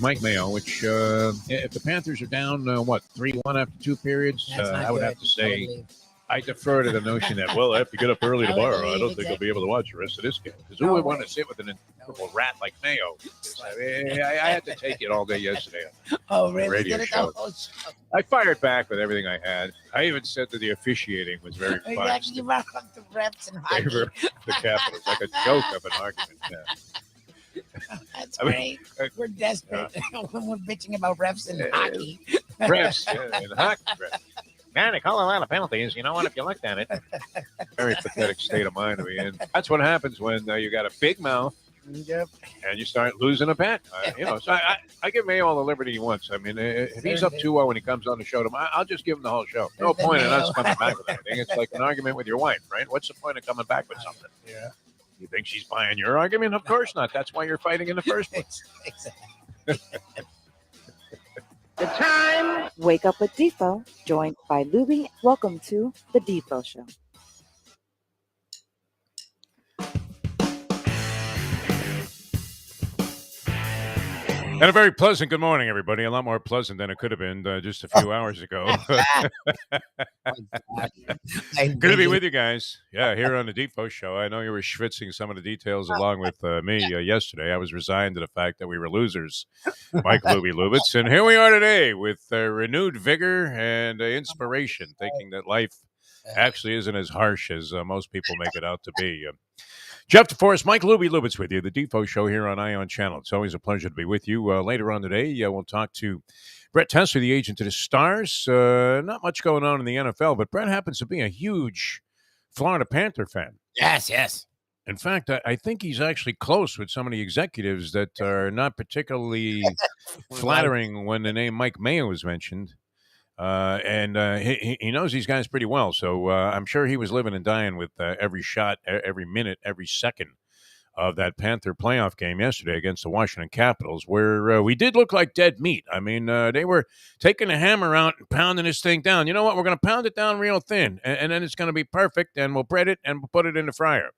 Mike Mayo, which if the Panthers are down, 3-1 after two periods, I would have to say I defer to the notion that, well, I have to get up early tomorrow. I don't think I'll be able to watch the rest of this game. Because who would want to sit with an incredible rat like Mayo? I had to take it all day yesterday on the radio show. I fired back with everything I had. I even said that the officiating was very fun. You rock up the reps and hockey. The Capitals, like a joke of an argument. Yeah. That's great. We're desperate when we're bitching about refs and hockey. Refs and hockey. Man, they call a lot of penalties. You know what? If you looked at it, very pathetic state of mind to be in. That's what happens when you got a big mouth. Yep. And you start losing a bet. So I give Mayo all the liberty he wants. I mean, if he's up 2-0 when he comes on the show, I'll just give him the whole show. No point in us coming back with anything. It's like an argument with your wife, right? What's the point of coming back with something? Yeah. You think she's buying your argument? Of course not. That's why you're fighting in the first place. Exactly. The time. Wake up with Defo, joined by Lubie. Welcome to the Defo Show. And a very pleasant good morning, everybody. A lot more pleasant than it could have been just a few hours ago. Good to be with you guys. Yeah, here on the Defo Show. I know you were schwitzing some of the details along with me yesterday. I was resigned to the fact that we were losers, Mike Lubie Lubitz. And here we are today with renewed vigor and inspiration, thinking that life actually isn't as harsh as most people make it out to be. Jeff Deforrest, Mike Lubie Lubitz with you, the Defo Show here on Ion Channel. It's always a pleasure to be with you. Later on today, we'll talk to Brett Tesler, the agent of the Stars. Not much going on in the NFL, but Brett happens to be a huge Florida Panther fan. Yes. In fact, I think he's actually close with some of the executives that are not particularly flattering when the name Mike Mayo is mentioned. He knows these guys pretty well, so I'm sure he was living and dying with every shot, every minute, every second of that Panther playoff game yesterday against the Washington Capitals, where we did look like dead meat. I mean, they were taking a hammer out and pounding this thing down. You know what? We're going to pound it down real thin, and then it's going to be perfect, and we'll bread it, and we'll put it in the fryer.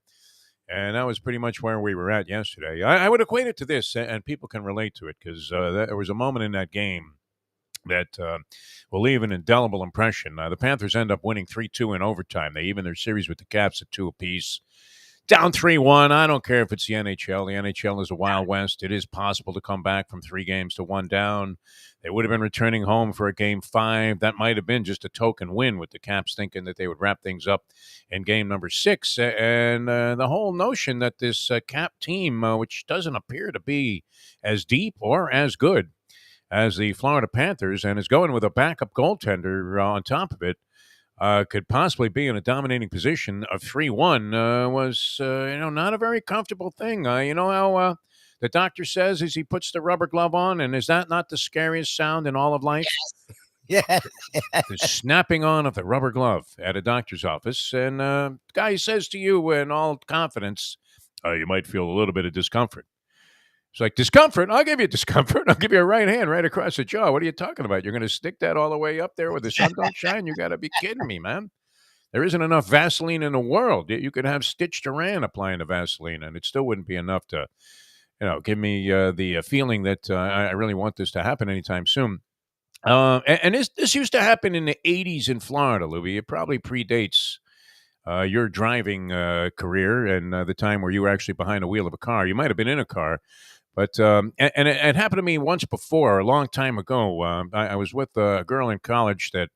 And that was pretty much where we were at yesterday. I would equate it to this, and people can relate to it, because there was a moment in that game that will leave an indelible impression. The Panthers end up winning 3-2 in overtime. They even their series with the Caps at 2 apiece. Down 3-1. I don't care if it's the NHL. The NHL is a Wild West. It is possible to come back from 3 games to 1 down. They would have been returning home for a Game 5. That might have been just a token win with the Caps thinking that they would wrap things up in game number 6. And the whole notion that this Cap team, which doesn't appear to be as deep or as good as the Florida Panthers, and is going with a backup goaltender on top of it, could possibly be in a dominating position of 3-1 was, not a very comfortable thing. You know how the doctor says as he puts the rubber glove on, and is that not the scariest sound in all of life? Yes. The snapping on of the rubber glove at a doctor's office. And the guy says to you in all confidence, you might feel a little bit of discomfort. It's like, discomfort? I'll give you discomfort. I'll give you a right hand right across the jaw. What are you talking about? You're going to stick that all the way up there where the sun don't shine? You got to be kidding me, man. There isn't enough Vaseline in the world. You could have Stitch Duran applying the Vaseline, and it still wouldn't be enough to, give me the feeling that I really want this to happen anytime soon. And this used to happen in the 80s in Florida, Lubie. It probably predates your driving career and the time where you were actually behind the wheel of a car. You might have been in a car. But and it happened to me once before, a long time ago. I was with a girl in college that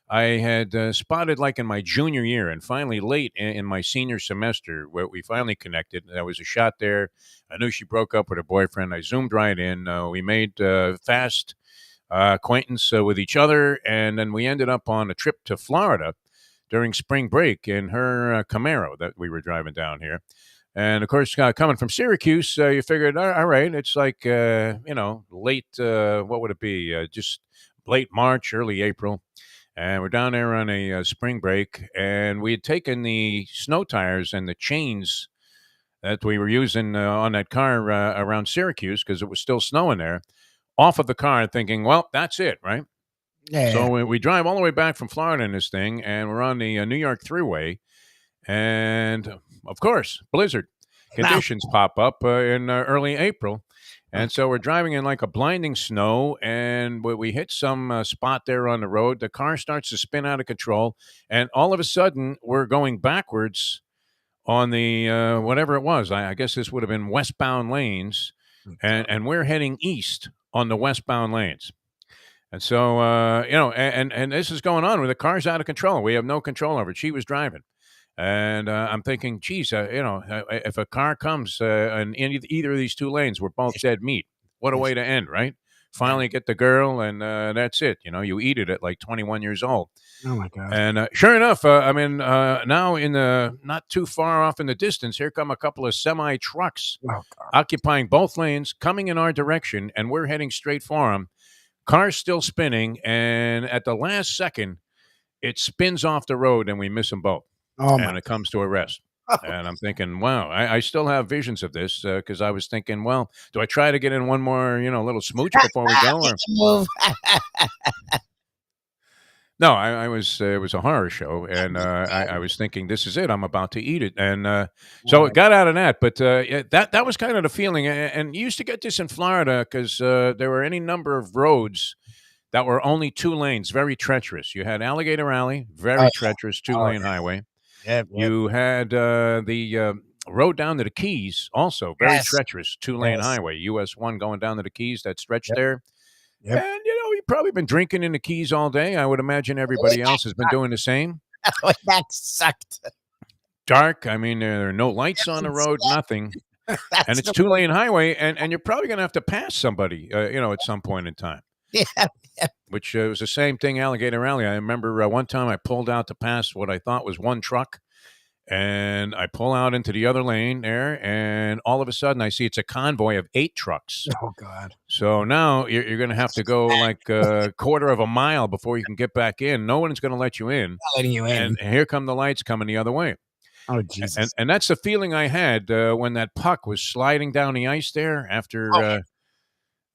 I had spotted like in my junior year, and finally late in my senior semester, where we finally connected. There was a shot there. I knew she broke up with her boyfriend. I zoomed right in. We made fast acquaintance with each other, and then we ended up on a trip to Florida during spring break in her Camaro that we were driving down here. And, of course, coming from Syracuse, you figured, all right, it's like, late, what would it be, just late March, early April. And we're down there on a spring break, and we had taken the snow tires and the chains that we were using on that car around Syracuse, because it was still snowing there, off of the car, thinking, well, that's it, right? Yeah. So we drive all the way back from Florida in this thing, and we're on the New York Thruway. And, of course, blizzard. conditions pop up in early April. And so we're driving in like a blinding snow, and we hit some spot there on the road. The car starts to spin out of control, and all of a sudden, we're going backwards on the whatever it was. I guess this would have been westbound lanes, and we're heading east on the westbound lanes. And so, and this is going on where the car's out of control. We have no control over it. She was driving. And I'm thinking, geez, if a car comes in either of these two lanes, we're both dead meat. What a way to end, right? Finally get the girl, and that's it. You eat it at like 21 years old. Oh, my God. And sure enough, now in the not too far off in the distance, here come a couple of semi-trucks occupying both lanes, coming in our direction, and we're heading straight for them. Car's still spinning, and at the last second, it spins off the road, and we miss them both. And it comes to a rest. And I'm thinking, wow, I still have visions of this because I was thinking, well, do I try to get in one more, little smooch before we go? Or... No, I was. It was a horror show, and I was thinking, this is it. I'm about to eat it, and so it got out of that. But that was kind of the feeling. And you used to get this in Florida because there were any number of roads that were only two lanes, very treacherous. You had Alligator Alley, very treacherous, two-lane highway. Yep. You had the road down to the Keys, also very treacherous, two-lane highway. US 1 going down to the Keys, that stretch there. Yep. And, you've probably been drinking in the Keys all day. I would imagine everybody else has been doing the same. That sucked. Dark. I mean, there are no lights on the road, nothing. And it's two-lane highway, and you're probably going to have to pass somebody, at some point in time. Yeah. Which was the same thing, Alligator Alley. I remember one time I pulled out to pass what I thought was one truck, and I pull out into the other lane there, and all of a sudden I see it's a convoy of 8 trucks. Oh, God. So now you're going to have to go like a quarter of a mile before you can get back in. No one's going to let you in. Not letting you in. And here come the lights coming the other way. Oh, Jesus. And that's the feeling I had when that puck was sliding down the ice there after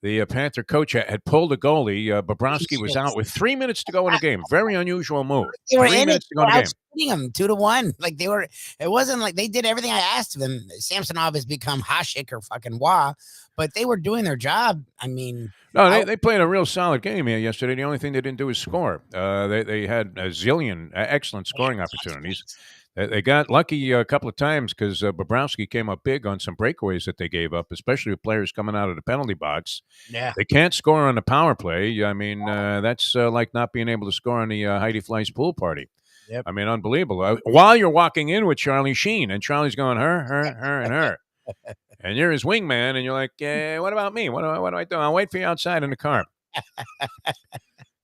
the Panther coach had pulled a goalie. Bobrovsky was out with 3 minutes to go in the game. Very unusual move. They were 3 in minutes it. to go in the game. Shooting them 2-1. Like they were. It wasn't like they did everything I asked of them. Samsonov has become Hasek or fucking Wah, but they were doing their job. I mean, no, they played a real solid game here yesterday. The only thing they didn't do is score. They had a zillion excellent scoring opportunities. They got lucky a couple of times because Bobrovsky came up big on some breakaways that they gave up, especially with players coming out of the penalty box. Yeah, they can't score on the power play. I mean, that's like not being able to score on the Heidi Fleiss pool party. Yep. I mean, unbelievable. While you're walking in with Charlie Sheen, and Charlie's going, her, and her. And you're his wingman, and you're like, what about me? What do I do? I'll wait for you outside in the car.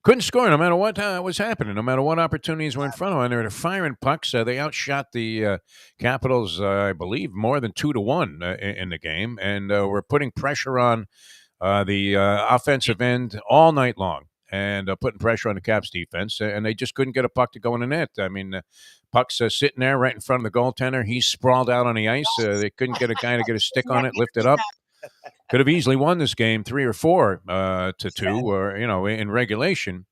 Couldn't score no matter what was happening, no matter what opportunities were in front of them. They were firing pucks. They outshot the Capitals, I believe, more than 2-1 in the game, and were putting pressure on the offensive end all night long, and putting pressure on the Caps defense, and they just couldn't get a puck to go in the net. I mean, puck's sitting there right in front of the goaltender. He's sprawled out on the ice. They couldn't get a guy to get a stick on it, lift it up. Could have easily won this game 3 or 4 to 2, or in regulation,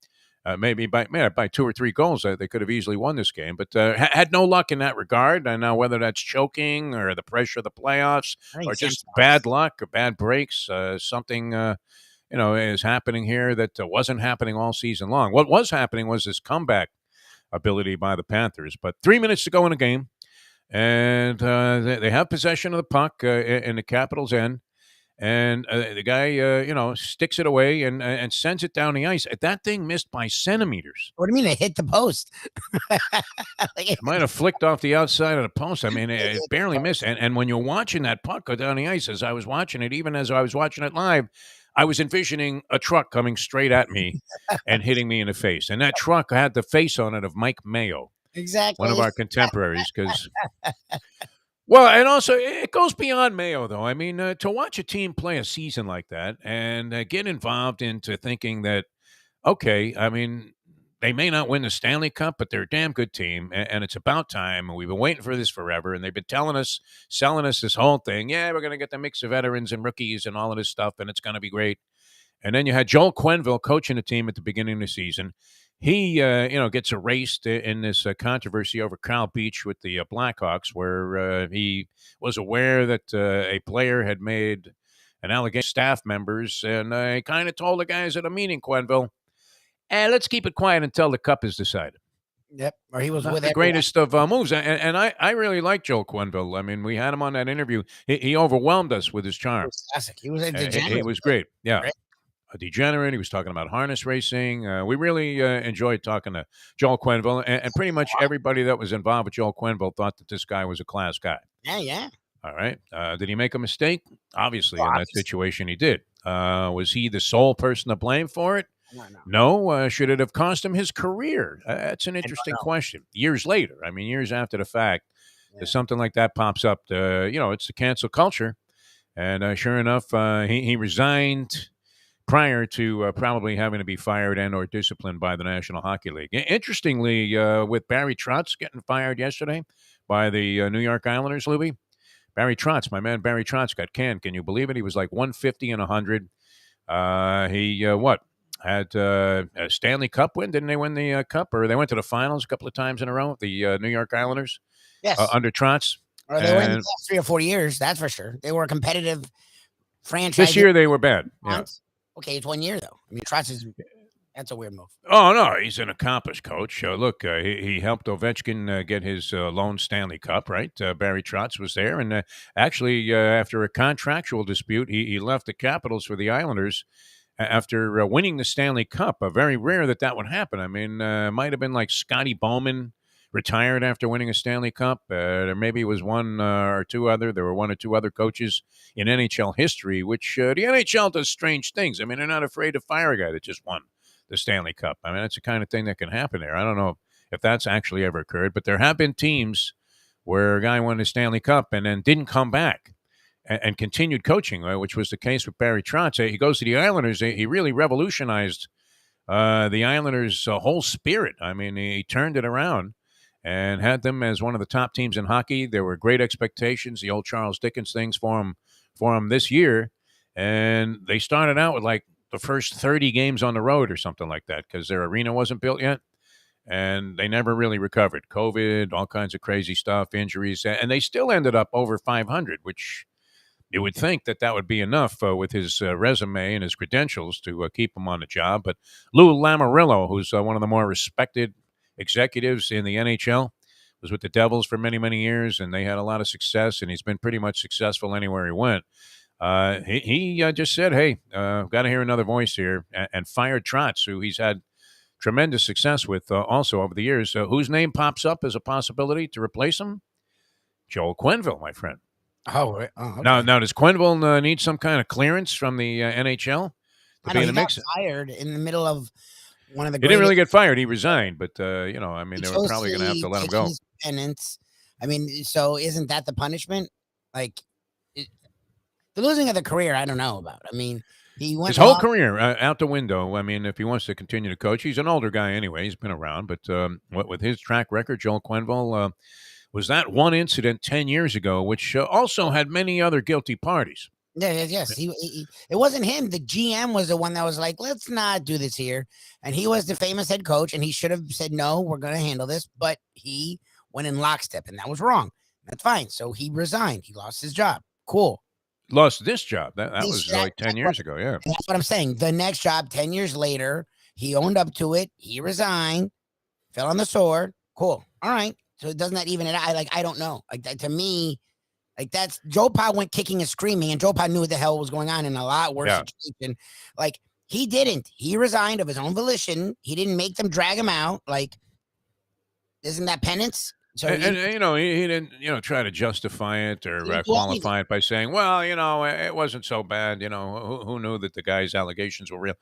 maybe by 2 or 3 goals. They could have easily won this game, but had no luck in that regard. And now whether that's choking or the pressure of the playoffs, or just bad luck or bad breaks, something is happening here that wasn't happening all season long. What was happening was this comeback ability by the Panthers. But 3 minutes to go in the game, and they have possession of the puck in the Capitals' end. And the guy, sticks it away and sends it down the ice. That thing missed by centimeters. What do you mean it hit the post? It might have flicked off the outside of the post. I mean, it barely missed. And when you're watching that puck go down the ice, as I was watching it, even as I was watching it live, I was envisioning a truck coming straight at me and hitting me in the face. And that truck had the face on it of Mike Mayo. Exactly. One of our contemporaries, because... Well, and also, it goes beyond Mayo, though. I mean, to watch a team play a season like that and get involved into thinking that, okay, I mean, they may not win the Stanley Cup, but they're a damn good team, and it's about time, and we've been waiting for this forever, and they've been selling us this whole thing. Yeah, we're going to get the mix of veterans and rookies and all of this stuff, and it's going to be great. And then you had Joel Quenneville coaching the team at the beginning of the season. he gets erased in this controversy over Kyle Beach with the Blackhawks, where he was aware that a player had made an allegation to staff members, and I kind of told the guys at a meeting, Quenville, let's keep it quiet until the cup is decided. Yep. Or he was Not with the everyone. greatest of moves. And I really like Joel Quenville. I mean, we had him on that interview. He overwhelmed us with his He charm. was classic. He was a He degenerate. was great. Yeah. Great. A degenerate. He was talking about harness racing. We really enjoyed talking to Joel Quenville. And pretty much everybody that was involved with Joel Quenville thought that this guy was a class guy. Yeah. All right. Did he make a mistake? Obviously, in that Obviously. situation, he did. Was he the sole person to blame for it? No. No. Should it have cost him his career? That's an interesting question. Years later, I mean, years after the fact, if something like that pops up, it's the cancel culture. And sure enough, he resigned prior to probably having to be fired and or disciplined by the National Hockey League. Interestingly, with Barry Trotz getting fired yesterday by the New York Islanders, Lubie, Barry Trotz, my man Barry Trotz got canned. Can you believe it? He was like 150 and 100. He had a Stanley Cup win. Didn't they win the Cup? Or they went to the finals a couple of times in a row, the New York Islanders? Yes. Under Trotz. Or they were in the last 3 or 4 years, that's for sure. They were a competitive franchise. This year they were bad. Yeah. Okay, it's 1 year, though. I mean, Trotz is... That's a weird move. Oh, no, he's an accomplished coach. Look, he helped Ovechkin get his lone Stanley Cup, right? Barry Trotz was there. And actually, after a contractual dispute, he left the Capitals for the Islanders after winning the Stanley Cup. Very rare that would happen. I mean, might have been like Scotty Bowman retired after winning a Stanley Cup. There maybe was one or two other. There were one or two other coaches in NHL history, which the NHL does strange things. I mean, they're not afraid to fire a guy that just won the Stanley Cup. I mean, that's the kind of thing that can happen there. I don't know if that's actually ever occurred, but there have been teams where a guy won the Stanley Cup and then didn't come back and continued coaching, which was the case with Barry Trotz. He goes to the Islanders. He really revolutionized the Islanders' whole spirit. I mean, he turned it around and had them as one of the top teams in hockey. There were great expectations, the old Charles Dickens things for him this year. And they started out with like the first 30 games on the road or something like that because their arena wasn't built yet. And they never really recovered. COVID, all kinds of crazy stuff, injuries. And they still ended up over 500, which you would think that would be enough with his resume and his credentials to keep him on the job. But Lou Lamoriello, who's one of the more respected executives in the NHL, was with the Devils for many, many years, and they had a lot of success, and he's been pretty much successful anywhere he went. He just said, hey, got to hear another voice here, and fired Trotz, who he's had tremendous success with also over the years. Whose name pops up as a possibility to replace him? Joel Quenville, my friend. Oh, okay. Now, does Quenville need some kind of clearance from the NHL to be in the mix? He got fired in the middle of one of the. He didn't really get fired. He resigned, but I mean, they were probably going to have to let him go. Penance. I mean, so isn't that the punishment? Like the losing of the career, I don't know about. I mean, he went his whole career out the window. I mean, if he wants to continue to coach, he's an older guy anyway. He's been around, but with his track record, Joel Quenville was that one incident 10 years ago, which also had many other guilty parties. Yes. He it wasn't him. The GM was the one that was like, let's not do this here. And he was the famous head coach, and he should have said, no, we're going to handle this. But he went in lockstep, and that was wrong. That's fine. So he resigned. He lost his job. Cool. Lost this job. That was like 10 years ago. Yeah. That's what I'm saying. The next job, 10 years later, he owned up to it. He resigned, fell on the sword. Cool. All right. So doesn't that even it? I don't know. Like that, to me, like that's Joe Pa went kicking and screaming, and Joe Pa knew what the hell was going on in a lot worse situation. Like he didn't. He resigned of his own volition. He didn't make them drag him out. Like, isn't that penance? So he didn't, try to justify it or qualify it by saying, well, it wasn't so bad. Who knew that the guy's allegations were real?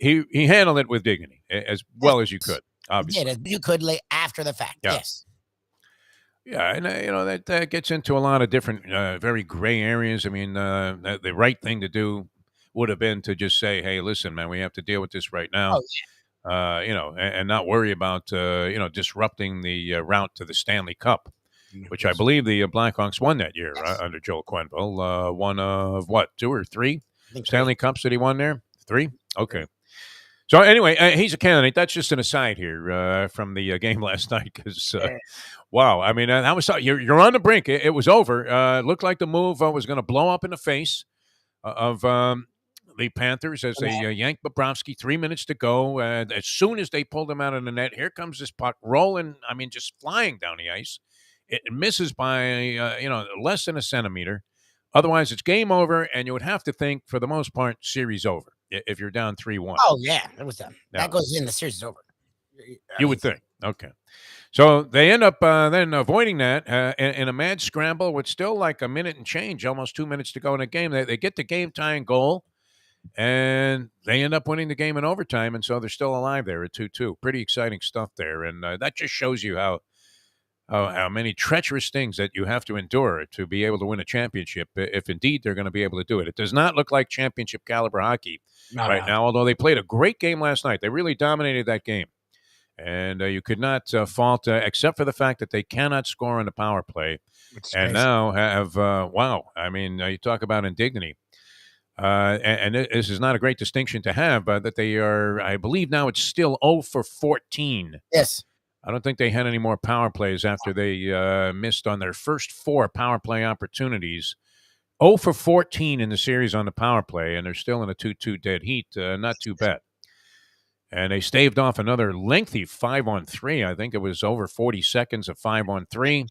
He handled it with dignity as well as you could. Obviously, you could after the fact. Yeah. Yes. Yeah, and that gets into a lot of different, very gray areas. I mean, the right thing to do would have been to just say, "Hey, listen, man, we have to deal with this right now." And not worry about disrupting the route to the Stanley Cup, which I believe the Blackhawks won that year under Joel Quenville. One of what, 2 or 3 Stanley Cups that he won there? 3? Okay. So anyway, he's a candidate. That's just an aside here from the game last night because, wow, I mean, that was you're on the brink. It was over. It looked like the move was going to blow up in the face of the Panthers as they yanked Bobrovsky. 3 minutes to go. As soon as they pulled him out of the net, here comes this puck rolling. I mean, just flying down the ice. It misses by less than a centimeter. Otherwise, it's game over, and you would have to think, for the most part, series over if you're down 3-1. Oh, yeah, it was done. That goes in, the series is over. You would think. Okay. So they end up then avoiding that in a mad scramble with still like a minute and change, almost 2 minutes to go in the game. They get the game-tying goal, and they end up winning the game in overtime, and so they're still alive there at 2-2. Pretty exciting stuff there, and that just shows you how many treacherous things that you have to endure to be able to win a championship, if indeed they're going to be able to do it. It does not look like championship caliber hockey now, although they played a great game last night. They really dominated that game. And you could not fault, except for the fact that they cannot score on the power play. And now have, wow, I mean, you talk about indignity. And this is not a great distinction to have, but that they are, I believe now it's still 0 for 14. Yes. I don't think they had any more power plays after they missed on their first 4 power play opportunities. 0 for 14 in the series on the power play, and they're still in a 2-2 dead heat. Not too bad. And they staved off another lengthy 5-on-3. I think it was over 40 seconds of 5-on-3.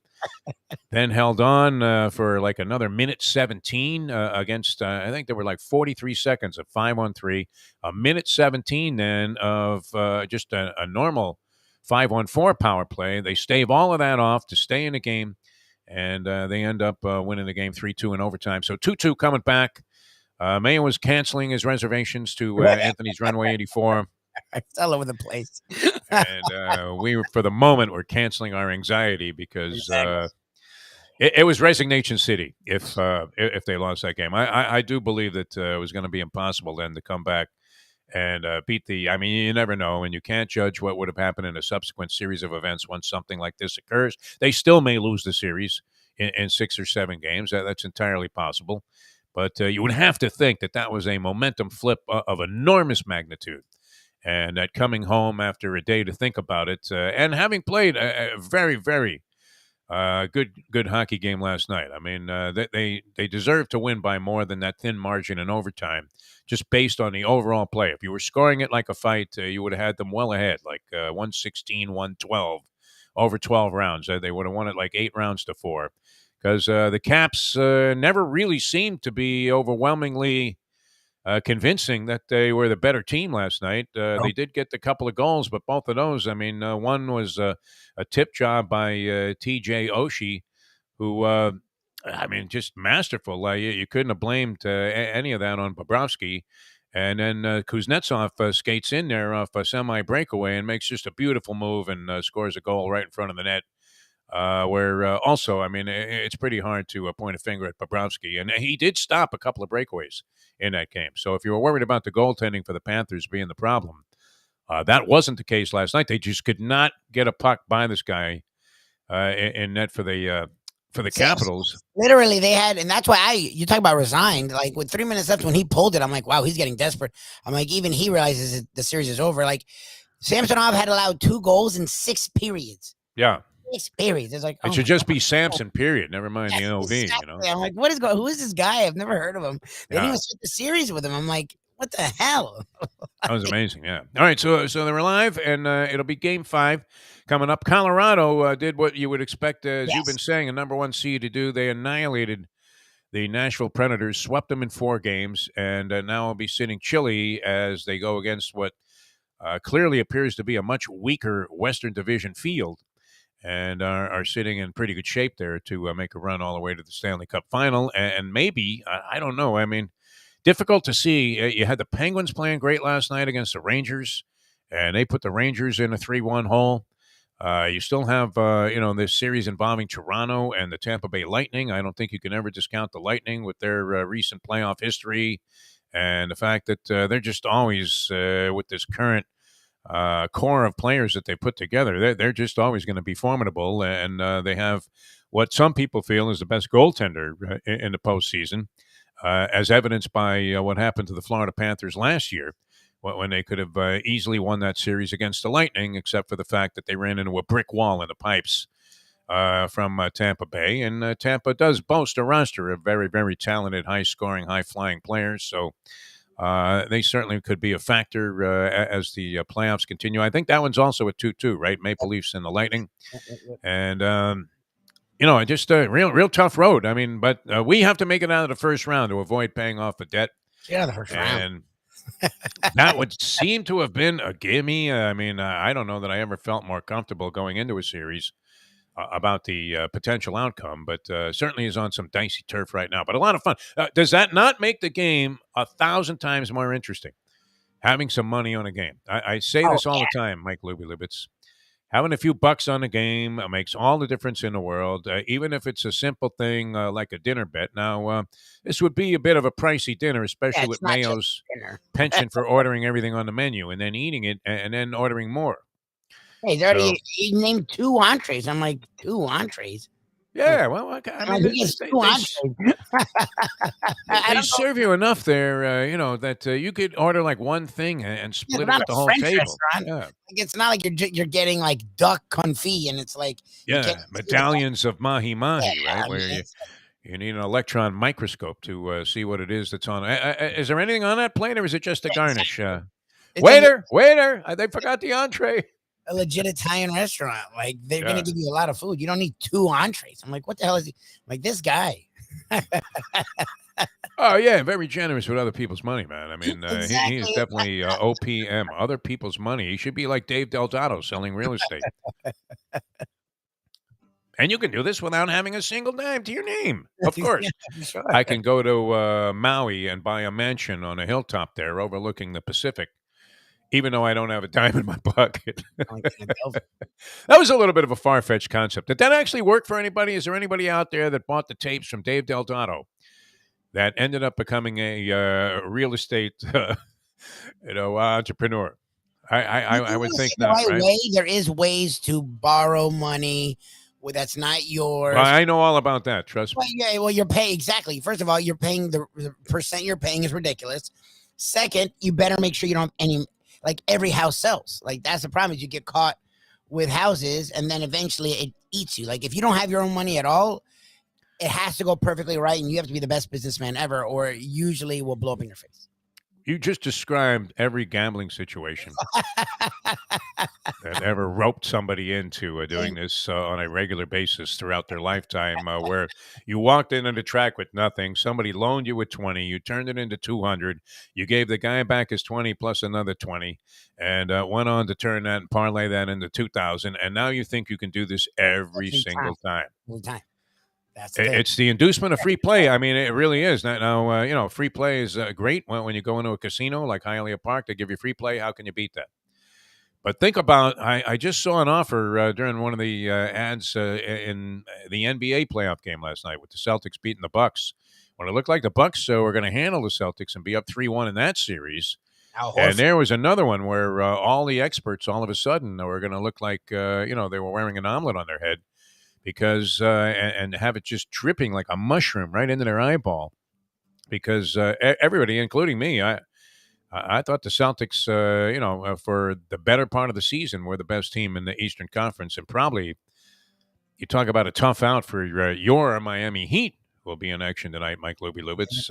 Then held on for like another minute 17 against, I think there were like 43 seconds of 5-on-3. A minute 17 then of just a normal 5-on-4 power play. They stave all of that off to stay in the game, and they end up winning the game 3-2 in overtime. So 2-2 coming back. Mayo was canceling his reservations to Anthony's Runway 84. It's all over the place. And we, for the moment, were canceling our anxiety because it was resignation city if they lost that game. I do believe that it was going to be impossible then to come back and beat the – I mean, you never know, and you can't judge what would have happened in a subsequent series of events once something like this occurs. They still may lose the series in 6 or 7 games. That's entirely possible. But you would have to think that was a momentum flip of enormous magnitude. And that coming home after a day to think about it, and having played a very, very good hockey game last night. I mean, they deserve to win by more than that thin margin in overtime, just based on the overall play. If you were scoring it like a fight, you would have had them well ahead, like 116, 112, over 12 rounds. They would have won it like 8 rounds to 4, because the Caps never really seemed to be overwhelmingly convincing that they were the better team last night. They did get a couple of goals, but both of those, I mean, one was a tip job by T.J. Oshie, who, I mean, just masterful. You couldn't have blamed any of that on Bobrovsky. And then Kuznetsov skates in there off a semi-breakaway and makes just a beautiful move and scores a goal right in front of the net. Where also, I mean, it's pretty hard to point a finger at Bobrovsky. And he did stop a couple of breakaways in that game. So if you were worried about the goaltending for the Panthers being the problem, that wasn't the case last night. They just could not get a puck by this guy in net for the Capitals. Literally, they had, and that's why you talk about resigned. Like with 3 minutes left when he pulled it, I'm like, wow, he's getting desperate. I'm like, even he realizes that the series is over. Like Samsonov had allowed 2 goals in 6 periods. Yeah. 6 periods. It's like it should just be Samson, period. Never mind the NOV. Exactly. You know, I'm like, what is going? Who is this guy? I've never heard of him. They didn't even start the series with him. I'm like, what the hell? That was amazing. Yeah. All right. So they're alive, and it'll be Game 5 coming up. Colorado did what you would expect, as you've been saying, a number 1 seed to do. They annihilated the Nashville Predators, swept them in 4 games, and now will be sitting chilly as they go against what clearly appears to be a much weaker Western Division field. And are sitting in pretty good shape there to make a run all the way to the Stanley Cup final. And maybe, I don't know, I mean, difficult to see. You had the Penguins playing great last night against the Rangers, and they put the Rangers in a 3-1 hole. You still have, this series involving Toronto and the Tampa Bay Lightning. I don't think you can ever discount the Lightning with their recent playoff history and the fact that they're just always, with this current core of players that they put together, they're just always going to be formidable, and they have what some people feel is the best goaltender in the postseason, as evidenced by what happened to the Florida Panthers last year, when they could have easily won that series against the Lightning, except for the fact that they ran into a brick wall in the pipes from Tampa Bay. And Tampa does boast a roster of very, very talented, high-scoring, high-flying players. So they certainly could be a factor as the playoffs continue. I think that one's also a 2-2, right? Maple Leafs and the Lightning. And, just a real tough road. I mean, but we have to make it out of the first round to avoid paying off the debt. Yeah, the first round. And that would seem to have been a gimme. I mean, I don't know that I ever felt more comfortable going into a series about the potential outcome, but certainly is on some dicey turf right now. But a lot of fun. Does that not make the game 1,000 times more interesting? Having some money on a game. I say this all the time, Mike Lubitz. Having a few bucks on the game makes all the difference in the world, even if it's a simple thing like a dinner bet. Now, this would be a bit of a pricey dinner, especially with Mayo's penchant for ordering everything on the menu and then eating it and then ordering more. Hey, he named 2 entrees. I'm like, 2 entrees? Yeah, well, I mean, they serve you enough there, that you could order like one thing and split it with the whole table. Yeah. Like, it's not like you're getting like duck confit, and it's like medallions of mahi-mahi, right? Where you need an electron microscope to see what it is that's on. Is there anything on that plate, or is it just a garnish? Waiter, they forgot the entree. A legit Italian restaurant. Like, they're going to give you a lot of food. You don't need 2 entrees. I'm like, what the hell is he? I'm like, this guy. Oh, yeah. Very generous with other people's money, man. I mean, he is definitely OPM, other people's money. He should be like Dave Delgado selling real estate. And you can do this without having a single dime to your name. Of course. Sure. I can go to Maui and buy a mansion on a hilltop there overlooking the Pacific, even though I don't have a dime in my pocket. That was a little bit of a far-fetched concept. Did that actually work for anybody? Is there anybody out there that bought the tapes from Dave Delgado that ended up becoming a real estate entrepreneur? I would think not, right? There is ways to borrow money that's not yours. Well, I know all about that. Trust me. Well, you're paying. Exactly. First of all, you're paying the percent you're paying is ridiculous. Second, you better make sure you don't have any. Like, every house sells. Like, that's the problem, is you get caught with houses and then eventually it eats you. Like, if you don't have your own money at all, it has to go perfectly right, and you have to be the best businessman ever, or usually will blow up in your face. You just described every gambling situation that ever roped somebody into doing this on a regular basis throughout their lifetime, where you walked into the track with nothing. Somebody loaned you with 20. You turned it into 200. You gave the guy back his 20 plus another 20 and went on to turn that and parlay that into 2,000. And now you think you can do this every single time. Every time. It's the inducement of free play. I mean, it really is. Now, free play is great when you go into a casino like Hialeah Park. They give you free play. How can you beat that? But think about, I just saw an offer during one of the ads in the NBA playoff game last night with the Celtics beating the Bucks. When it looked like the Bucks were going to handle the Celtics and be up 3-1 in that series. And there was another one where all the experts all of a sudden were going to look like, they were wearing an omelet on their head. Because and have it just dripping like a mushroom right into their eyeball, because everybody, including me, I thought the Celtics, for the better part of the season, were the best team in the Eastern Conference, and probably you talk about a tough out for your Miami Heat, who will be in action tonight, Mike Lubitz.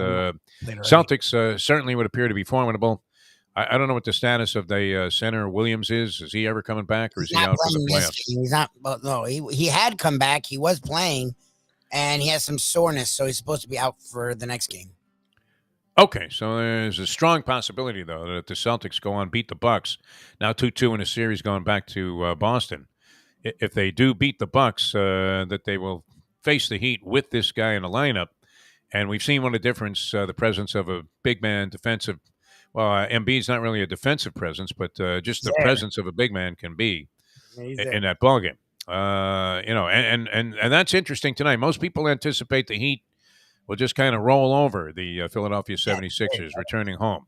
Celtics certainly would appear to be formidable. I don't know what the status of the center Williams is. Is he ever coming back, or is he out for the playoffs? He's not. Well, no, he had come back. He was playing, and he has some soreness, so he's supposed to be out for the next game. Okay, so there's a strong possibility, though, that the Celtics go on, beat the Bucks. Now 2-2 in a series going back to Boston. If they do beat the Bucks, that they will face the Heat with this guy in the lineup. And we've seen what a difference the presence of a big man defensive. Well, Embiid's not really a defensive presence, but just the presence of a big man can be in that ballgame. And that's interesting tonight. Most people anticipate the Heat will just kind of roll over the Philadelphia 76ers returning home.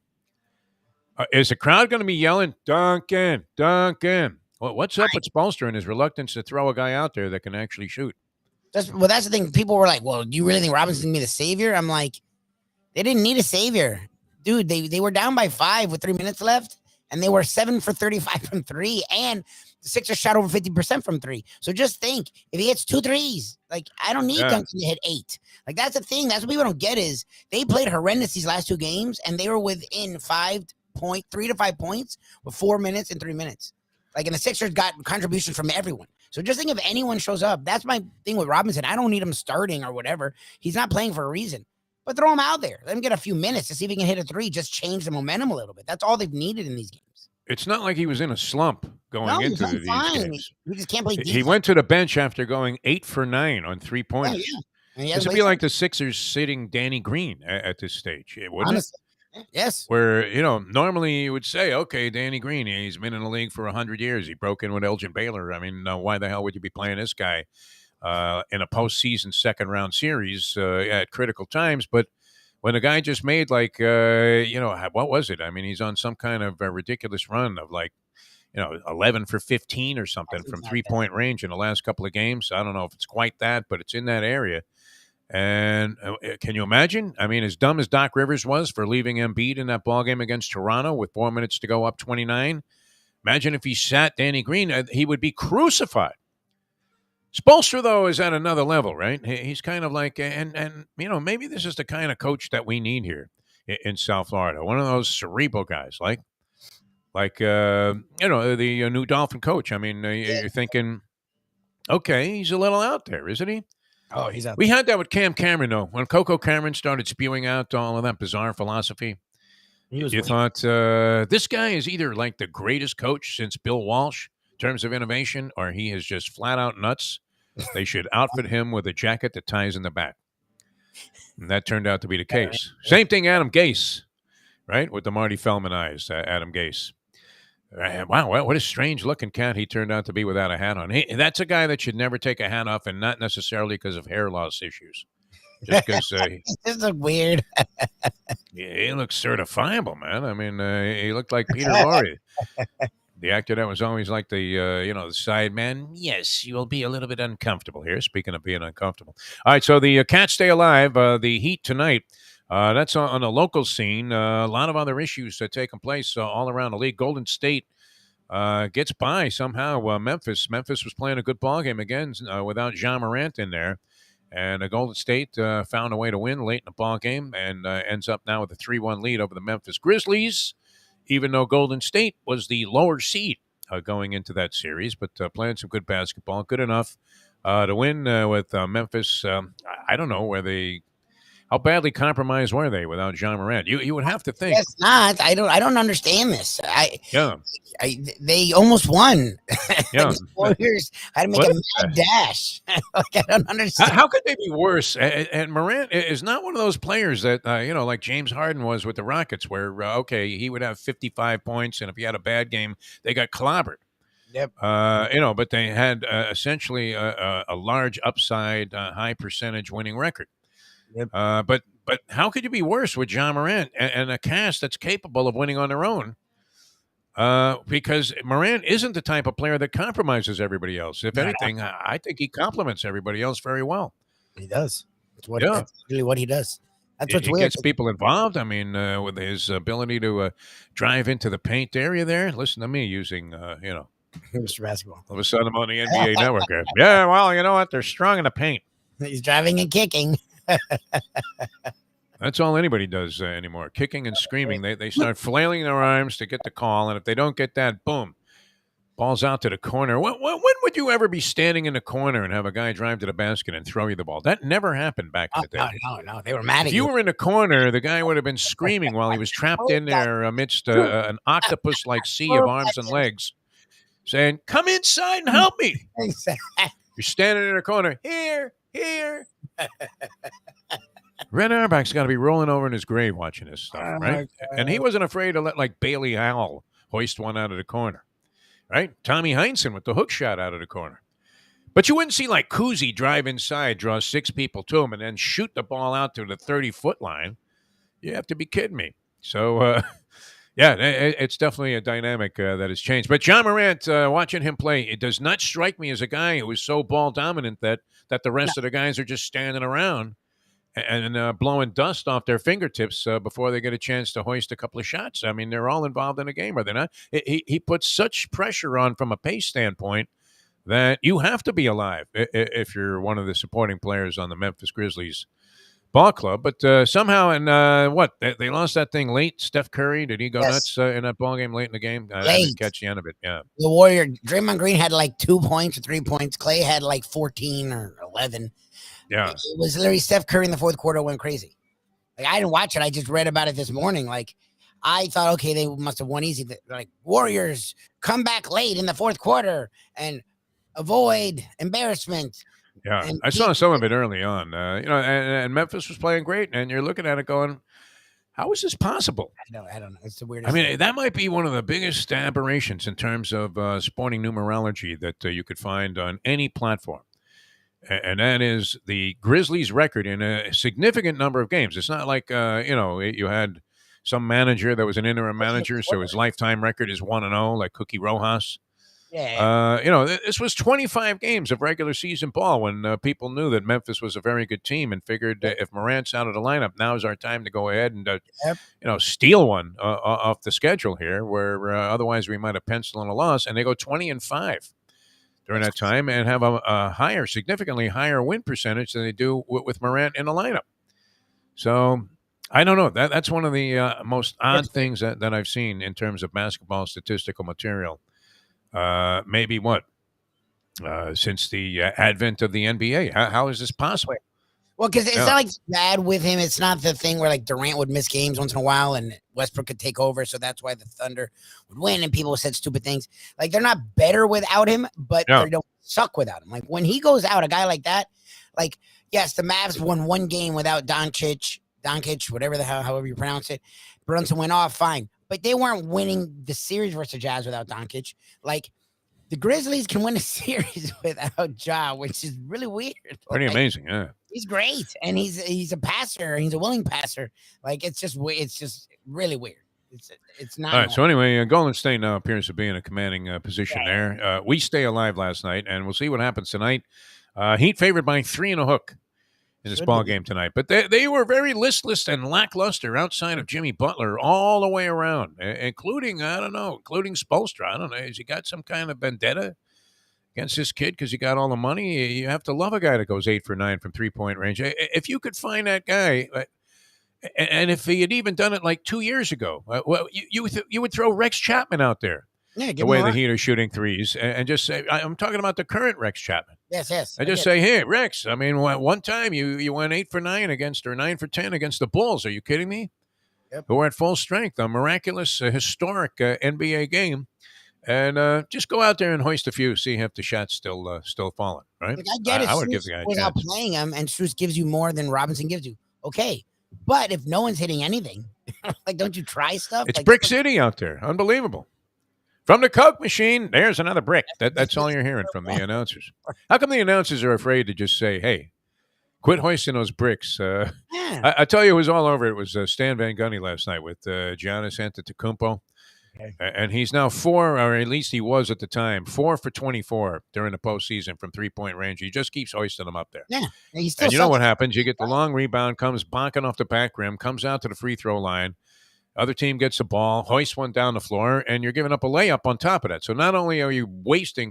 Is the crowd going to be yelling, Duncan, Duncan? Well, what's up with Spoelstra and his reluctance to throw a guy out there that can actually shoot? That's the thing. People were like, well, do you really think Robinson's going to be the savior? I'm like, they didn't need a savior. dude, they were down by 5 with 3 minutes left, and they were 7 for 35 from 3, and the Sixers shot over 50% from 3. So just think, if he hits 2 threes, like, I don't need Duncan to hit 8. Like, that's the thing. That's what people don't get is they played horrendous these last 2 games, and they were within 3 to 5 points with 4 minutes and 3 minutes. Like, and the Sixers got contributions from everyone. So just think if anyone shows up. That's my thing with Robinson. I don't need him starting or whatever. He's not playing for a reason. But throw him out there. Let him get a few minutes to see if he can hit a 3. Just change the momentum a little bit. That's all they've needed in these games. It's not like he was in a slump going into these games. He just can't play defense. He went to the bench after going 8 for 9 on 3-pointers. Yeah. This would be like the Sixers sitting Danny Green at this stage, wouldn't Honestly. Yes. Where, normally you would say, okay, Danny Green, he's been in the league for 100 years. He broke in with Elgin Baylor. I mean, why the hell would you be playing this guy in a postseason second-round series at critical times? But when a guy just made, like, what was it? I mean, he's on some kind of a ridiculous run of, 11 for 15 or something from three-point range in the last couple of games. I don't know if it's quite that, but it's in that area. And can you imagine? I mean, as dumb as Doc Rivers was for leaving Embiid in that ballgame against Toronto with 4 minutes to go up 29, imagine if he sat Danny Green, he would be crucified. Spoelstra, though, is at another level, right? He's kind of like, and maybe this is the kind of coach that we need here in South Florida. One of those cerebral guys, like the new Dolphin coach. I mean, you're thinking, okay, he's a little out there, isn't he? Oh, he's out. We had that with Cam Cameron, though. When Coco Cameron started spewing out all of that bizarre philosophy, you thought this guy is either like the greatest coach since Bill Walsh in terms of innovation, or he is just flat out nuts. They should outfit him with a jacket that ties in the back. And that turned out to be the case. Same thing, Adam Gase, right? With the Marty Feldman eyes, Adam Gase. Wow, what a strange-looking cat he turned out to be without a hat on. That's a guy that should never take a hat off, and not necessarily because of hair loss issues. Just because this look weird. He looks certifiable, man. I mean, he looked like Peter Lorre, the actor that was always like the the side man. Yes, you will be a little bit uncomfortable here. Speaking of being uncomfortable. All right, so the Cats stay alive. The Heat tonight. That's on the local scene. A lot of other issues taking place all around the league. Golden State gets by somehow. Memphis was playing a good ball game again without Ja Morant in there. And Golden State found a way to win late in the ball game and ends up now with a 3-1 lead over the Memphis Grizzlies, even though Golden State was the lower seed going into that series, but playing some good basketball, good enough to win with Memphis. I don't know how badly compromised were they without Ja Morant? You would have to think. It's not. I don't understand this. They almost won. Yeah. The Warriors had to make a mad dash. I don't understand. How could they be worse? And Morant is not one of those players that like James Harden was with the Rockets, where he would have 55 points, and if he had a bad game, they got clobbered. Yep. But they had essentially a large upside, high percentage winning record. Yep. But how could you be worse with Ja Morant and a cast that's capable of winning on their own? Because Morant isn't the type of player that compromises everybody else. If anything, I think he compliments everybody else very well. He does. That's really what he does. That's what's weird. He gets people involved. I mean, with his ability to drive into the paint area there. Listen to me using, Mr. Basketball. All of a sudden I'm on the NBA Network. Yeah, well, you know what? They're strong in the paint. He's driving and kicking. That's all anybody does anymore. Kicking and screaming. They start flailing their arms to get the call, and if they don't get that, boom, ball's out to the corner. When would you ever be standing in the corner and have a guy drive to the basket and throw you the ball? That never happened back in the day. No. They were mad at you. If you were in the corner, the guy would have been screaming while he was trapped in there amidst an octopus-like sea of arms and legs, saying, "Come inside and help me." You're standing in a corner. Here. Red Auerbach's got to be rolling over in his grave watching this stuff, right? And he wasn't afraid to let, like, Bailey Howell hoist one out of the corner, right? Tommy Heinsohn with the hook shot out of the corner. But you wouldn't see, like, Kuzi drive inside, draw 6 people to him, and then shoot the ball out to the 30-foot line. You have to be kidding me. So, it's definitely a dynamic that has changed. But Ja Morant, watching him play, it does not strike me as a guy who is so ball dominant that the rest of the guys are just standing around and blowing dust off their fingertips before they get a chance to hoist a couple of shots. I mean, they're all involved in the game, are they not? He puts such pressure on from a pace standpoint that you have to be alive if you're one of the supporting players on the Memphis Grizzlies ball club. But somehow, and they lost that thing late. Steph Curry, did he go nuts in that ball game late in the game? I didn't catch the end of it. Yeah, the Warrior Draymond Green had like 2 points or 3 points. Clay had like 14 or 11. Yeah, it was literally Steph Curry in the fourth quarter went crazy. Like, I didn't watch it. I just read about it this morning. Like, I thought, okay, they must have won easy. They're like, Warriors come back late in the fourth quarter and avoid embarrassment. Yeah, I saw some of it early on. And Memphis was playing great, and you're looking at it going, how is this possible? I don't know. It's the weirdest. I mean, that might be one of the biggest aberrations in terms of sporting numerology that you could find on any platform. And that is the Grizzlies' record in a significant number of games. It's not like, you had some manager that was an interim manager, so his lifetime record is 1-0, like Cookie Rojas. Yeah. This was 25 games of regular season ball when people knew that Memphis was a very good team and figured if Morant's out of the lineup, now's our time to go ahead and, steal one off the schedule here, where otherwise we might have penciled in a loss. And they go 20-5 during that time and have a significantly higher win percentage than they do with Morant in the lineup. So I don't know. That's one of the most odd things that I've seen in terms of basketball statistical material. Maybe since the advent of the NBA. How is this possible? Well, because it's not like it's bad with him. It's not the thing where like Durant would miss games once in a while and Westbrook could take over. So that's why the Thunder would win and people said stupid things. Like, they're not better without him, but they don't suck without him. Like, when he goes out, a guy like that, like, yes, the Mavs won one game without Doncic, whatever the hell, however you pronounce it. Brunson went off, fine. But they weren't winning the series versus Jazz without Doncic. Like, the Grizzlies can win a series without Ja, which is really weird. Pretty amazing, yeah. He's great, and he's a passer. He's a willing passer. Like, it's just really weird. It's not. All right. So anyway, Golden State now appears to be in a commanding position there. We stay alive last night, and we'll see what happens tonight. Heat favored by 3 and a hook in this ball game tonight, but they were very listless and lackluster outside of Jimmy Butler all the way around, including Spoelstra. I don't know. Has he got some kind of vendetta against this kid because he got all the money? You have to love a guy that goes 8 for 9 from 3-point range. If you could find that guy, and if he had even done it like 2 years ago, you would throw Rex Chapman out there. Yeah, the way the Heat are shooting threes, and just say, I'm talking about the current Rex Chapman. Yes. And just say, hey, Rex, I mean, one time you went 8 for 9 or 9 for 10 against the Bulls. Are you kidding me? Yep. Who are at full strength, a miraculous, historic NBA game. And just go out there and hoist a few, see if the shot's still falling, right? Like, I get it. I would give the guy a without chance. playing him, and Strus gives you more than Robinson gives you. Okay. But if no one's hitting anything, like, don't you try stuff? It's like, Brick City out there. Unbelievable. From the Coke machine, there's another brick. That's all you're hearing from the announcers. How come the announcers are afraid to just say, hey, quit hoisting those bricks? I tell you who was all over it. It was Stan Van Gundy last night with Giannis Antetokounmpo. Okay. And he's now 4, or at least he was at the time, 4 for 24 during the postseason from 3-point range. He just keeps hoisting them up there. Yeah. And you know what happens? You get the long rebound, comes bonking off the back rim, comes out to the free throw line. Other team gets the ball, hoists one down the floor, and you're giving up a layup on top of that. So not only are you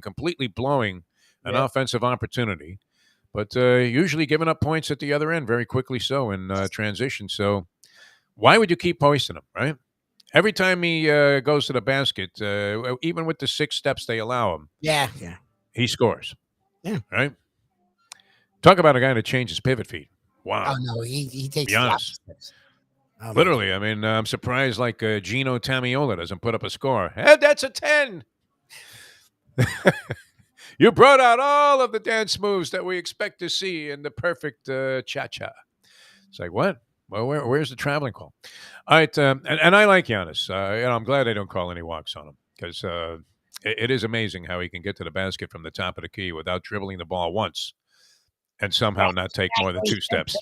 completely blowing an offensive opportunity, but usually giving up points at the other end very quickly so in transition. So why would you keep hoisting him, right? Every time he goes to the basket, even with the 6 steps they allow him, he scores. Yeah. Right? Talk about a guy that changes pivot feet. Wow. Oh, no, he takes Be honest. steps. Literally, I mean, I'm surprised like Gino Tamiola doesn't put up a score. Hey, that's a 10. You brought out all of the dance moves that we expect to see in the perfect cha-cha. It's like, what? Well, where's the traveling call? All right, and I like Giannis. I'm glad they don't call any walks on him because it is amazing how he can get to the basket from the top of the key without dribbling the ball once and somehow not take more than 2 steps.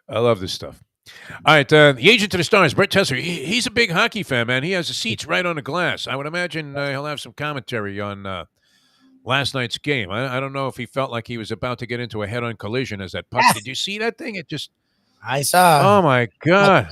I love this stuff. All right, the agent to the stars, Brett Tesser. He's a big hockey fan, man. He has the seats right on the glass. I would imagine he'll have some commentary on last night's game. I don't know if he felt like he was about to get into a head-on collision as that puck. Yes. Did you see that thing? It just, I saw. oh my God.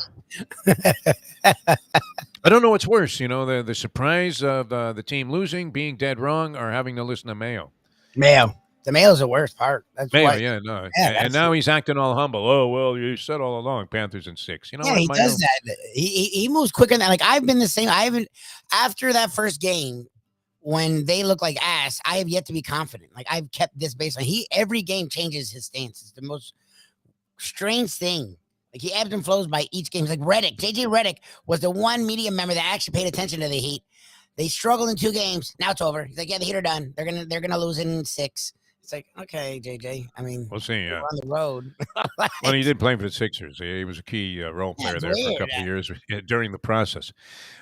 I don't know what's worse, the surprise of the team losing, being dead wrong, or having to listen to Mayo. Mayo. The Mayo's the worst part. That's Mayo, why. yeah, no. Yeah, And now he's acting all humble. Oh, well, you said all along, Panthers in 6. You know Yeah, what, he Mayo? does that. He moves quicker than that. Like, I've been the same. I haven't, after that first game, when they look like ass, I have yet to be confident. Like, I've kept this baseline. Every game changes his stance. It's the most strange thing. Like, he ebbs and flows by each game. He's like Reddick. JJ Reddick was the one media member that actually paid attention to the Heat. They struggled in 2 games. Now it's over. He's like, yeah, the Heat are done. They're gonna lose in 6. It's like, okay, JJ. I mean, we'll see. we're on the road. Well, he did play for the Sixers. He was a key role player there for a couple of years during the process.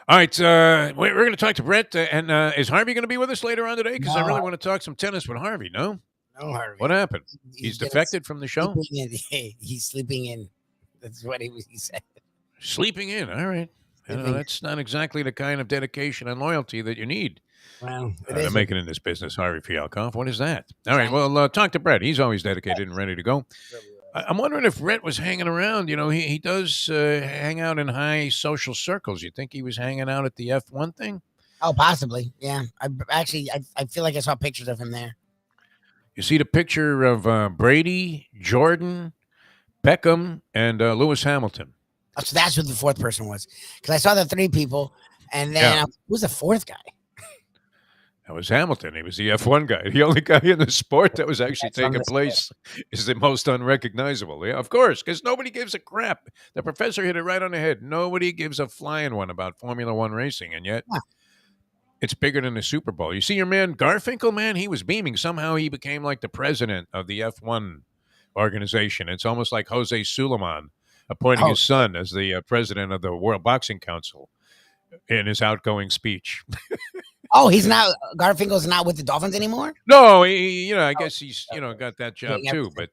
All right, we're going to talk to Brett. And is Harvey going to be with us later on today? Because I really want to talk some tennis with Harvey. No, Harvey. What happened? He's defected from the show. He's sleeping in. That's what he said. Sleeping in. All right. That's not exactly the kind of dedication and loyalty that you need. Well, to make it in this business, Harvey Fialkoff. What is that? All right. Well, talk to Brett. He's always dedicated and ready to go. I'm wondering if Brett was hanging around. He does hang out in high social circles. You think he was hanging out at the F1 thing? Oh, possibly. Yeah. I feel like I saw pictures of him there. You see the picture of Brady, Jordan, Beckham, and Lewis Hamilton. So that's what the 4th person was. Because I saw the 3 people, and then who's the 4th guy? That was Hamilton. He was the F1 guy. The only guy in the sport that was actually taking place is the most unrecognizable. Yeah, of course, because nobody gives a crap. The professor hit it right on the head. Nobody gives a flying one about Formula One racing, and yet it's bigger than the Super Bowl. You see your man Garfinkel, man, he was beaming. Somehow he became like the president of the F1 organization. It's almost like Jose Suleiman appointing his son as the president of the World Boxing Council in his outgoing speech. Oh, he's not. Garfinkel's not with the Dolphins anymore. No, I guess he's got that job too. But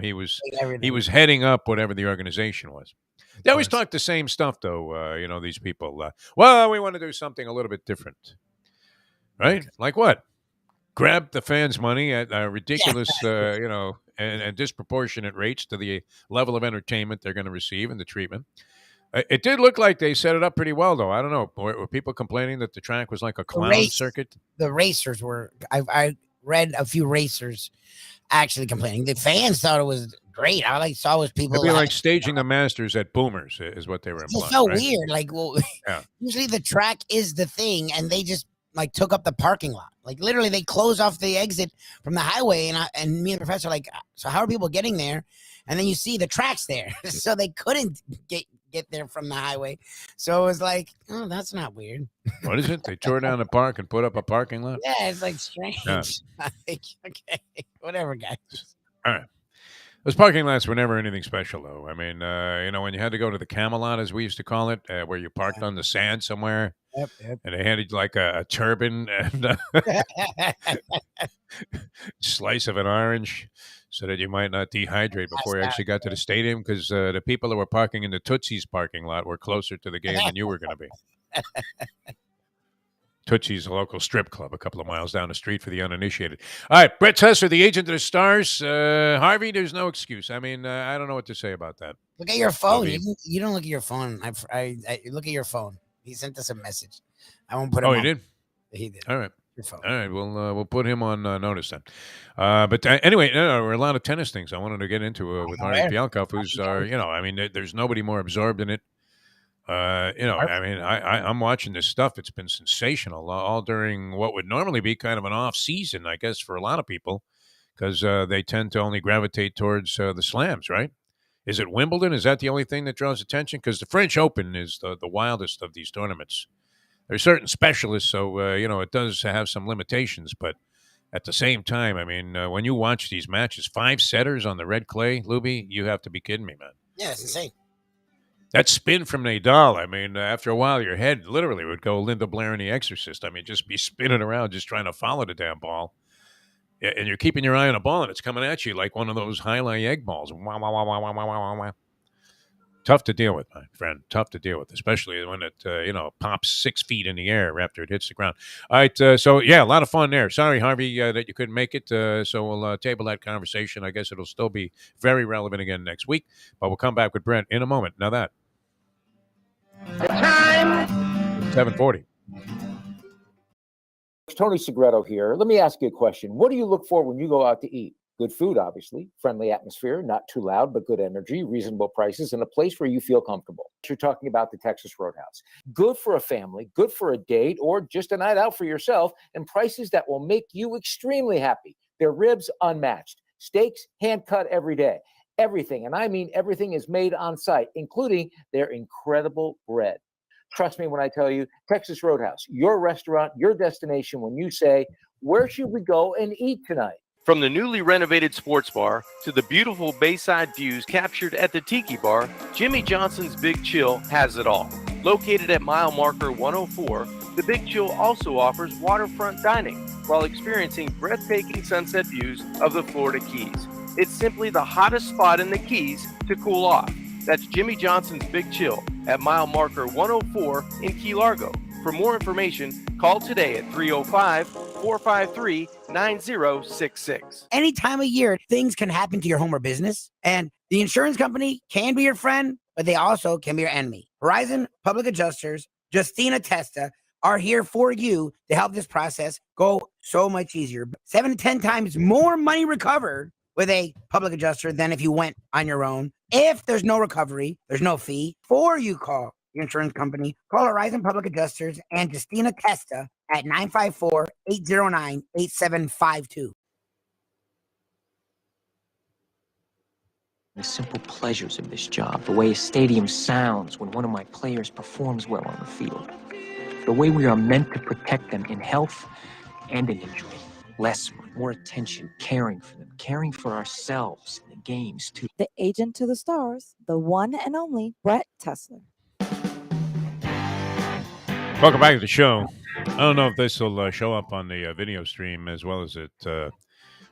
he was heading up whatever the organization was. They always talk the same stuff, though. These people. Well, we want to do something a little bit different, right? Like what? Grab the fans' money at ridiculous, and disproportionate rates to the level of entertainment they're going to receive and the treatment. It did look like they set it up pretty well, though. I don't know. Were people complaining that the track was like a clown circuit? The racers were. I read a few racers actually complaining. The fans thought it was great. All I saw was people. It'd be like staging the Masters at Boomers, is what they were implying. It's so weird. Like, usually the track is the thing, and they just took up the parking lot. Like, literally, they closed off the exit from the highway, and me and the professor so how are people getting there? And then you see the tracks there, so they couldn't get there from the highway. So it was like, oh, that's not weird. What is it? They tore down the park and put up a parking lot? Yeah, it's like strange. Yeah. Okay, whatever, guys. All right. Those parking lots were never anything special, though. I mean, when you had to go to the Camelot, as we used to call it, where you parked on the sand somewhere, and they handed you like a turban and slice of an orange so that you might not dehydrate before you actually got to the stadium, because the people that were parking in the Tootsie's parking lot were closer to the game than you were going to be. Tootsie's, a local strip club a couple of miles down the street for the uninitiated. All right, Brett Tesser, the agent of the Stars. Harvey, there's no excuse. I mean, I don't know what to say about that. Look at your phone. You don't look at your phone. I look at your phone. He sent us a message. I won't put him on. He did? He did. All right. All right, we'll put him on notice then. But anyway, there were a lot of tennis things I wanted to get into with Harvey Fialkoff, who's, there's nobody more absorbed in it. I'm watching this stuff. It's been sensational all during what would normally be kind of an off season, I guess, for a lot of people, because they tend to only gravitate towards the slams, right? Is it Wimbledon? Is that the only thing that draws attention? Because the French Open is the wildest of these tournaments. There's certain specialists, so, it does have some limitations. But at the same time, I mean, when you watch these matches, 5-setters on the red clay, Lubie, you have to be kidding me, man. Yeah, it's insane. That spin from Nadal, I mean, after a while, your head literally would go Linda Blair in The Exorcist. I mean, just be spinning around, just trying to follow the damn ball. And you're keeping your eye on a ball, and it's coming at you like one of those highlight egg balls. Wah, wah, wah, wah, wah, wah, wah, wah. Tough to deal with, my friend. Tough to deal with, especially when it, pops 6 feet in the air after it hits the ground. All right. So, yeah, a lot of fun there. Sorry, Harvey, that you couldn't make it. So we'll table that conversation. I guess it'll still be very relevant again next week. But we'll come back with Brent in a moment. Now that. The time. 7:40. Tony Segreto here. Let me ask you a question. What do you look for when you go out to eat? Good food, obviously, friendly atmosphere, not too loud, but good energy, reasonable prices, and a place where you feel comfortable. You're talking about the Texas Roadhouse. Good for a family, good for a date, or just a night out for yourself, and prices that will make you extremely happy. Their ribs unmatched, steaks hand cut every day. Everything, and I mean everything, is made on site, including their incredible bread. Trust me when I tell you, Texas Roadhouse, your restaurant, your destination when you say, where should we go and eat tonight? From the newly renovated sports bar to the beautiful bayside views captured at the Tiki Bar, Jimmy Johnson's Big Chill has it all. Located at mile marker 104, the Big Chill also offers waterfront dining while experiencing breathtaking sunset views of the Florida Keys. It's simply the hottest spot in the Keys to cool off. That's Jimmy Johnson's Big Chill at mile marker 104 in Key Largo. For more information, call today at 305-453-9066. Any time of year, things can happen to your home or business, and the insurance company can be your friend, but they also can be your enemy. Horizon Public Adjusters, Justina Testa, are here for you to help this process go so much easier. 7 to 10 times more money recovered with a public adjuster than if you went on your own. If there's no recovery, there's no fee. Before you call the insurance company, call Horizon Public Adjusters and Justina Testa at 954-809-8752. The simple pleasures of this job, the way a stadium sounds when one of my players performs well on the field, the way we are meant to protect them in health and in injury. Less, more attention, caring for them, caring for ourselves in the games, too. The agent to the stars, the one and only Brett Tesler. Welcome back to the show. I don't know if this will show up on the video stream as well as it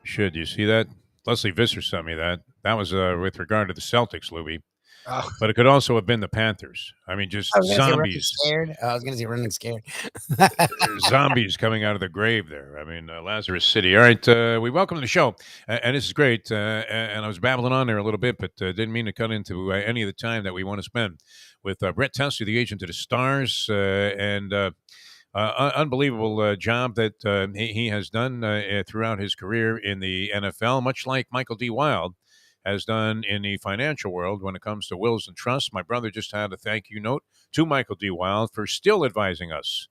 should. You see that? Leslie Visser sent me that. That was with regard to the Celtics, Lubie. Oh. But it could also have been the Panthers. I mean, just zombies. I was going to say running scared. Zombies coming out of the grave there. I mean, Lazarus City. All right, we welcome to the show. And this is great. And I was babbling on there a little bit, but didn't mean to cut into any of the time that we want to spend with Brett Tesler, the agent of the Stars, and unbelievable job that he has done throughout his career in the NFL, much like Michael D. Wild has done in the financial world when it comes to wills and trusts. My brother just had a thank you note to Michael D. Wild for still advising us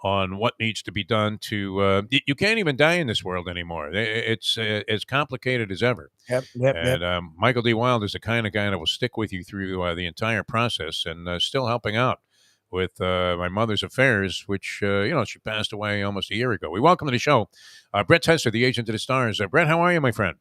on what needs to be done to you can't even die in this world anymore. It's as complicated as ever. Yep. Michael D. Wild is the kind of guy that will stick with you through the entire process and still helping out with my mother's affairs, which, she passed away almost a year ago. We welcome to the show Brett Tesler, the agent of the Stars. Brett, how are you, my friend?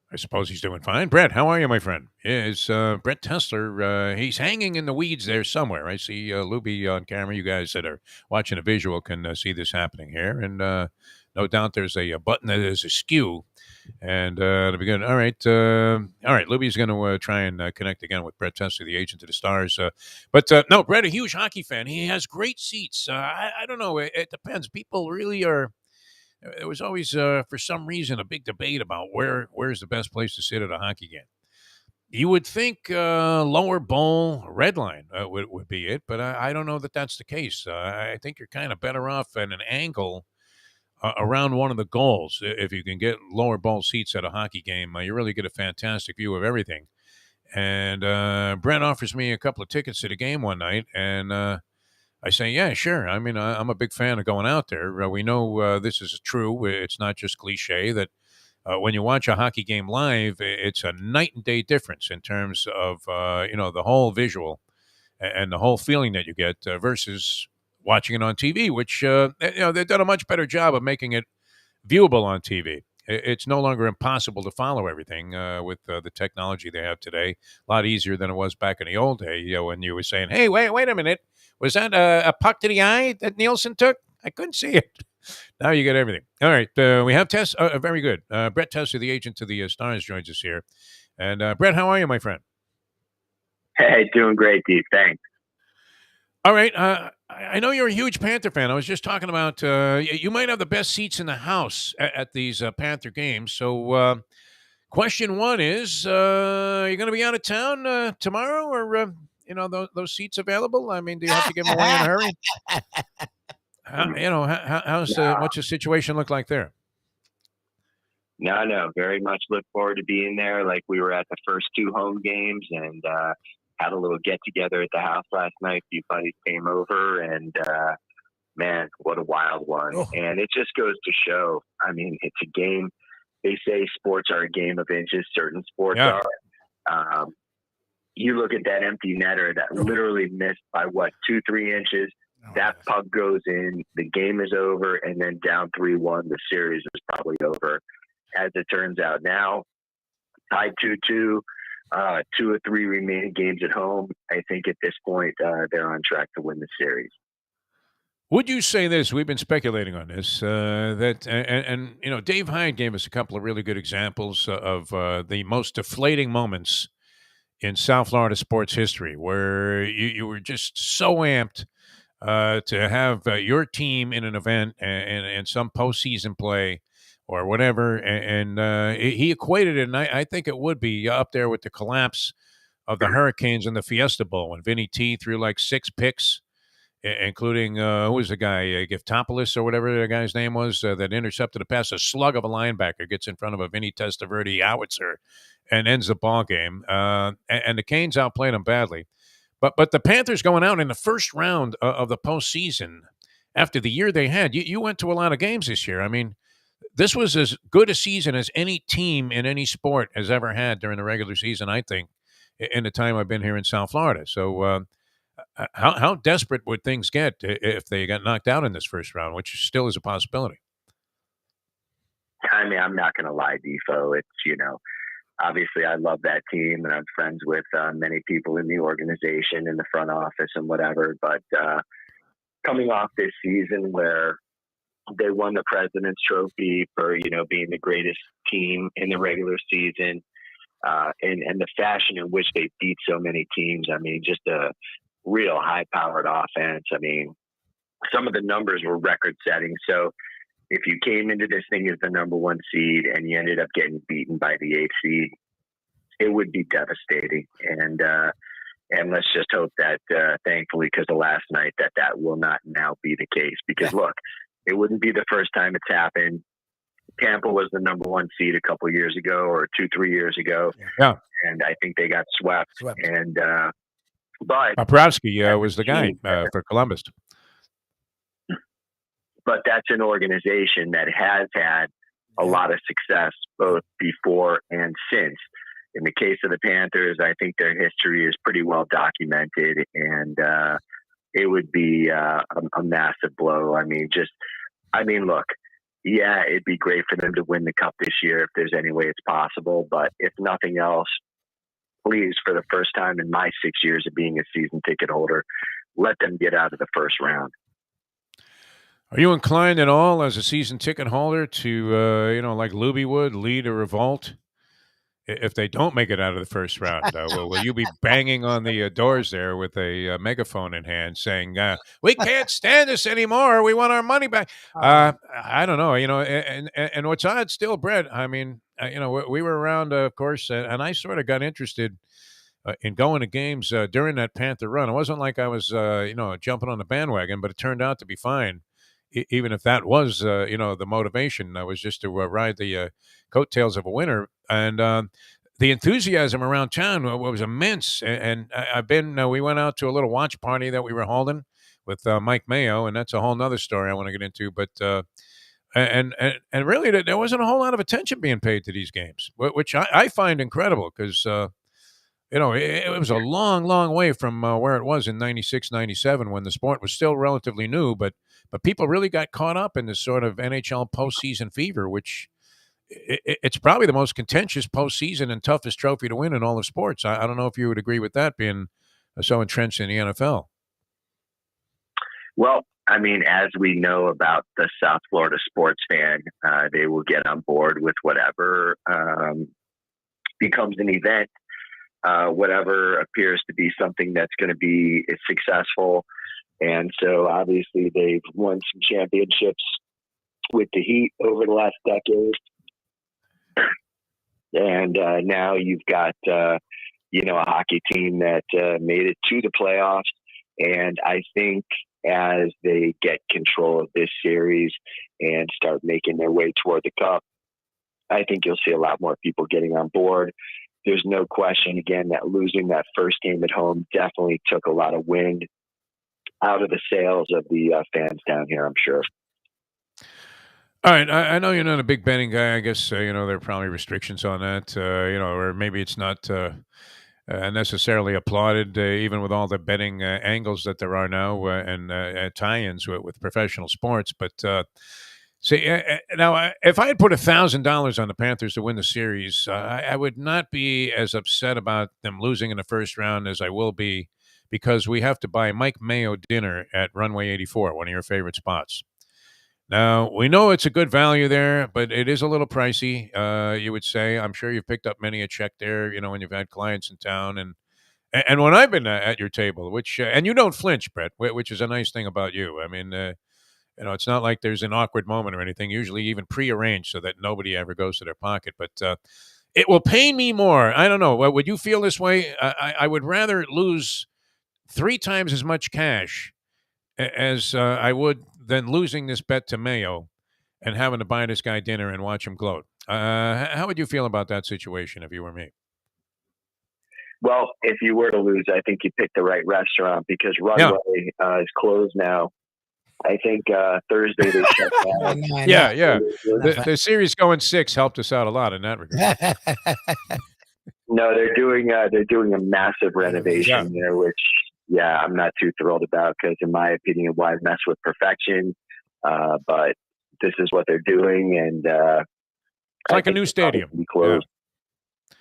I suppose he's doing fine. Brett, how are you, my friend? It's Brett Tesler. He's hanging in the weeds there somewhere. I see Lubie on camera. You guys that are watching a visual can see this happening here. And no doubt there's a button that is askew. And to begin, all right. Lubie's going to try and connect again with Brett Tesler, the agent of the Stars. But no, Brett, a huge hockey fan. He has great seats. I don't know. It depends. People really are. There was always, for some reason, a big debate about where's the best place to sit at a hockey game. You would think lower bowl, red line would be it, but I don't know that that's the case. I think you're kind of better off at an angle around one of the goals. If you can get lower bowl seats at a hockey game, you really get a fantastic view of everything. And Brent offers me a couple of tickets to the game one night, and I say, yeah, sure. I mean, I'm a big fan of going out there. We know this is true. It's not just cliche that when you watch a hockey game live, it's a night and day difference in terms of, the whole visual and the whole feeling that you get versus watching it on TV, which, they've done a much better job of making it viewable on TV. It's no longer impossible to follow everything with the technology they have today. A lot easier than it was back in the old day, when you were saying, hey, wait a minute. Was that a puck to the eye that Nielsen took? I couldn't see it. Now you get everything. All right. We have Tess. Very good. Brett Tesser, the agent to the Stars, joins us here. And Brett, how are you, my friend? Hey, doing great, Dave. Thanks. All right. I know you're a huge Panther fan. I was just talking about you might have the best seats in the house at these Panther games. So question one is, are you going to be out of town tomorrow, or those seats available? I mean, do you have to give them away in a hurry? What's the situation look like there? No, very much look forward to being there. Like, we were at the first two home games and had a little get together at the house last night. A few buddies came over, and man, what a wild one. Oh. And it just goes to show, I mean, it's a game. They say sports are a game of inches. Certain sports are. You look at that empty netter that literally missed by 2-3 inches. That puck goes in, the game is over, and then down 3-1, the series is probably over. As it turns out now, tied 2-2, 2 or 3 remaining games at home. I think at this point, they're on track to win the series. Would you say this? We've been speculating on this, that Dave Hyde gave us a couple of really good examples of the most deflating moments in South Florida sports history, where you were just so amped to have your team in an event and some postseason play or whatever, and he equated it, and I think it would be up there with the collapse of the Hurricanes in the Fiesta Bowl when Vinny T threw like 6 picks, including who was the guy, Giftopoulos or whatever the guy's name was, that intercepted a pass. A slug of a linebacker gets in front of a Vinny Testaverde howitzer and ends the ball game. And the Canes outplayed them badly. But the Panthers going out in the first round of the postseason after the year they had, you went to a lot of games this year. I mean, this was as good a season as any team in any sport has ever had during the regular season, I think, in the time I've been here in South Florida. So how desperate would things get if they got knocked out in this first round, which still is a possibility? I mean, I'm not going to lie, Defo. It's, obviously I love that team, and I'm friends with many people in the organization, in the front office and whatever. But coming off this season where they won the President's Trophy for, being the greatest team in the regular season, and the fashion in which they beat so many teams. I mean, just a real high-powered offense. I mean, some of the numbers were record-setting. So if you came into this thing as the number 1 seed and you ended up getting beaten by the 8th seed, it would be devastating. And let's just hope that, thankfully, because of last night, that will not now be the case. Because, look, it wouldn't be the first time it's happened. Tampa was the number 1 seed a couple years ago, or 2-3 years ago. Yeah. And I think they got swept. And but Bobrovsky was the guy for Columbus. But that's an organization that has had a lot of success both before and since. In the case of the Panthers, I think their history is pretty well documented, and it would be a massive blow. I mean, look, yeah, it'd be great for them to win the Cup this year if there's any way it's possible. But if nothing else, please, for the first time in my 6 years of being a season ticket holder, let them get out of the first round. Are you inclined at all as a season ticket holder to, like Lubie would, lead a revolt if they don't make it out of the first round? Will you be banging on the doors there with a megaphone in hand saying, we can't stand this anymore, we want our money back? I don't know, and what's odd still, Brett, I mean, we were around, of course, and I sort of got interested in going to games during that Panther run. It wasn't like I was, jumping on the bandwagon, but it turned out to be fine. Even if that was, the motivation, was just to ride the coattails of a winner. And the enthusiasm around town was immense. And we went out to a little watch party that we were holding with Mike Mayo, and that's a whole nother story I want to get into. But and really, there wasn't a whole lot of attention being paid to these games, which I find incredible because, it was a long, long way from where it was in 96, 97 when the sport was still relatively new, but people really got caught up in this sort of NHL postseason fever, which it's probably the most contentious postseason and toughest trophy to win in all of sports. I don't know if you would agree with that, being so entrenched in the NFL. Well, I mean, as we know about the South Florida sports fan, they will get on board with whatever becomes an event, whatever appears to be something that's going to be successful. And so obviously they've won some championships with the Heat over the last decade. And now you've got, a hockey team that made it to the playoffs. And I think as they get control of this series and start making their way toward the cup, I think you'll see a lot more people getting on board. There's no question, again, that losing that first game at home definitely took a lot of wind out of the sails of the fans down here, I'm sure. All right, I know you're not a big betting guy. I guess there are probably restrictions on that. Or maybe it's not necessarily applauded, even with all the betting angles that there are now and tie-ins with professional sports. But see, now if I had put $1,000 on the Panthers to win the series, I would not be as upset about them losing in the first round as I will be because we have to buy Mike Mayo dinner at Runway 84, one of your favorite spots. Now, we know it's a good value there, but it is a little pricey, you would say. I'm sure you've picked up many a check there, when you've had clients in town. And when I've been at your table, which and you don't flinch, Brett, which is a nice thing about you. I mean, it's not like there's an awkward moment or anything, usually even prearranged so that nobody ever goes to their pocket. But it will pain me more. I don't know. Would you feel this way? I would rather lose 3 times as much cash as I would than losing this bet to Mayo and having to buy this guy dinner and watch him gloat. How would you feel about that situation if you were me? Well, if you were to lose, I think you picked the right restaurant because Runway is closed now. I think Thursday they shut down. Yeah. The series going 6 helped us out a lot in that regard. No, they're doing a massive renovation there, which I'm not too thrilled about because, in my opinion, why mess with perfection? But this is what they're doing, and it's like a new stadium. Be closed.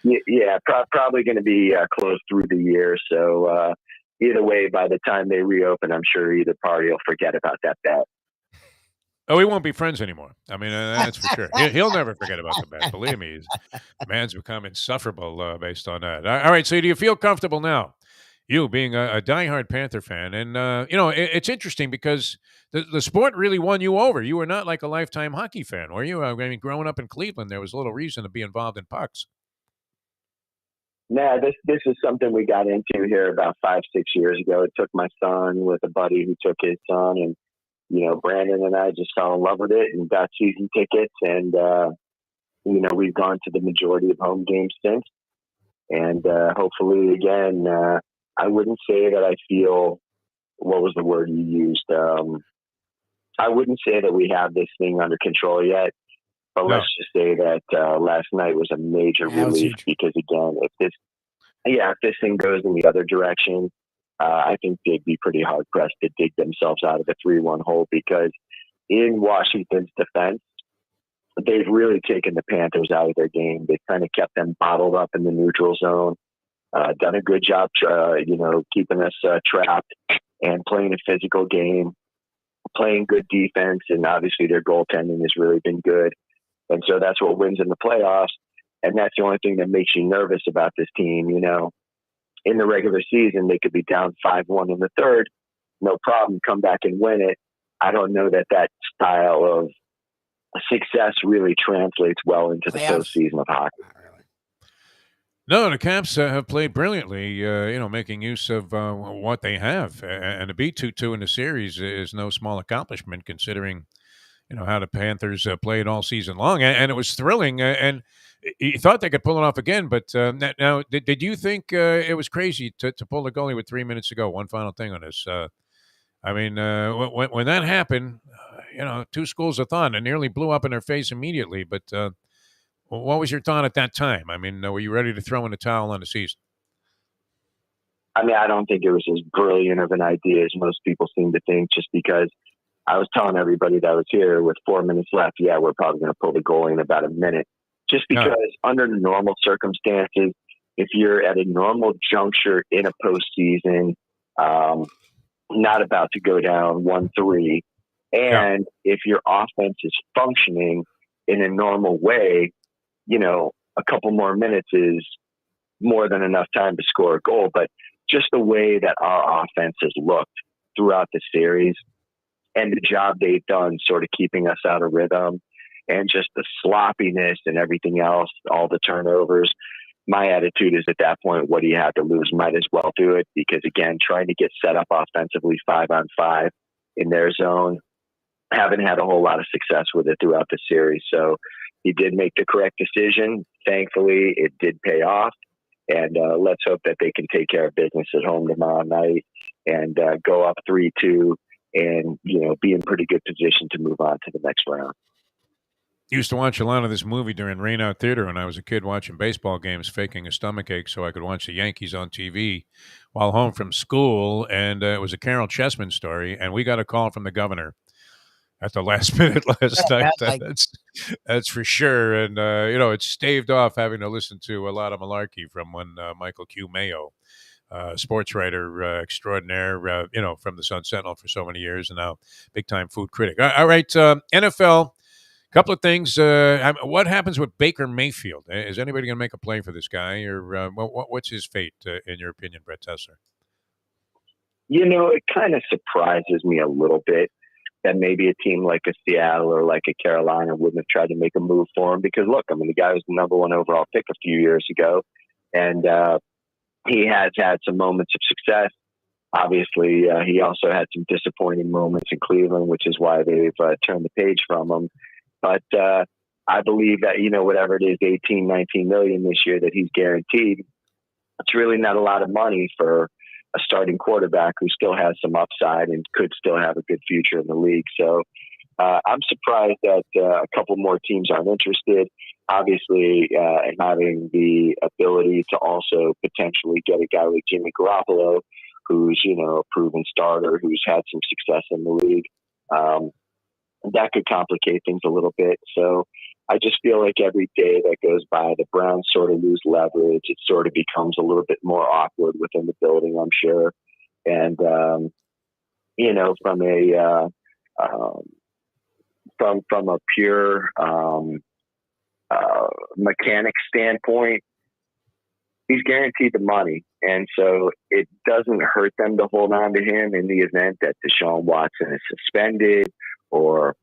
Yeah, probably going to be closed through the year. So either way, by the time they reopen, I'm sure either party will forget about that bet. Oh, we won't be friends anymore. I mean, that's for sure. He'll never forget about the bet. Believe me, man's become insufferable based on that. All right, so do you feel comfortable now? You being a diehard Panther fan, and it's interesting because the sport really won you over. You were not like a lifetime hockey fan, were you? I mean, growing up in Cleveland, there was little reason to be involved in pucks. Nah, this is something we got into here about 5-6 years ago. It took my son with a buddy who took his son, and Brandon and I just fell in love with it and got season tickets, and we've gone to the majority of home games since, and hopefully again. I wouldn't say that I feel, what was the word you used? I wouldn't say that we have this thing under control yet, but let's just say that last night was a major relief because, again, if this thing goes in the other direction, I think they'd be pretty hard-pressed to dig themselves out of the 3-1 hole because in Washington's defense, they've really taken the Panthers out of their game. They've kind of kept them bottled up in the neutral zone. Done a good job, keeping us trapped and playing a physical game, playing good defense, and obviously their goaltending has really been good. And so that's what wins in the playoffs, and that's the only thing that makes you nervous about this team. In the regular season, they could be down 5-1 in the third, no problem, come back and win it. I don't know that style of success really translates well into the postseason of hockey. No, the Caps have played brilliantly, making use of what they have. And to be 2-2 in the series is no small accomplishment considering, how the Panthers played all season long. And it was thrilling. And you thought they could pull it off again. But now, did you think it was crazy to pull the goalie with 3 minutes to go? One final thing on this. When that happened, 2 schools of thought. It nearly blew up in their face immediately. But what was your thought at that time? I mean, were you ready to throw in the towel on the season? I mean, I don't think it was as brilliant of an idea as most people seem to think, just because I was telling everybody that was here with 4 minutes left, we're probably going to pull the goalie in about a minute. Just because under normal circumstances, if you're at a normal juncture in a postseason, not about to go down 1-3. And if your offense is functioning in a normal way, a couple more minutes is more than enough time to score a goal. But just the way that our offense has looked throughout the series and the job they've done sort of keeping us out of rhythm and just the sloppiness and everything else, all the turnovers, my attitude is at that point, what do you have to lose? Might as well do it, because again, trying to get set up offensively 5-on-5 in their zone, haven't had a whole lot of success with it throughout the series. So he did make the correct decision. Thankfully, it did pay off. And let's hope that they can take care of business at home tomorrow night and go up 3-2 and, be in pretty good position to move on to the next round. Used to watch a lot of this movie during Rain Out Theater when I was a kid, watching baseball games, faking a stomachache so I could watch the Yankees on TV while home from school. And it was a Carol Chessman story. And we got a call from the governor at the last minute last night. That's for sure. And, it staved off having to listen to a lot of malarkey from when Michael Q. Mayo, sports writer extraordinaire, from the Sun Sentinel for so many years and now big-time food critic. All right, NFL. Couple of things. What happens with Baker Mayfield? Is anybody going to make a play for this guy, or what's his fate, in your opinion, Brett Tessler? It kind of surprises me a little bit that maybe a team like a Seattle or like a Carolina wouldn't have tried to make a move for him. Because, look, the guy was the number 1 overall pick a few years ago, and he has had some moments of success. Obviously, he also had some disappointing moments in Cleveland, which is why they've turned the page from him. But I believe that, whatever it is, 18, 19 million this year that he's guaranteed, it's really not a lot of money for a starting quarterback who still has some upside and could still have a good future in the league. So I'm surprised that a couple more teams aren't interested. Obviously, having the ability to also potentially get a guy like Jimmy Garoppolo, who's, a proven starter, who's had some success in the league, that could complicate things a little bit. So I just feel like every day that goes by, the Browns sort of lose leverage. It sort of becomes a little bit more awkward within the building, I'm sure. And, from a pure mechanic standpoint, he's guaranteed the money. And so it doesn't hurt them to hold on to him in the event that Deshaun Watson is suspended, or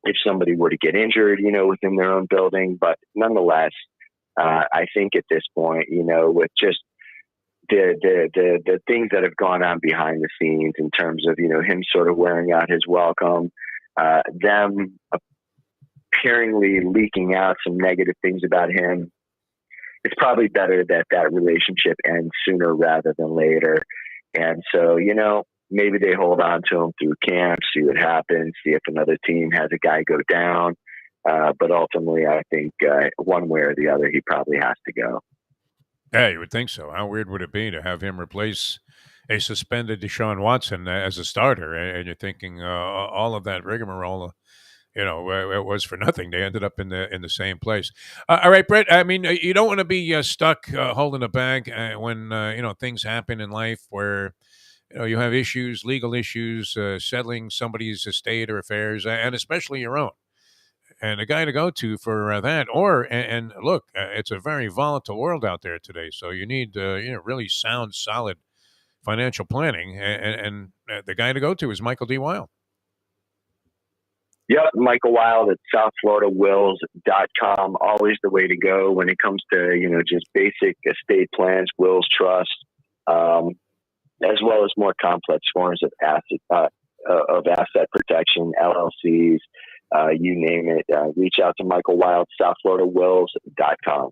if somebody were to get injured, within their own building. But nonetheless, I think at this point, with just the things that have gone on behind the scenes in terms of, him sort of wearing out his welcome, them apparently leaking out some negative things about him, it's probably better that that relationship ends sooner rather than later. And so, maybe they hold on to him through camp, see what happens, see if another team has a guy go down. But ultimately, I think one way or the other, he probably has to go. Yeah, you would think so. How weird would it be to have him replace a suspended Deshaun Watson as a starter? And you're thinking all of that rigmarole, it was for nothing. They ended up in the same place. All right, Brett. I mean, you don't want to be stuck holding a bag when things happen in life where you have issues, legal issues, settling somebody's estate or affairs, and especially your own. And a guy to go to for that, and look, it's a very volatile world out there today. So you need really sound, solid financial planning, and the guy to go to is Michael D. Wild. Yep, Michael Wild at SouthFloridaWills.com. Always the way to go when it comes to just basic estate plans, wills, trust, as well as more complex forms of asset protection, LLCs. You name it. Reach out to Michael Wild, SouthFloridaWills.com.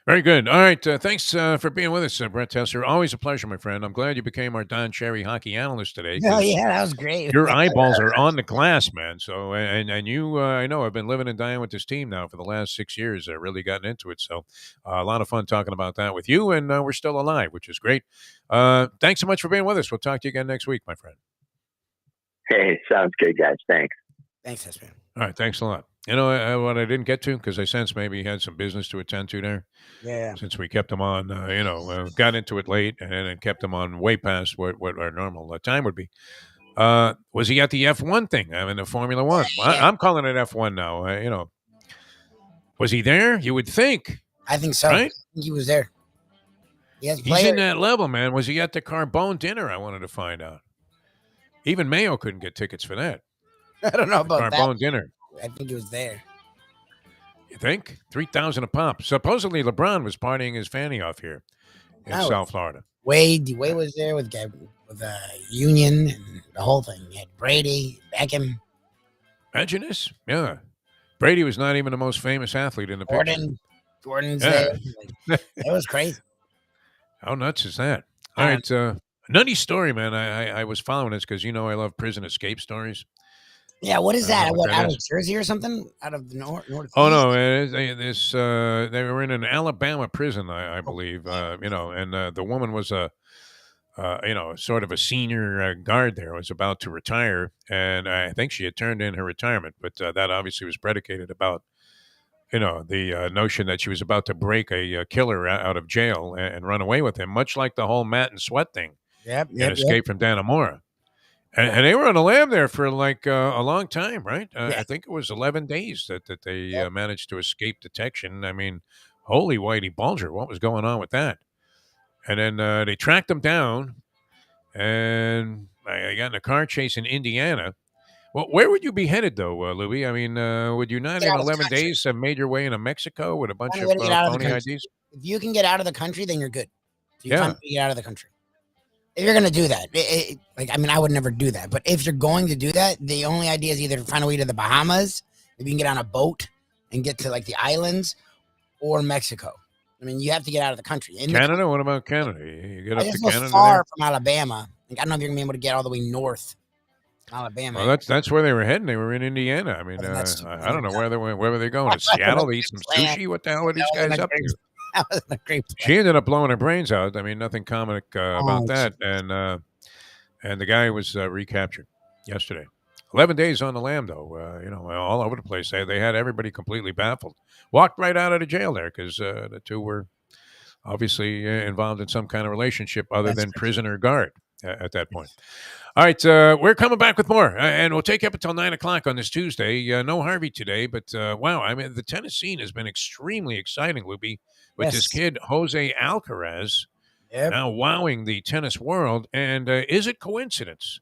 Very good. All right. Thanks for being with us, Brett Tessler. Always a pleasure, my friend. I'm glad you became our Don Cherry hockey analyst today. Oh, yeah, that was great. Your eyeballs are on the glass, man. So, and you, I know, I've been living and dying with this team now for the last 6 years. I've really gotten into it. So, a lot of fun talking about that with you, and we're still alive, which is great. Thanks so much for being with us. We'll talk to you again next week, my friend. Hey, sounds good, guys. Thanks. Thanks, man. All right. Thanks a lot. You know, what I didn't get to, because I sensed maybe he had some business to attend to there, Yeah. since we kept him on, got into it late and then kept him on way past what our normal time would be. Was he at the F1 thing? I mean, the Formula One. Well, Yeah. I'm calling it F1 now. Was he there? You would think, I think so. right? I think he was there. Yes, He's in that level, man. Was he at the Carbone dinner? I wanted to find out. Even Mayo couldn't get tickets for that. I don't know about Carbone that. dinner. I think he was there. You think? 3,000 a pop. Supposedly LeBron was partying his fanny off here in Oh. South Florida. Wade was there with Union and the whole thing. You had Brady, Beckham, Imagine this. Yeah. Brady was not even the most famous athlete in the picture. Gordon's Yeah. there. Like, it was crazy. How nuts is that? All right. Nutty story, man. I was following this because, I love prison escape stories. Yeah, what is that? What, that out is. of Jersey or something? Out of the north? Oh, no. They were in an Alabama prison, I believe, and the woman was sort of a senior guard there, was about to retire. And I think she had turned in her retirement, but that obviously was predicated about, the notion that she was about to break a killer out of jail and run away with him, much like the whole Matt and Sweat thing. Yep. And escape from Dannemora. And they were on the lam there for like a long time, right? I think it was 11 days that they managed to escape detection. I mean, holy whitey bulger, what was going on with that? And then they tracked them down, and I got in a car chase in Indiana. Well, where would you be headed, though, Lubie? I mean, would you not Get in out of the 11 country. days have made your way into Mexico with a bunch Find of a way to get out of the phony country. IDs? If you can get out of the country, then you're good. So you Yeah. find a way to get out of the country. If you're going to do that, I would never do that. But if you're going to do that, the only idea is either to find a way to the Bahamas, if you can get on a boat and get to like the islands, or Mexico. I mean, you have to get out of the country. What about Canada? You get I up to just was Canada far there? from Alabama. Like, I don't know if you're going to be able to get all the way north Alabama. Well, that's where they were heading. They were in Indiana. I mean, I don't know where they're going. To Seattle to eat some sushi? What the hell are these guys up to? That was a great plan. She ended up blowing her brains out. I mean, nothing comic about Oh, that. And the guy was recaptured yesterday. 11 days on the lam, though. All over the place. They had everybody completely baffled. Walked right out of the jail there because the two were obviously involved in some kind of relationship other than prisoner guard at that point. All right, we're coming back with more, and we'll take up until 9 o'clock on this Tuesday. No Harvey today, but wow, I mean, the tennis scene has been extremely exciting, Lubie, with this kid, Jose Alcaraz, now wowing the tennis world. And is it coincidence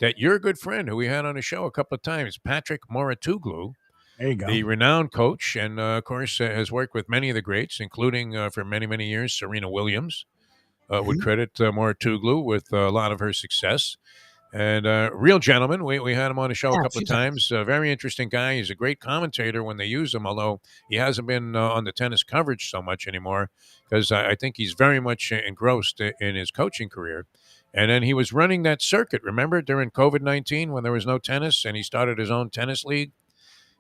that your good friend, who we had on the show a couple of times, Patrick Mouratoglou, there you go, the renowned coach, and of course has worked with many of the greats, including for many, many years, Serena Williams, would credit Mouratoglou with a lot of her success. And real gentleman. We had him on the show a couple of times. Very interesting guy. He's a great commentator when they use him, although he hasn't been on the tennis coverage so much anymore because I think he's very much engrossed in his coaching career. And then he was running that circuit, remember, during COVID-19 when there was no tennis, and he started his own tennis league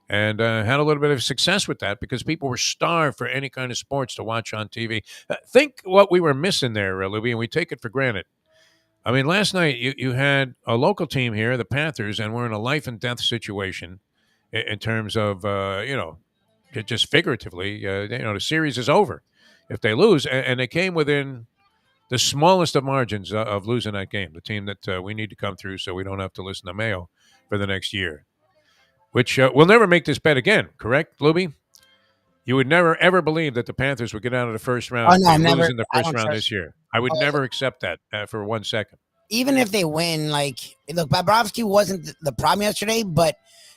and had a little bit of success with that because people were starved for any kind of sports to watch on TV. Think what we were missing there, Lubie, and we take it for granted. I mean, last night you had a local team here, the Panthers, and we're in a life and death situation in terms of, just figuratively, the series is over if they lose. And they came within the smallest of margins of losing that game, the team that we need to come through so we don't have to listen to Mayo for the next year, which we'll never make this bet again, correct, Lubie? You would never, ever believe that the Panthers would get out of the first round and lose in the first round this year. I would never accept that for 1 second. Even if they win, look, Bobrovsky wasn't the problem yesterday, but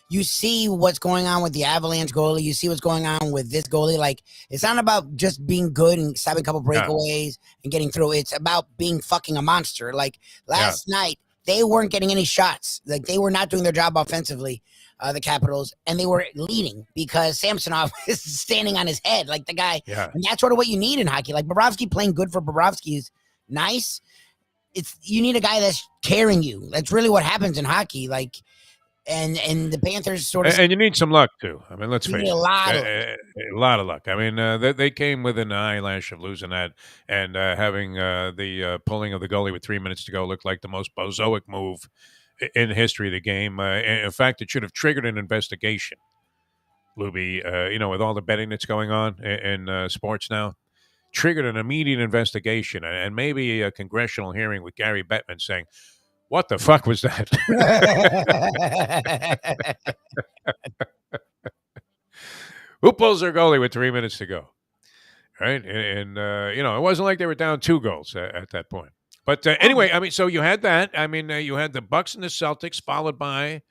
you see what's going on with the Avalanche goalie. You see what's going on with this goalie. Like, it's not about just being good and stopping a couple breakaways and getting through. It's about being fucking a monster. Like, last night, they weren't getting any shots. Like, they were not doing their job offensively, the Capitals, and they were leading because Samsonov is standing on his head like the guy. Yeah. And that's sort of what you need in hockey. Like, Bobrovsky playing good for Bobrovsky is nice. You need a guy that's carrying you. That's really what happens in hockey. Like, and the Panthers sort of, and you need some luck too. I mean, let's face it, a lot of luck. I mean, they came within an eyelash of losing that, and having the pulling of the goalie with 3 minutes to go looked like the most bozoic move in the history of the game. In fact, it should have triggered an investigation. Lubie, with all the betting that's going on in sports now, triggered an immediate investigation and maybe a congressional hearing with Gary Bettman saying, what the fuck was that? Who pulls their goalie with 3 minutes to go? Right? And it wasn't like they were down 2 goals at that point. But anyway, I mean, so you had that. I mean, you had the Bucks and the Celtics, followed by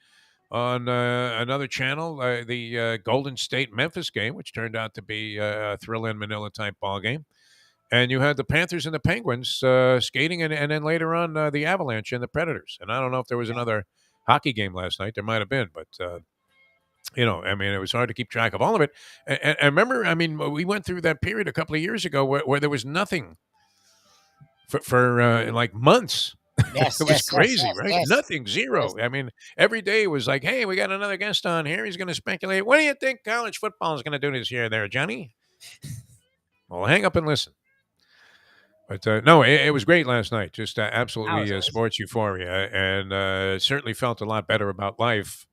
on another channel, the Golden State-Memphis game, which turned out to be a thrill-in-Manila-type ball game. And you had the Panthers and the Penguins skating, and then later on the Avalanche and the Predators. And I don't know if there was another hockey game last night. There might have been, but, I mean, it was hard to keep track of all of it. And I remember, I mean, we went through that period a couple of years ago where there was nothing for like months. Yes, it was crazy, yes, right? yes. Nothing, zero. Yes. I mean, every day was like, hey, we got another guest on here. He's going to speculate. What do you think college football is going to do this year there, Johnny? Well, hang up and listen. But no, it was great last night. Just absolutely sports euphoria, and certainly felt a lot better about life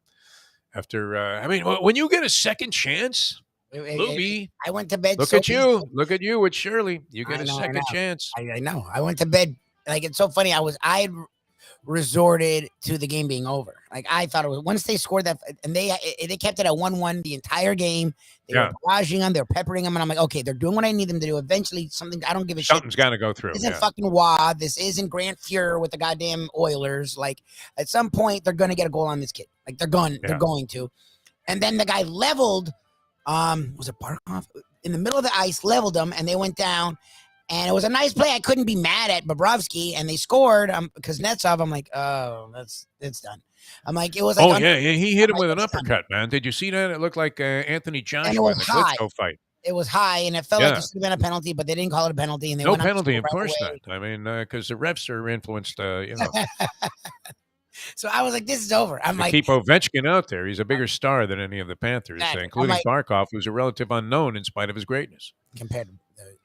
after. I mean, when you get a second chance, Lubie, I went to bed. Look at you with Shirley. You get a second chance. I know. I went to bed. Like, it's so funny. I had resorted to the game being over. Like, I thought it was once they scored that, and they kept it at 1-1 the entire game. They were barraging them, they were peppering them, and I'm like, okay, they're doing what I need them to do. Eventually, I don't give a shit. Something's got to go through. This isn't fucking WA. This isn't Grant Fuhrer with the goddamn Oilers. Like, at some point, they're gonna get a goal on this kid. Like, they're going to. And then the guy leveled. Was it Barkov in the middle of the ice? Leveled them, and they went down. And it was a nice play. I couldn't be mad at Bobrovsky, and they scored because Kuznetsov. I'm like, oh, it's done. I'm like, it was like, he hit him with an uppercut, man. Did you see that? It looked like Anthony Joshua in the Klitschko fight. It was high, and it felt like it should have been a penalty, but they didn't call it a penalty. And they no penalty, of course not. I mean, because the refs are influenced, So I was like, this is over. I'm like, keep Ovechkin out there. He's a bigger star than any of the Panthers, including Barkov, who's a relative unknown in spite of his greatness. Compared to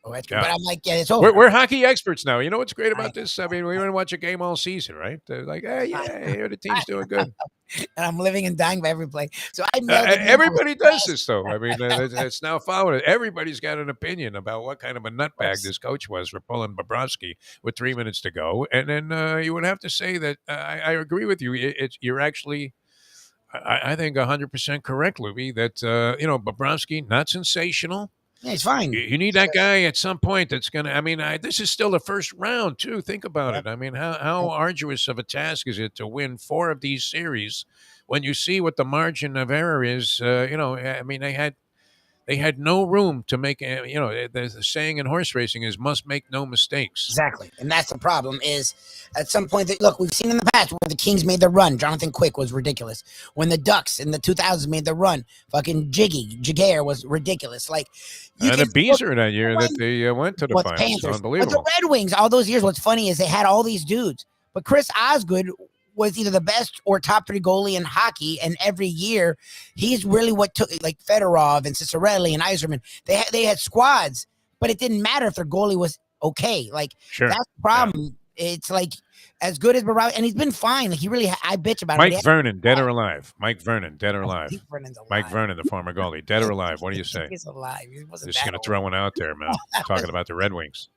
Ovechkin. But I'm like, it's over. We're hockey experts now. You know what's great about this? I mean, we want to watch a game all season, right? They're like, here the team's doing good. And I'm living and dying by every play. So I everybody does this, though. I mean, it's now followed. Everybody's got an opinion about what kind of a nutbag this coach was for pulling Bobrovsky with 3 minutes to go. And then you would have to say that I agree with you. You're actually, I think, 100% correct, Lubie, that, Bobrovsky, not sensational. Yeah, it's fine. You need that guy at some point that's going to, I mean, this is still the first round, too. Think about it. I mean, how arduous of a task is it to win 4 of these series when you see what the margin of error is? I mean, they had no room to make, the saying in horse racing is must make no mistakes. Exactly. And that's the problem is at some point, look, we've seen in the past when the Kings made their run, Jonathan Quick was ridiculous. When the Ducks in the 2000s made their run, fucking Jagger was ridiculous. Like, and a Beezer that year that they went to the finals. Panthers. Unbelievable. But the Red Wings, all those years, what's funny is they had all these dudes. But Chris Osgood was either the best or top 3 goalie in hockey, and every year he's really what took, like Fedorov and Ciccarelli and Yzerman. They had squads, but it didn't matter if their goalie was okay. Like, that's the problem. Yeah. It's like as good as Barrow, and he's been fine. Like, he really, I bitch about Mike it. Vernon, dead or alive? Mike Vernon, dead or alive? Vernon's alive. Mike Vernon, the former goalie, dead or alive? What do you say? He's alive. He wasn't just going to throw one out there, man. Talking about the Red Wings.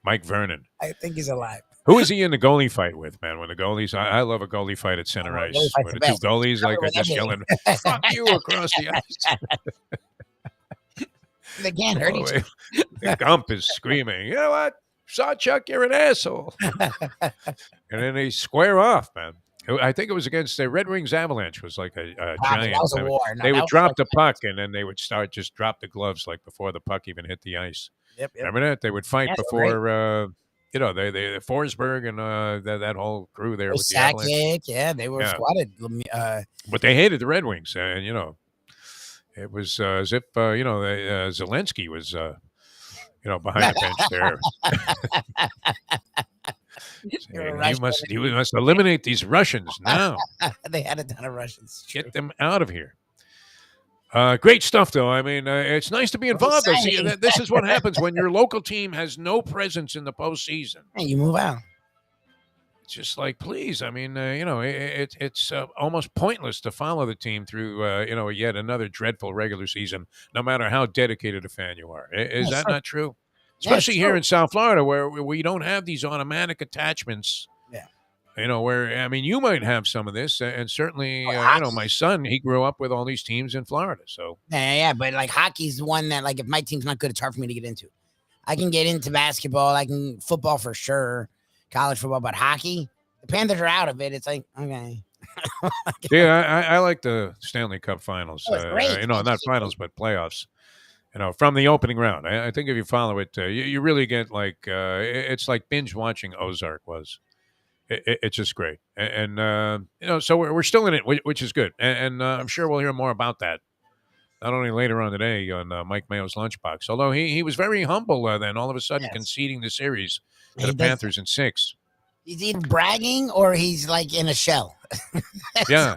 Mike Vernon. I think he's alive. Who was he in the goalie fight with, man? When the goalies, I love a goalie fight at center ice. When the 2 goalies like are just yelling, "Fuck you" across the ice. They can't hurt each other. Gump is screaming, "You know what, Sawchuck, you're an asshole!" And then they square off, man. I think it was against the Red Wings Avalanche. Was like a giant. That was a war. They would drop the puck, and then they would just drop the gloves like before the puck even hit the ice. Yep. Remember that? They would fight before. They Forsberg and that whole crew there with the Avalanche. They were squatted. But they hated the Red Wings, and it was as if Zelensky was behind the bench there. He must eliminate these Russians now. They had a ton of Russians. Get them out of here. Great stuff, though. I mean, it's nice to be involved. See, this is what happens when your local team has no presence in the postseason. Hey, you move out. just like, please. I mean, it's almost pointless to follow the team through, yet another dreadful regular season, no matter how dedicated a fan you are. Is that sure. not true? Yeah, it's Especially here true. in South Florida, where we don't have these automatic attachments. Yeah. Where, I mean, you might have some of this, and certainly, hockey. my son, he grew up with all these teams in Florida. So, Yeah, but like hockey's one that, like, if my team's not good, it's hard for me to get into. I can get into basketball, football for sure, college football, but hockey, the Panthers are out of it. It's like, okay. yeah, I like the Stanley Cup Finals. Oh, it's great. Not finals, but playoffs. From the opening round. I think if you follow it, you really get like it's like binge watching Ozark was. It's just great, and so we're still in it, which is good, and I'm sure we'll hear more about that. Not only later on today on Mike Mayo's Lunchbox, although he was very humble then, all of a sudden conceding the series to the Panthers in 6. He's either bragging or he's like in a shell. Yeah.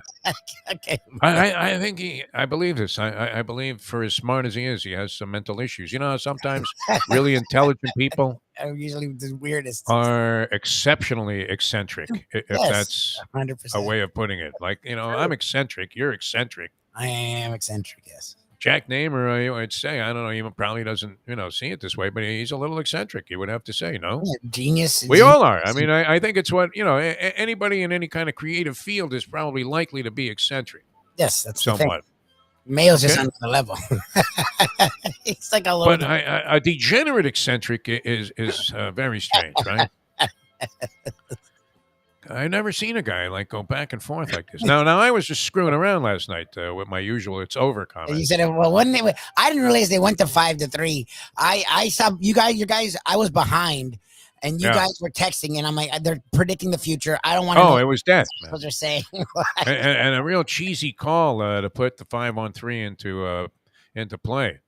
Okay. I think I believe this. I believe for as smart as he is, he has some mental issues. Sometimes really intelligent people are usually the weirdest. Are exceptionally eccentric, if that's 100%. a way of putting it. Like, I'm eccentric. You're eccentric. I am eccentric, yes. Jack Namer, I'd say, I don't know, he probably doesn't, see it this way, but he's a little eccentric, you would have to say, no? Yeah, genius. We all are. I mean, I think it's what, anybody in any kind of creative field is probably likely to be eccentric. Yes, that's somewhat. Mayo's just on the level. He's like a little. But a degenerate eccentric is very strange, right? I never seen a guy like go back and forth like this. Now I was just screwing around last night with my usual "it's over" comment. You said, "Well, when I didn't realize they went to 5-3. I saw you guys. I was behind, and you guys were texting, and I'm like, they're predicting the future. I don't want to. Oh, it was death. What they're saying, and a real cheesy call to put the 5-on-3 into play,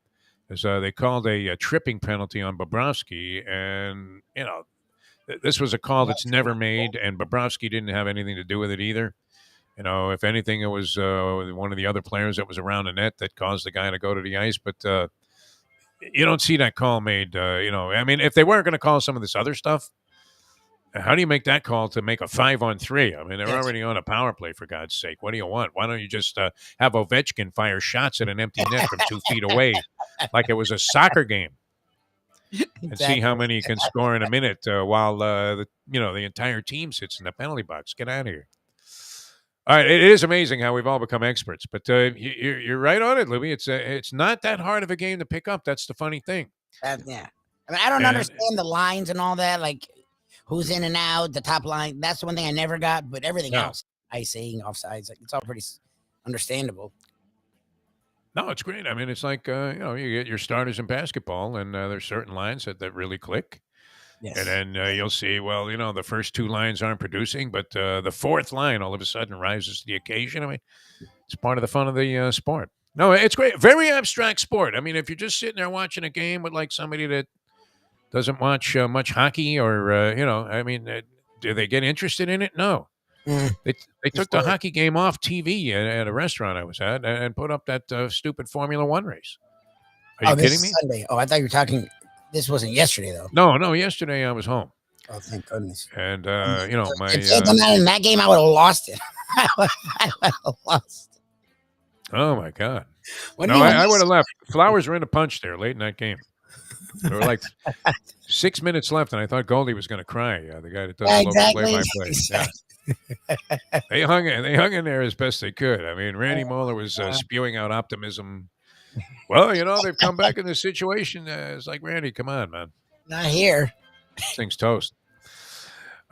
as they called a tripping penalty on Bobrovsky, and this was a call that's never made, and Bobrovsky didn't have anything to do with it either. If anything, it was one of the other players that was around the net that caused the guy to go to the ice. But you don't see that call made. I mean, if they weren't going to call some of this other stuff, how do you make that call to make a 5-on-3? I mean, they're already on a power play, for God's sake. What do you want? Why don't you just have Ovechkin fire shots at an empty net from 2 feet away like it was a soccer game? And see how many you can score in a minute while the entire team sits in the penalty box. Get out of here! All right, it is amazing how we've all become experts, but you're right on it, Lubie. It's not that hard of a game to pick up. That's the funny thing. Yeah, I mean, I don't understand the lines and all that, like who's in and out, the top line. That's the one thing I never got, but everything else, icing, offsides, like it's all pretty understandable. No, it's great. I mean, it's like, you get your starters in basketball, and there's certain lines that really click. Yes. And then you'll see, well, the first 2 lines aren't producing, but the fourth line all of a sudden rises to the occasion. I mean, it's part of the fun of the sport. No, it's great. Very abstract sport. I mean, if you're just sitting there watching a game with like somebody that doesn't watch much hockey or, do they get interested in it? No. They took the hockey game off TV at a restaurant I was at and put up that stupid Formula One race. Are you kidding me? Sunday. Oh, I thought you were talking. This wasn't yesterday, though. No. Yesterday I was home. Oh, thank goodness. And my if they'd done that in that game, I would have lost it. I would have lost. Oh my God! I would have left. Flowers were in a punch there late in that game. There were like 6 minutes left, and I thought Goldie was going to cry. The guy that does the local play-by-play. Yeah. They hung in there as best they could. I mean, Randy Moeller was spewing out optimism. Well, they've come back in this situation. It's like, Randy, come on, man. Not here. This thing's toast.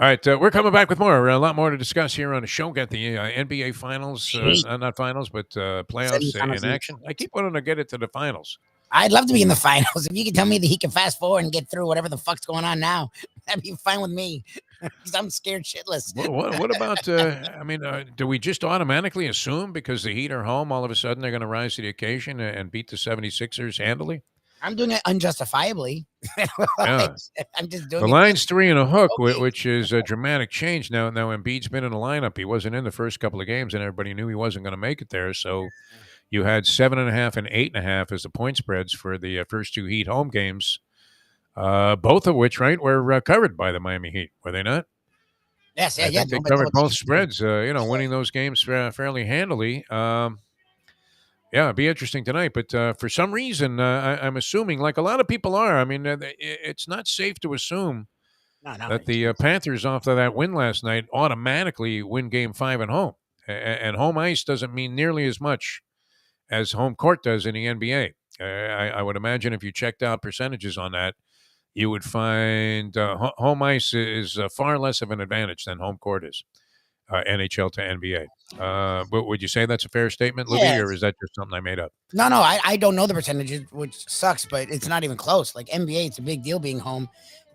All right, we're coming back with more. A lot more to discuss here on the show. Got the NBA Finals, not finals, but playoffs in action. I keep wanting to get it to the finals. I'd love to be in the finals. If you could tell me that he can fast forward and get through whatever the fuck's going on now, that'd be fine with me. Because I'm scared shitless. What about, do we just automatically assume because the Heat are home, all of a sudden they're going to rise to the occasion and beat the 76ers handily? I'm doing it unjustifiably. Yeah. I'm just doing the line's 3 and a hook, which is a dramatic change. Now Embiid's been in the lineup. He wasn't in the first couple of games, and everybody knew he wasn't going to make it there. So you had 7.5 and 8.5 as the point spreads for the first 2 Heat home games. Both of which, right, were covered by the Miami Heat, were they not? Yes, I think they no, but covered no, both spreads, winning those games fairly handily. Yeah, it'd be interesting tonight. But for some reason, I'm assuming, like a lot of people are, I mean, it's not safe to assume no, that the Panthers, off of that win last night, automatically win Game 5 at home. And home ice doesn't mean nearly as much as home court does in the NBA. I would imagine if you checked out percentages on that, you would find home ice is far less of an advantage than home court is, NHL to NBA. Would you say that's a fair statement, Lubie, Yes. or is that just something I made up? No, I don't know the percentages, which sucks, but it's not even close. Like NBA, it's a big deal being home.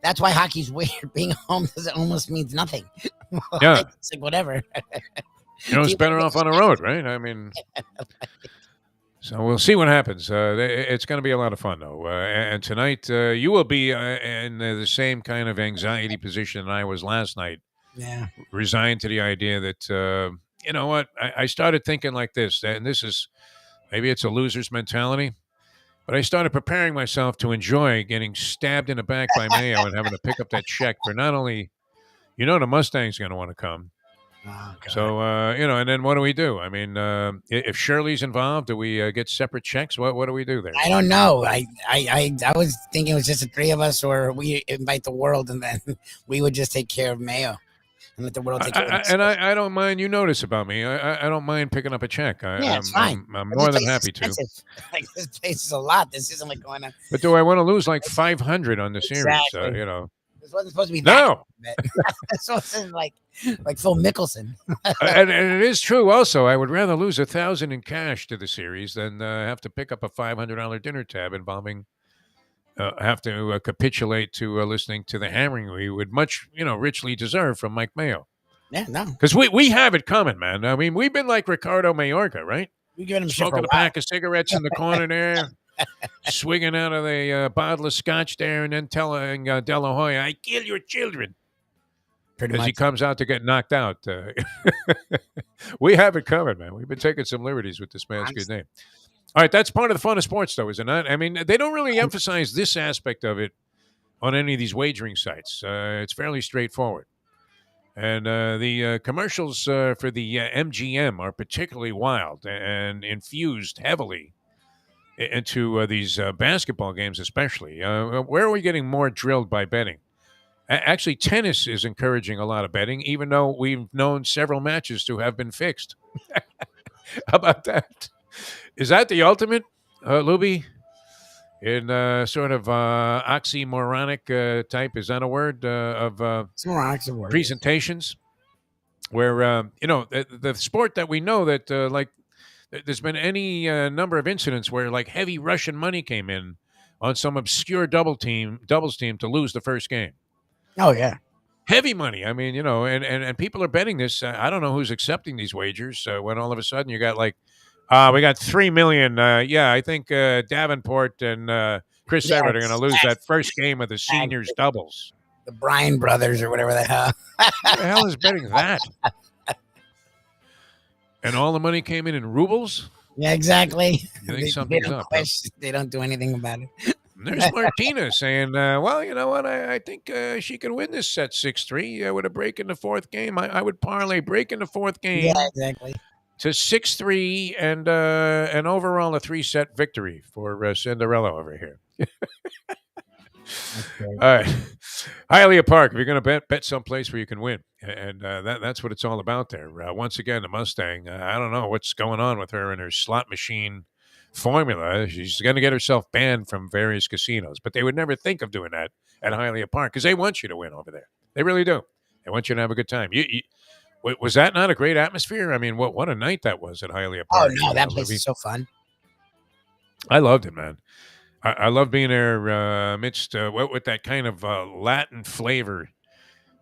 That's why hockey's weird. Being home almost means nothing. Yeah. It's like whatever. It's better off on the road, right? I mean, so we'll see what happens. It's going to be a lot of fun, though. And tonight, you will be in the same kind of anxiety position I was last night. Yeah. Resigned to the idea that, you know what, I started thinking like this, and this is, maybe it's a loser's mentality, but I started preparing myself to enjoy getting stabbed in the back by Mayo and having to pick up that check for not only, the Mustang's going to want to come. Oh, God. So, and then what do we do? I mean, if Shirley's involved, do we get separate checks? What do we do there? I don't know. I was thinking it was just the three of us, or we invite the world, and then we would just take care of Mayo and let the world take care of it. And I don't mind. You notice about me. I don't mind picking up a check. It's fine. I'm But more this than place happy is to. expensive. Like, this place is a lot. This isn't like going on. But do I want to lose like 500 on the series? Exactly. This wasn't supposed to be that. No. This wasn't like Phil Mickelson. And it is true. Also, I would rather lose 1,000 in cash to the series than have to pick up a $500 dinner tab involving have to capitulate to listening to the hammering we would much richly deserve from Mike Mayo. Yeah, no, because we have it coming, man. I mean, we've been like Ricardo Mayorga, right? we giving him shit for Smoking a a while. pack of cigarettes in the corner there, swigging out of the bottle of scotch there, and then telling De La Hoya, "I kill your children," Pretty as he much. comes out to get knocked out. We have it coming, man. We've been taking some liberties with this man's good name. All right, that's part of the fun of sports, though, is it not? I mean, they don't really emphasize this aspect of it on any of these wagering sites. It's fairly straightforward. And the commercials for the MGM are particularly wild and infused heavily into these basketball games, especially. Where are we getting more drilled by betting? Actually, tennis is encouraging a lot of betting, even though we've known several matches to have been fixed. How about that? Is that the ultimate, Lubie? In sort of oxymoronic type, is that a word, of presentations? Where, the sport that we know that, there's been any number of incidents where, like, heavy Russian money came in on some obscure doubles team to lose the first game. Oh, yeah. Heavy money. I mean, and people are betting this. I don't know who's accepting these wagers when all of a sudden you got, like, we got $3 million. I think Davenport and Chris Everett are going to lose that first game of the seniors doubles. The Bryan brothers or whatever the hell. Who the hell is betting that? And all the money came in rubles? Yeah, exactly. You think something's up? Huh? They don't do anything about it. There's Martina saying, well, you know what? I think she can win this set 6-3 with a break in the fourth game. I would parlay break in the fourth game. Yeah, exactly. To 6-3 and overall a 3-set victory for Cinderella over here. All right. Hialeah Park, if you're going to bet someplace where you can win. And that's what it's all about there. Once again, the Mustang, I don't know what's going on with her and her slot machine formula. She's going to get herself banned from various casinos. But they would never think of doing that at Hialeah Park because they want you to win over there. They really do. They want you to have a good time. Was that not a great atmosphere? I mean, what a night that was at Hialeah Park. Oh, no, that place is so fun. I loved it, man. I love being there amidst with that kind of Latin flavor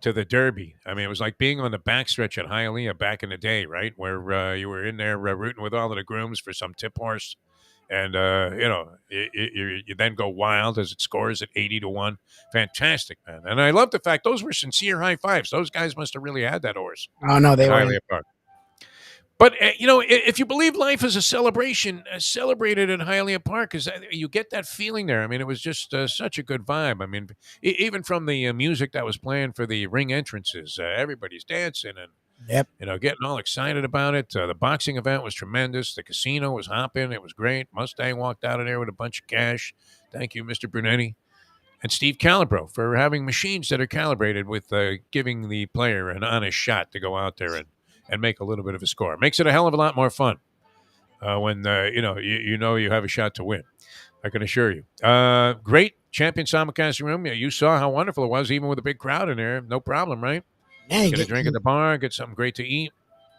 to the Derby. I mean, it was like being on the backstretch at Hialeah back in the day, right? Where you were in there rooting with all of the grooms for some tip horse. And, you then go wild as it scores at 80-1. Fantastic, man. And I love the fact those were sincere high fives. Those guys must have really had that horse. Oh, no, they were. Hialeah Park. But, if you believe life is a celebration, celebrate it at Hialeah Park because you get that feeling there. I mean, it was just such a good vibe. I mean, even from the music that was playing for the ring entrances, everybody's dancing and, Yep. getting all excited about it. The boxing event was tremendous. The casino was hopping. It was great. Mustang walked out of there with a bunch of cash. Thank you, Mr. Brunetti. And Steve Calibro for having machines that are calibrated with giving the player an honest shot to go out there and make a little bit of a score. Makes it a hell of a lot more fun when you have a shot to win. I can assure you. Great champion simulcasting room. Yeah, you saw how wonderful it was, even with a big crowd in there. No problem, right? Man, Get a drink at the bar, get something great to eat,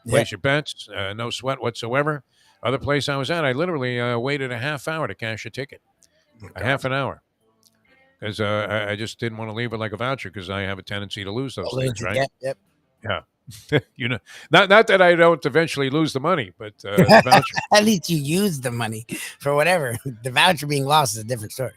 place your bets, no sweat whatsoever. Other place I was at, I literally waited a half hour to cash a ticket, a half an hour, because I just didn't want to leave it like a voucher because I have a tendency to lose those things, right? Yep. Yeah. Not that I don't eventually lose the money, but the voucher. At least you use the money for whatever. The voucher being lost is a different story.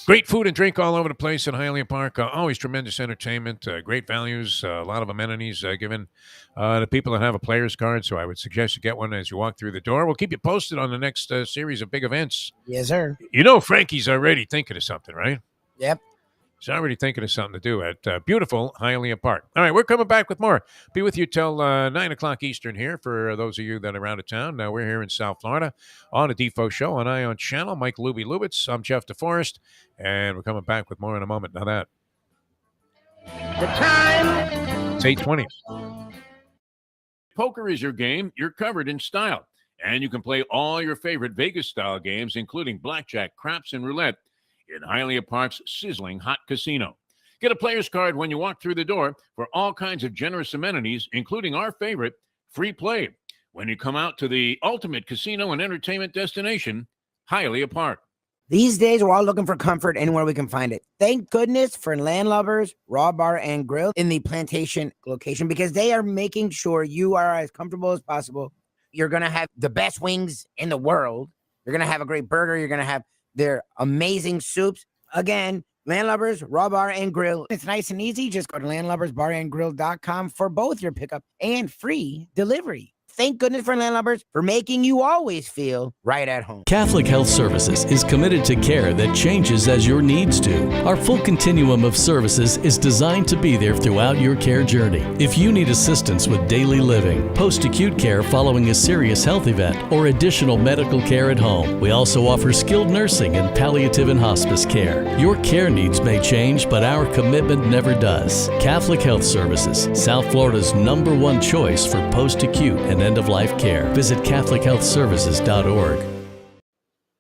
Great food and drink all over the place in Hialeah Park. Always tremendous entertainment, great values, a lot of amenities given to people that have a player's card. So I would suggest you get one as you walk through the door. We'll keep you posted on the next series of big events. Yes, sir. Frankie's already thinking of something, right? Yep. He's already thinking of something to do at beautiful Hialeah Park. All right, we're coming back with more. Be with you till 9 o'clock Eastern here for those of you that are out of town. Now, we're here in South Florida on the Defo Show on Ion Channel. Mike Lubie Lubitz. I'm Jeff Deforrest, and we're coming back with more in a moment. Now that. The time. It's 8:20. Poker is your game. You're covered in style. And you can play all your favorite Vegas-style games, including blackjack, craps, and roulette, in Hialeah Park's sizzling hot casino. Get a player's card when you walk through the door for all kinds of generous amenities, including our favorite, free play, when you come out to the ultimate casino and entertainment destination, Hialeah Park. These days, we're all looking for comfort anywhere we can find it. Thank goodness for Landlubbers Raw Bar and Grill in the Plantation location, because they are making sure you are as comfortable as possible. You're going to have the best wings in the world. You're going to have a great burger. You're going to have their amazing soups. Again, Landlubbers Raw Bar and Grill. It's nice and easy. Just go to landlubbersbarandgrill.com for both your pickup and free delivery. Thank goodness for Landlubbers for making you always feel right at home. Catholic Health Services is committed to care that changes as your needs do. Our full continuum of services is designed to be there throughout your care journey. If you need assistance with daily living, post-acute care following a serious health event, or additional medical care at home, we also offer skilled nursing and palliative and hospice care. Your care needs may change, but our commitment never does. Catholic Health Services, South Florida's #1 choice for post-acute and end-of-life care. Visit CatholicHealthServices.org.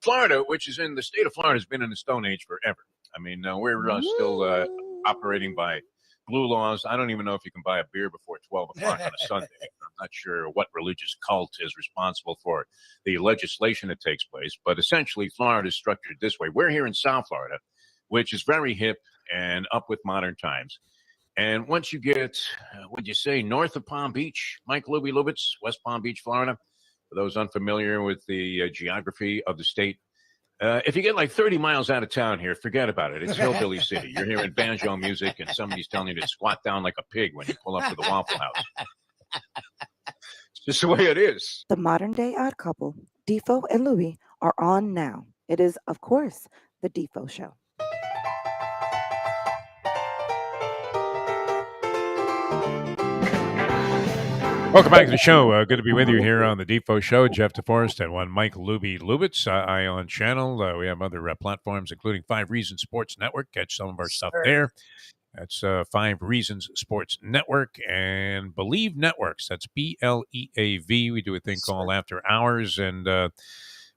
Florida, which is in the state of Florida, has been in the Stone Age forever. I mean, we're still operating by blue laws. I don't even know if you can buy a beer before 12 o'clock on a Sunday. I'm not sure what religious cult is responsible for the legislation that takes place, but essentially Florida is structured this way. We're here in South Florida, which is very hip and up with modern times. And once you get, would you say, north of Palm Beach, Mike Lubie Lubitz, West Palm Beach, Florida, for those unfamiliar with the geography of the state, if you get like 30 miles out of town here, forget about it. It's Hillbilly City. You're hearing banjo music and somebody's telling you to squat down like a pig when you pull up to the Waffle House. It's just the way it is. The modern day odd couple, Defo and Lubie, are on now. It is, of course, the Defo Show. Welcome back to the show. Good to be with you here on the Defo Show. Jeff Deforrest and one Mike Lubie Lubitz, Ion Channel. We have other platforms, including 5 Reasons Sports Network. Catch some of our stuff there. That's 5 Reasons Sports Network and Believe Networks. That's BLEAV. We do a thing called After Hours. And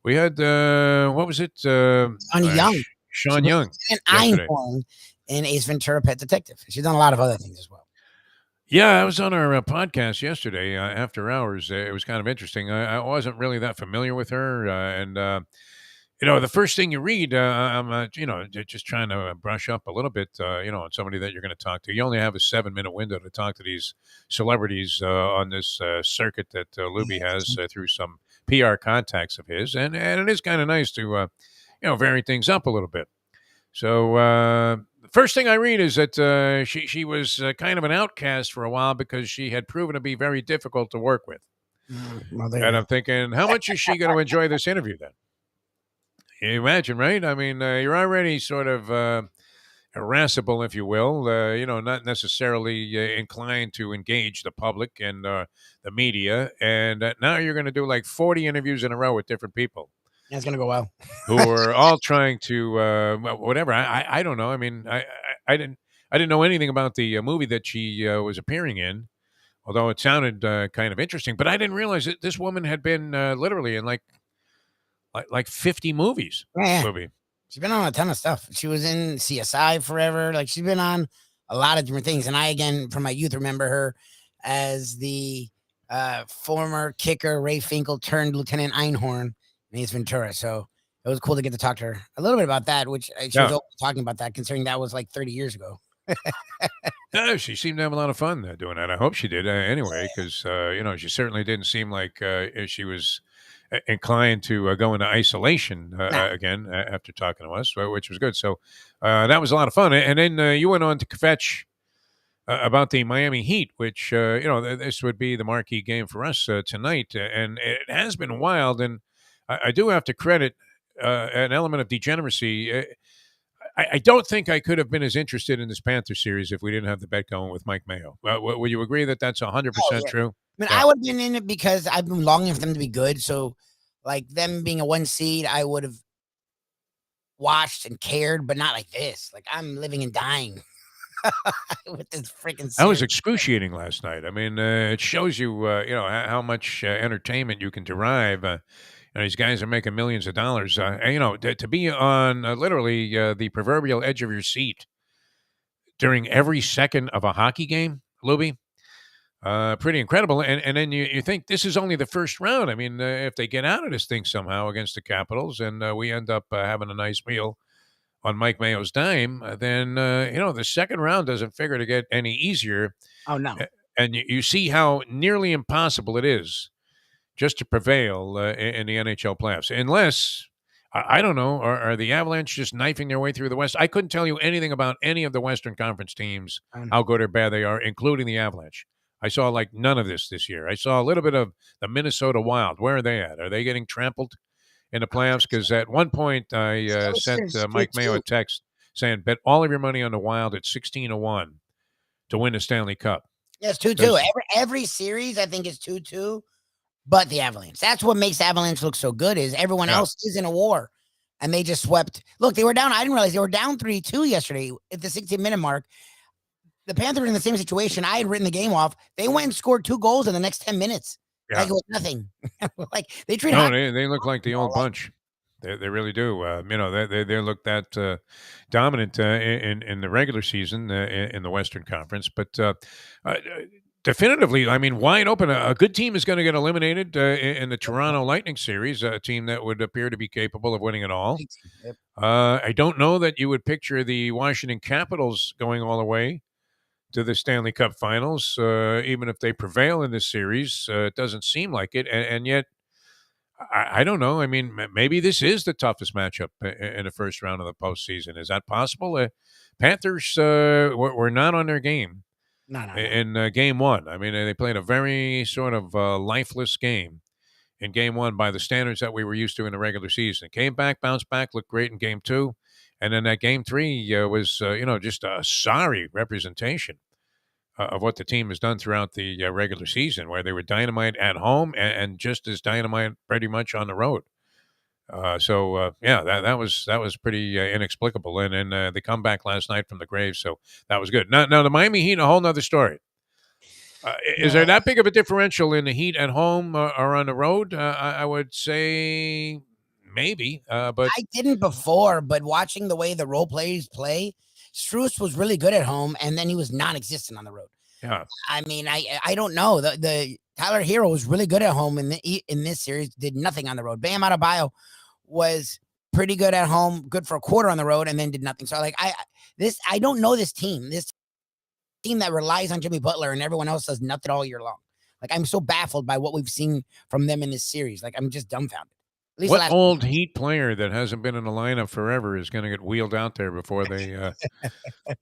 we had, what was it? Sean Young. Sean Young. And Einhorn in Ace Ventura Pet Detective. She's done a lot of other things as well. Yeah, I was on our podcast yesterday, After Hours. It was kind of interesting. I wasn't really that familiar with her. The first thing you read, I'm, just trying to brush up a little bit, on somebody that you're going to talk to. You only have a 7-minute window to talk to these celebrities on this circuit that Lubie has through some PR contacts of his. And it is kind of nice to, vary things up a little bit. So the first thing I read is that she was kind of an outcast for a while because she had proven to be very difficult to work with. Well, there you And go. I'm thinking, how much is she going to enjoy this interview then? You imagine, right? I mean, you're already sort of irascible, if you will, not necessarily inclined to engage the public and the media. And now you're going to do like 40 interviews in a row with different people That's gonna go well. who are all trying to whatever. I don't know. I mean, I didn't know anything about the movie that she was appearing in, although it sounded kind of interesting. But I didn't realize that this woman had been literally in like 50 movies. Yeah. Movie. She's been on a ton of stuff. She was in CSI forever. Like she's been on a lot of different things. And I, again, from my youth, remember her as the former kicker Ray Finkel turned Lieutenant Einhorn in Ace Ventura. So it was cool to get to talk to her a little bit about that, which she was open talking about that, considering that was like 30 years ago. No, she seemed to have a lot of fun doing that. I hope she did anyway, because she certainly didn't seem like she was inclined to go into isolation again after talking to us, which was good. So that was a lot of fun. And then you went on to fetch about the Miami Heat, which this would be the marquee game for us tonight, and it has been wild. And I do have to credit an element of degeneracy. I don't think I could have been as interested in this Panther series if we didn't have the bet going with Mike Mayo. Will you agree that that's 100% true? I mean, I would have been in it because I've been longing for them to be good. So, like them being a 1 seed, I would have watched and cared, but not like this. Like I'm living and dying with this freaking series. That was excruciating last night. I mean, it shows you, how much entertainment you can derive. These guys are making millions of dollars. To be on literally the proverbial edge of your seat during every second of a hockey game, Lubie, pretty incredible. And then you think this is only the first round. I mean, if they get out of this thing somehow against the Capitals and we end up having a nice meal on Mike Mayo's dime, then, the second round doesn't figure to get any easier. Oh, no. And you see how nearly impossible it is just to prevail in the NHL playoffs. Unless, I don't know, are the Avalanche just knifing their way through the West? I couldn't tell you anything about any of the Western Conference teams, how good or bad they are, including the Avalanche. I saw like none of this year. I saw a little bit of the Minnesota Wild. Where are they at? Are they getting trampled in the playoffs? Because at one point I sent Mike Mayo a text saying, bet all of your money on the Wild at 16-1 to win the Stanley Cup. Yeah, it's 2-2. Every series, I think, is 2-2. But the Avalanche. That's what makes Avalanche look so good is everyone else is in a war. And they just swept. Look, they were down. I didn't realize they were down 3-2 yesterday at the 16-minute mark. The Panthers were in the same situation. I had written the game off. They went and scored 2 goals in the next 10 minutes. Yeah. Like it was nothing. Like they treat. No, they look like the old bunch. They really do. They look that dominant in the regular season in the Western Conference. But definitively, I mean, wide open. A good team is going to get eliminated in the Toronto Lightning series, a team that would appear to be capable of winning it all. Yep. I don't know that you would picture the Washington Capitals going all the way to the Stanley Cup Finals, even if they prevail in this series. It doesn't seem like it. And yet, I don't know. I mean, maybe this is the toughest matchup in the first round of the postseason. Is that possible? Panthers were not on their game. No. In game one. I mean, they played a very sort of lifeless game in game one by the standards that we were used to in the regular season. Came back, bounced back, looked great in game two. And then that game three was, just a sorry representation of what the team has done throughout the regular season, where they were dynamite at home and just as dynamite pretty much on the road. That was pretty inexplicable. And then they come back last night from the grave, so that was good. Now the Miami Heat, a whole nother story. Is there that big of a differential in the Heat at home or on the road? I would say maybe, but I didn't before. But watching the way the role players play, Strus was really good at home, and then he was non-existent on the road. Yeah, I mean, I don't know. The Tyler Hero was really good at home in this series. Did nothing on the road. Bam Adebayo was pretty good at home, good for a quarter on the road, and then did nothing. So like I don't know this team. This team that relies on Jimmy Butler and everyone else does nothing all year long. Like I'm so baffled by what we've seen from them in this series. Like I'm just dumbfounded. At least what old Heat player that hasn't been in the lineup forever is going to get wheeled out there before they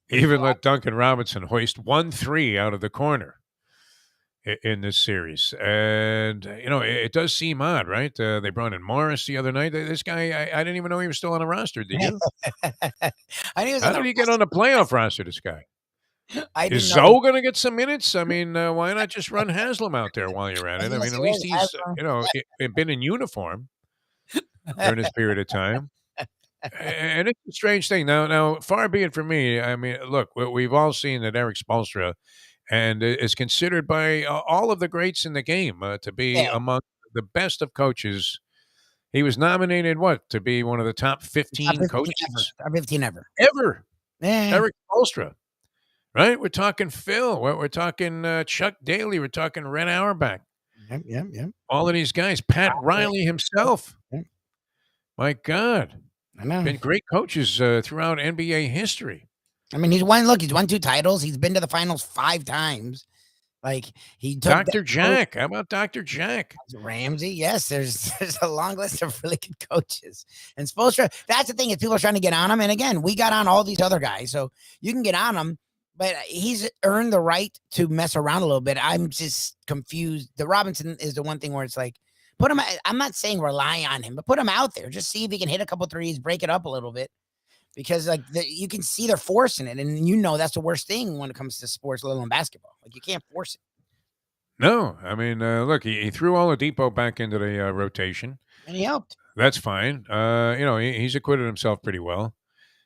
even let Duncan Robinson hoist 1-3 out of the corner? in this series. And, it does seem odd, right? They brought in Morris the other night. This guy, I didn't even know he was still on the roster. Did you? I knew he was How on did the he get on the playoff roster, this guy? I Is didn't know. Zoe going to get some minutes? I mean, why not just run Haslam out there while you're at it? I mean, at least he's, been in uniform during this period of time. And it's a strange thing. Now, far be it from me. I mean, look, we've all seen that Eric Spoelstra and is considered by all of the greats in the game to be among the best of coaches. He was nominated, to be one of the top 15 coaches? Top 15 ever. Ever. Yeah. Eric Spoelstra. Right? We're talking Phil. We're talking Chuck Daly. We're talking Red Auerbach. Yep. All of these guys. Pat Riley himself. Yep. My God. I know. Been great coaches throughout NBA history. I mean, he's won 2 titles. He's been to the finals 5 times. Like, he took Dr. Jack. How about Dr. Jack? Ramsey? Yes, there's a long list of really good coaches. And Spoelstra, that's the thing, is people are trying to get on him. And again, we got on all these other guys, so you can get on him, but he's earned the right to mess around a little bit. I'm just confused. The Robinson is the one thing where it's like, put him, I'm not saying rely on him, but put him out there. Just see if he can hit a couple threes, break it up a little bit. Because you can see they're forcing it, and that's the worst thing when it comes to sports, let alone basketball. Like, you can't force it. No, I mean, look, he threw Oladipo back into the rotation, and he helped. That's fine. He's acquitted himself pretty well.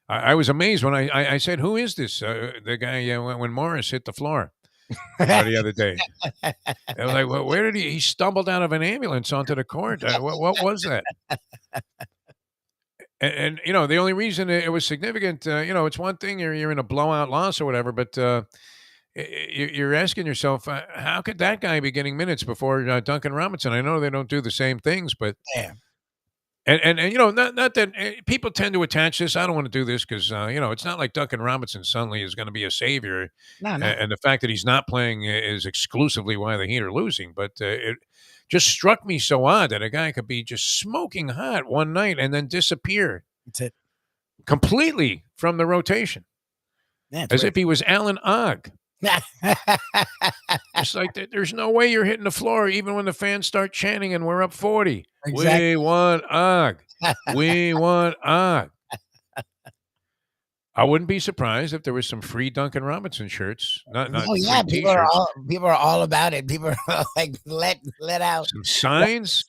I was amazed when I said, "Who is this?" The guy when Morris hit the floor the other day. I was like, "Well, where did he stumbled out of an ambulance onto the court? What was that?" And the only reason it was significant, it's one thing you're in a blowout loss or whatever, but you're asking yourself, how could that guy be getting minutes before Duncan Robinson? I know they don't do the same things, but and not that people tend to attach this. I don't want to do this because it's not like Duncan Robinson suddenly is going to be a savior, and the fact that he's not playing is exclusively why the Heat are losing. But it just struck me so odd that a guy could be just smoking hot one night and then disappear completely from the rotation, as if he was Alan Ogg. It's like there's no way you're hitting the floor even when the fans start chanting and we're up 40. Exactly. We want Ogg. We want Ogg. I wouldn't be surprised if there was some free Duncan Robinson shirts. People are all about it. People are like, let out some signs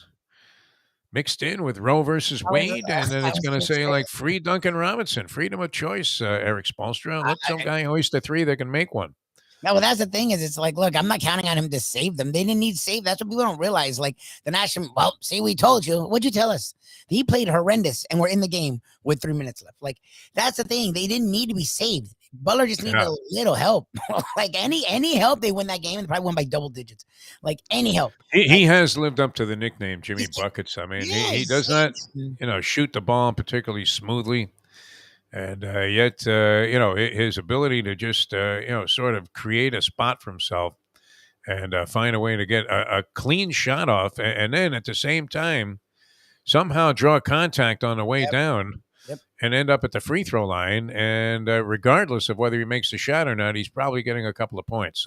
mixed in with Roe versus Wade, and then it's going to say like free Duncan Robinson, freedom of choice, Eric Spoelstra. Let some guy hoist a three that can make one. No, well, that's the thing is, it's like, look, I'm not counting on him to save them. They didn't need save. That's what people don't realize. Like the national, well, see, we told you. What'd you tell us? He played horrendous, and we're in the game with 3 minutes left. Like, that's the thing. They didn't need to be saved. Butler just needed a little help. Like any help, they win that game and probably win by double digits. Like any help. He has lived up to the nickname Jimmy Buckets. I mean, he does not, shoot the ball particularly smoothly. And yet, his ability to just, sort of create a spot for himself and find a way to get a clean shot off, and then at the same time, somehow draw contact on the way down and end up at the free throw line. And regardless of whether he makes the shot or not, he's probably getting a couple of points.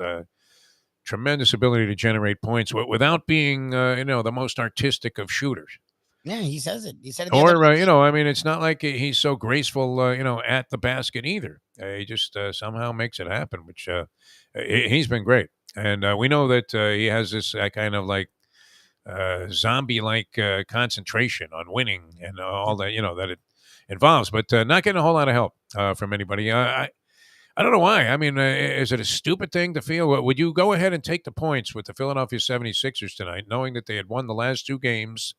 Tremendous ability to generate points without being, the most artistic of shooters. Yeah, he says it. He said it. Or, I mean, it's not like he's so graceful, at the basket either. He just somehow makes it happen, which he's been great. And we know that he has this kind of like zombie-like concentration on winning and all that, that it involves, but not getting a whole lot of help from anybody. I don't know why. I mean, is it a stupid thing to feel? Would you go ahead and take the points with the Philadelphia 76ers tonight, knowing that they had won the last 2 games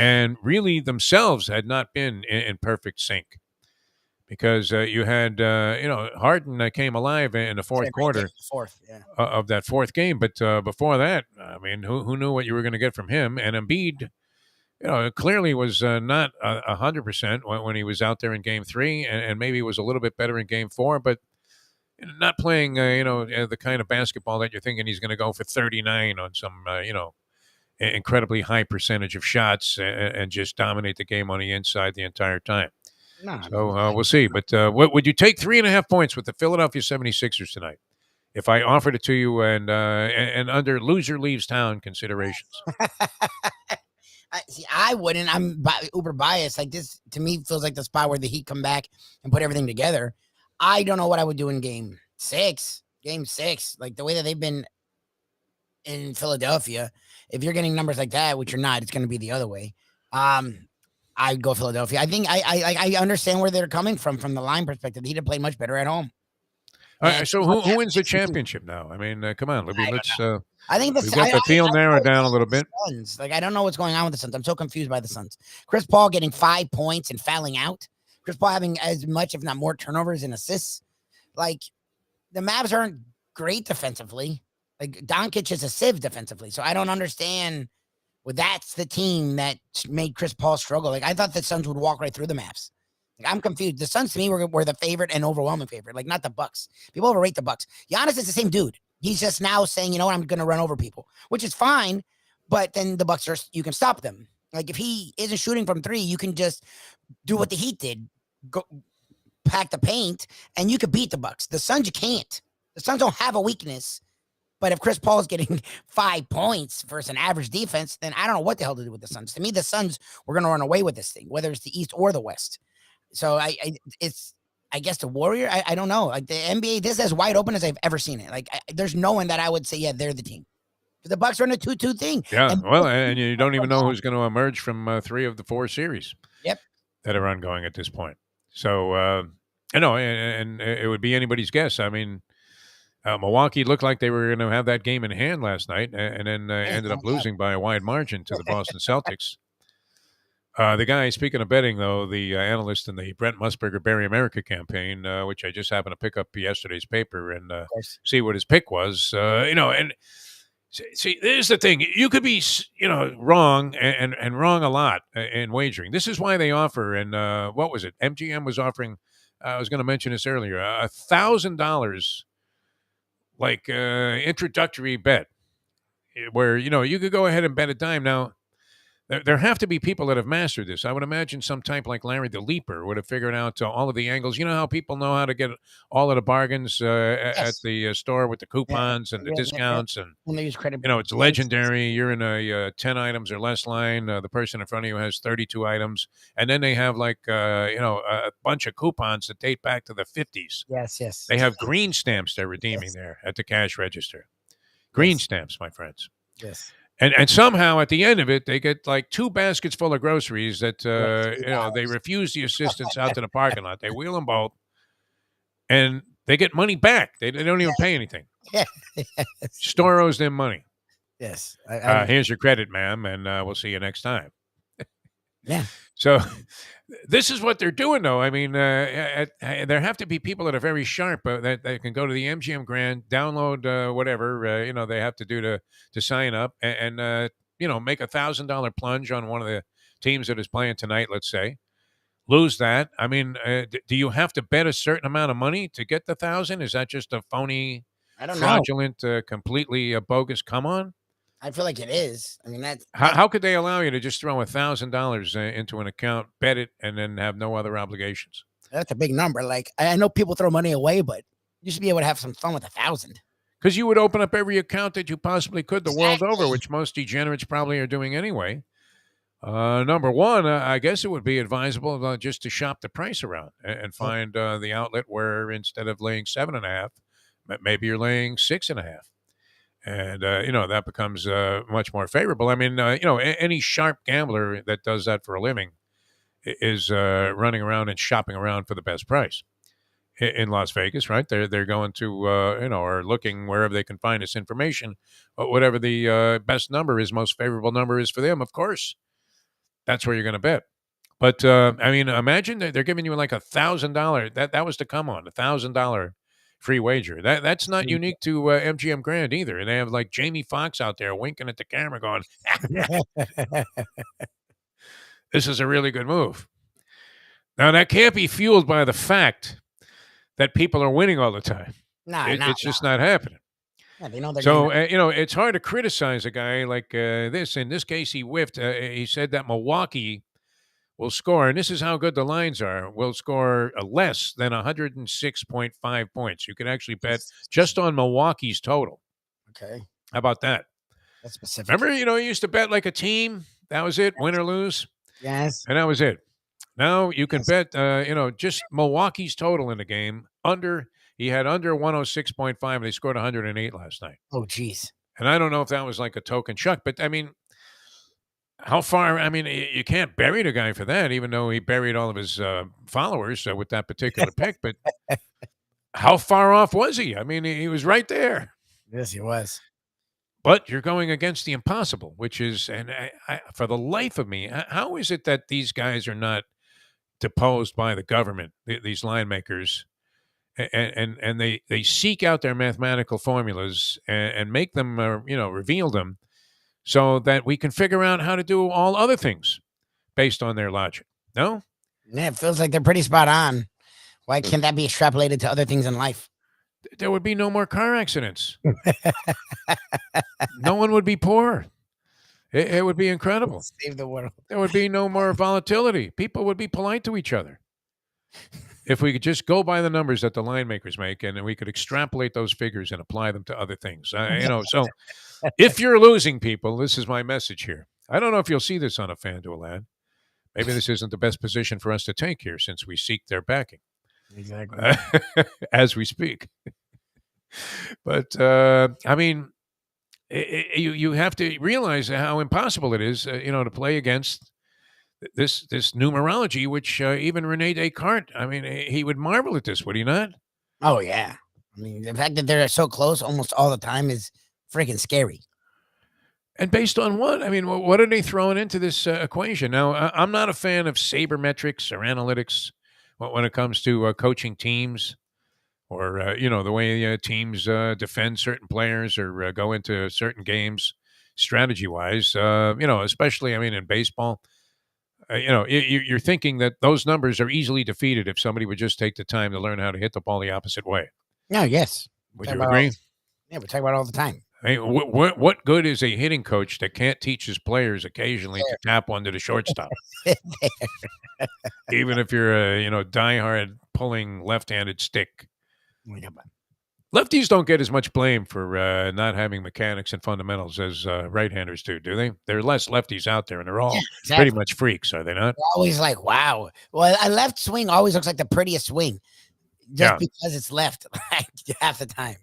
and really themselves had not been in perfect sync? Because you had, Harden came alive in the fourth quarter of that 4th game. But before that, I mean, who knew what you were going to get from him? And Embiid, clearly was not 100% when he was out there in Game 3, and maybe was a little bit better in Game 4, but not playing, the kind of basketball that you're thinking he's going to go for 39 on some, incredibly high percentage of shots and just dominate the game on the inside the entire time. So we'll see. But what would you take 3.5 points with the Philadelphia 76ers tonight if I offered it to you and under loser leaves town considerations? See, I wouldn't. I'm uber biased. Like this, to me, feels like the spot where the Heat come back and put everything together. I don't know what I would do in Game 6. Game 6, like the way that they've been in Philadelphia. If you're getting numbers like that, which you're not, it's going to be the other way. I'd go Philadelphia. I think I understand where they're coming from the line perspective. The Heat have played much better at home. All right, so who wins the championship now? I mean, come on, Lubie, let's. I think we've got the field narrowed down a little bit. Suns. Like I don't know what's going on with the Suns. I'm so confused by the Suns. Chris Paul getting 5 points and fouling out. Chris Paul having as much, if not more, turnovers and assists. Like the Mavs aren't great defensively. Like Doncic is a sieve defensively. So I don't understand. Well, that's the team that made Chris Paul struggle. Like I thought the Suns would walk right through the Mavs. Like, I'm confused. The Suns to me were the favorite and overwhelming favorite. Like not the Bucks. People overrate the Bucks. Giannis is the same dude. He's just now saying, you know what, I'm going to run over people, which is fine. But then the Bucks you can stop them. Like if he isn't shooting from 3, you can just do what the Heat did, go pack the paint, and you could beat the Bucks. The Suns, you can't. The Suns don't have a weakness. But if Chris Paul is getting 5 points versus an average defense, then I don't know what the hell to do with the Suns. To me, the Suns were going to run away with this thing, whether it's the East or the West. So I guess the Warrior, I don't know. Like the NBA, this is as wide open as I've ever seen it. Like there's no one that I would say, yeah, they're the team. The Bucks run a 2-2 thing. Yeah, and you don't even know who's going to emerge from 3 of the 4 series. Yep. That are ongoing at this point. So, and it would be anybody's guess. I mean, Milwaukee looked like they were going to have that game in hand last night and then ended up losing by a wide margin to the Boston Celtics. The guy, speaking of betting, though, the analyst in the Brent Musburger Barry America campaign, which I just happened to pick up yesterday's paper and see what his pick was, and see, there's the thing. You could be, wrong and wrong a lot in wagering. This is why they offer, and what was it? MGM was offering, I was going to mention this earlier, $1,000 like introductory bet where, you could go ahead and bet a dime. Now, there have to be people that have mastered this. I would imagine some type like Larry the Leaper would have figured out all of the angles. You know how people know how to get all of the bargains at the store with the coupons and the discounts, and when they use credit, it's legendary. You're in a 10 items or less line. The person in front of you has 32 items, and then they have like a bunch of coupons that date back to the 50s. Yes. They have green stamps they're redeeming there at the cash register. Green stamps, my friends. Yes. And somehow at the end of it, they get like 2 baskets full of groceries that, they refuse the assistants out to the parking lot. They wheel them both and they get money back. They don't even pay anything. Store owes them money. Yes. Here's your credit, ma'am, and we'll see you next time. Yeah. So this is what they're doing, though. I mean, there have to be people that are very sharp that can go to the MGM Grand, download whatever they have to do to sign up, and make $1,000 plunge on one of the teams that is playing tonight. Let's say lose that. I mean, do you have to bet a certain amount of money to get the 1,000? Is that just a phony, fraudulent, completely bogus come on? I feel like it is. I mean, how could they allow you to just throw $1,000 into an account, bet it, and then have no other obligations? That's a big number. Like I know people throw money away, but you should be able to have some fun with 1,000. Because you would open up every account that you possibly could the world over, which most degenerates probably are doing anyway. Number one, I guess it would be advisable just to shop the price around and find the outlet where instead of laying 7.5, maybe you're laying 6.5. And, that becomes much more favorable. I mean, any sharp gambler that does that for a living is running around and shopping around for the best price. In Las Vegas, right? They're going to, or looking wherever they can find this information, whatever the best number is, most favorable number is for them, of course. That's where you're going to bet. But, I mean, imagine they're giving you like $1,000. That was to come on, $1,000 free wager. That's not unique to MGM Grand either. And they have like Jamie Foxx out there winking at the camera going, this is a really good move. Now, that can't be fueled by the fact that people are winning all the time. It's just not happening. Yeah, they know they're so, it's hard to criticize a guy like this. In this case, he whiffed. He said that Milwaukee will score, and this is how good the lines are, will score less than 106.5 points. You can actually bet just on Milwaukee's total. Okay. How about that? That's specific. Remember, you used to bet like a team. That was it, win or lose. Yes. And that was it. Now you can bet, just Milwaukee's total in the game. He had under 106.5, and they scored 108 last night. Oh, geez. And I don't know if that was like a token chuck, but I mean, how far? I mean, you can't bury the guy for that, even though he buried all of his followers with that particular pick. But how far off was he? I mean, he was right there. Yes, he was. But you're going against the impossible, which is, and I, for the life of me, how is it that these guys are not deposed by the government, these line makers, and they seek out their mathematical formulas and make them, reveal them so that we can figure out how to do all other things based on their logic? No? Yeah, it feels like they're pretty spot on. Why can't that be extrapolated to other things in life? There would be no more car accidents. No one would be poor. It would be incredible. Save the world. There would be no more volatility. People would be polite to each other. If we could just go by the numbers that the line makers make, and we could extrapolate those figures and apply them to other things. So if you're losing people, this is my message here. I don't know if you'll see this on a FanDuel ad. Maybe this isn't the best position for us to take here since we seek their backing. Exactly. As we speak. But, I mean, you have to realize how impossible it is, to play against this numerology, which even Rene Descartes, I mean, he would marvel at this, would he not? Oh, yeah. I mean, the fact that they're so close almost all the time is freaking scary. And based on what? I mean, what are they throwing into this equation? Now, I'm not a fan of sabermetrics or analytics when it comes to coaching teams or, the way teams defend certain players or go into certain games strategy-wise, especially, I mean, in baseball. You're thinking that those numbers are easily defeated if somebody would just take the time to learn how to hit the ball the opposite way. No, yes. Would you agree? Yeah, we talk about it all the time. I mean, what good is a hitting coach that can't teach his players occasionally to tap one to the shortstop? Even if you're a diehard pulling left-handed stick. Lefties don't get as much blame for not having mechanics and fundamentals as right-handers do they? There are less lefties out there, and they're all pretty much freaks, are they not? They're always like, wow. Well, a left swing always looks like the prettiest swing, just because it's left half the time.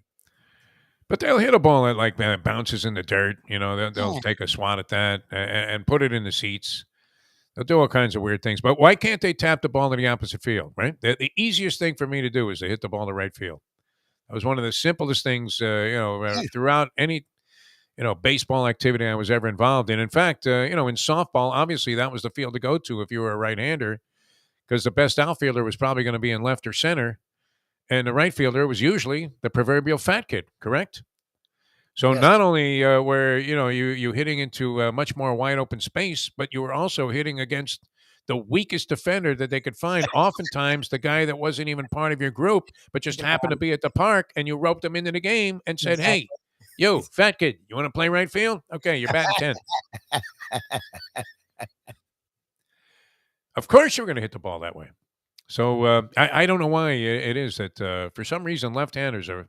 But they'll hit a ball that like bounces in the dirt. They'll take a swat at that and put it in the seats. They'll do all kinds of weird things. But why can't they tap the ball to the opposite field, right? The easiest thing for me to do is to hit the ball to right field. That was one of the simplest things, throughout any, baseball activity I was ever involved in. In fact, in softball, obviously that was the field to go to if you were a right-hander because the best outfielder was probably going to be in left or center. And the right fielder was usually the proverbial fat kid, correct? So not only were you hitting into much more wide open space, but you were also hitting against the weakest defender that they could find. Oftentimes, the guy that wasn't even part of your group, but just happened to be at the park, and you roped him into the game and said, "Hey, you fat kid, you want to play right field? Okay, you're batting 10." Of course, you're going to hit the ball that way. So I don't know why it is that for some reason left-handers are.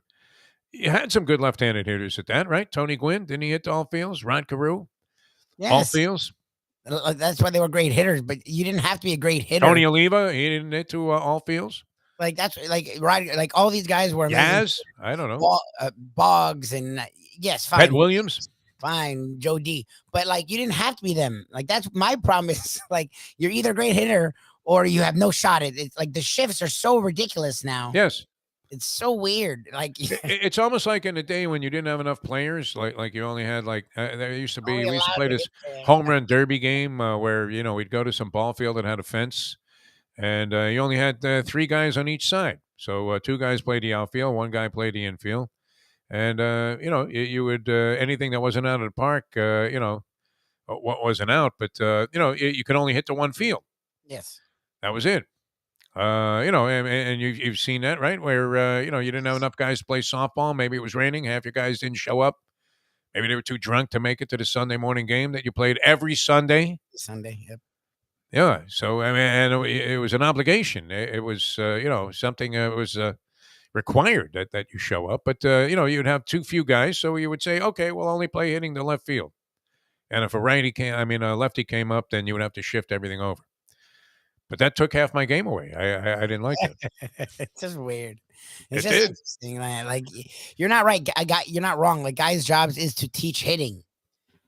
You had some good left-handed hitters at that, right? Tony Gwynn, didn't he hit to all fields? Rod Carew, all fields. That's why they were great hitters, but you didn't have to be a great hitter. Tony Oliva, he didn't hit to all fields. Like that's like all these guys were amazing. Yaz, I don't know. Boggs and yes, fine. Ed Williams. Fine, Joe D. But like you didn't have to be them. Like that's my problem is like you're either a great hitter or you have no shot. It's like the shifts are so ridiculous now. Yes. It's so weird. Like it's almost like in the day when you didn't have enough players, like you only had there used to be. We used to play this home run derby game where we'd go to some ball field that had a fence, and you only had 3 guys on each side. So 2 guys played the outfield, 1 guy played the infield, and you would anything that wasn't out of the park, what wasn't out, but you could only hit to one field. Yes, that was it. And you've seen that, right? Where, you didn't have enough guys to play softball. Maybe it was raining. Half your guys didn't show up. Maybe they were too drunk to make it to the Sunday morning game that you played every Sunday. Sunday, yep. Yeah. So I mean, and it was an obligation. It was something was required that you show up. But you'd have too few guys, so you would say, okay, we'll only play hitting the left field. And if a lefty came up, then you would have to shift everything over. But that took half my game away. I didn't like it. It's just weird. It's It just did. interesting, man. Like you're not right. You're not wrong. Like guys' jobs is to teach hitting.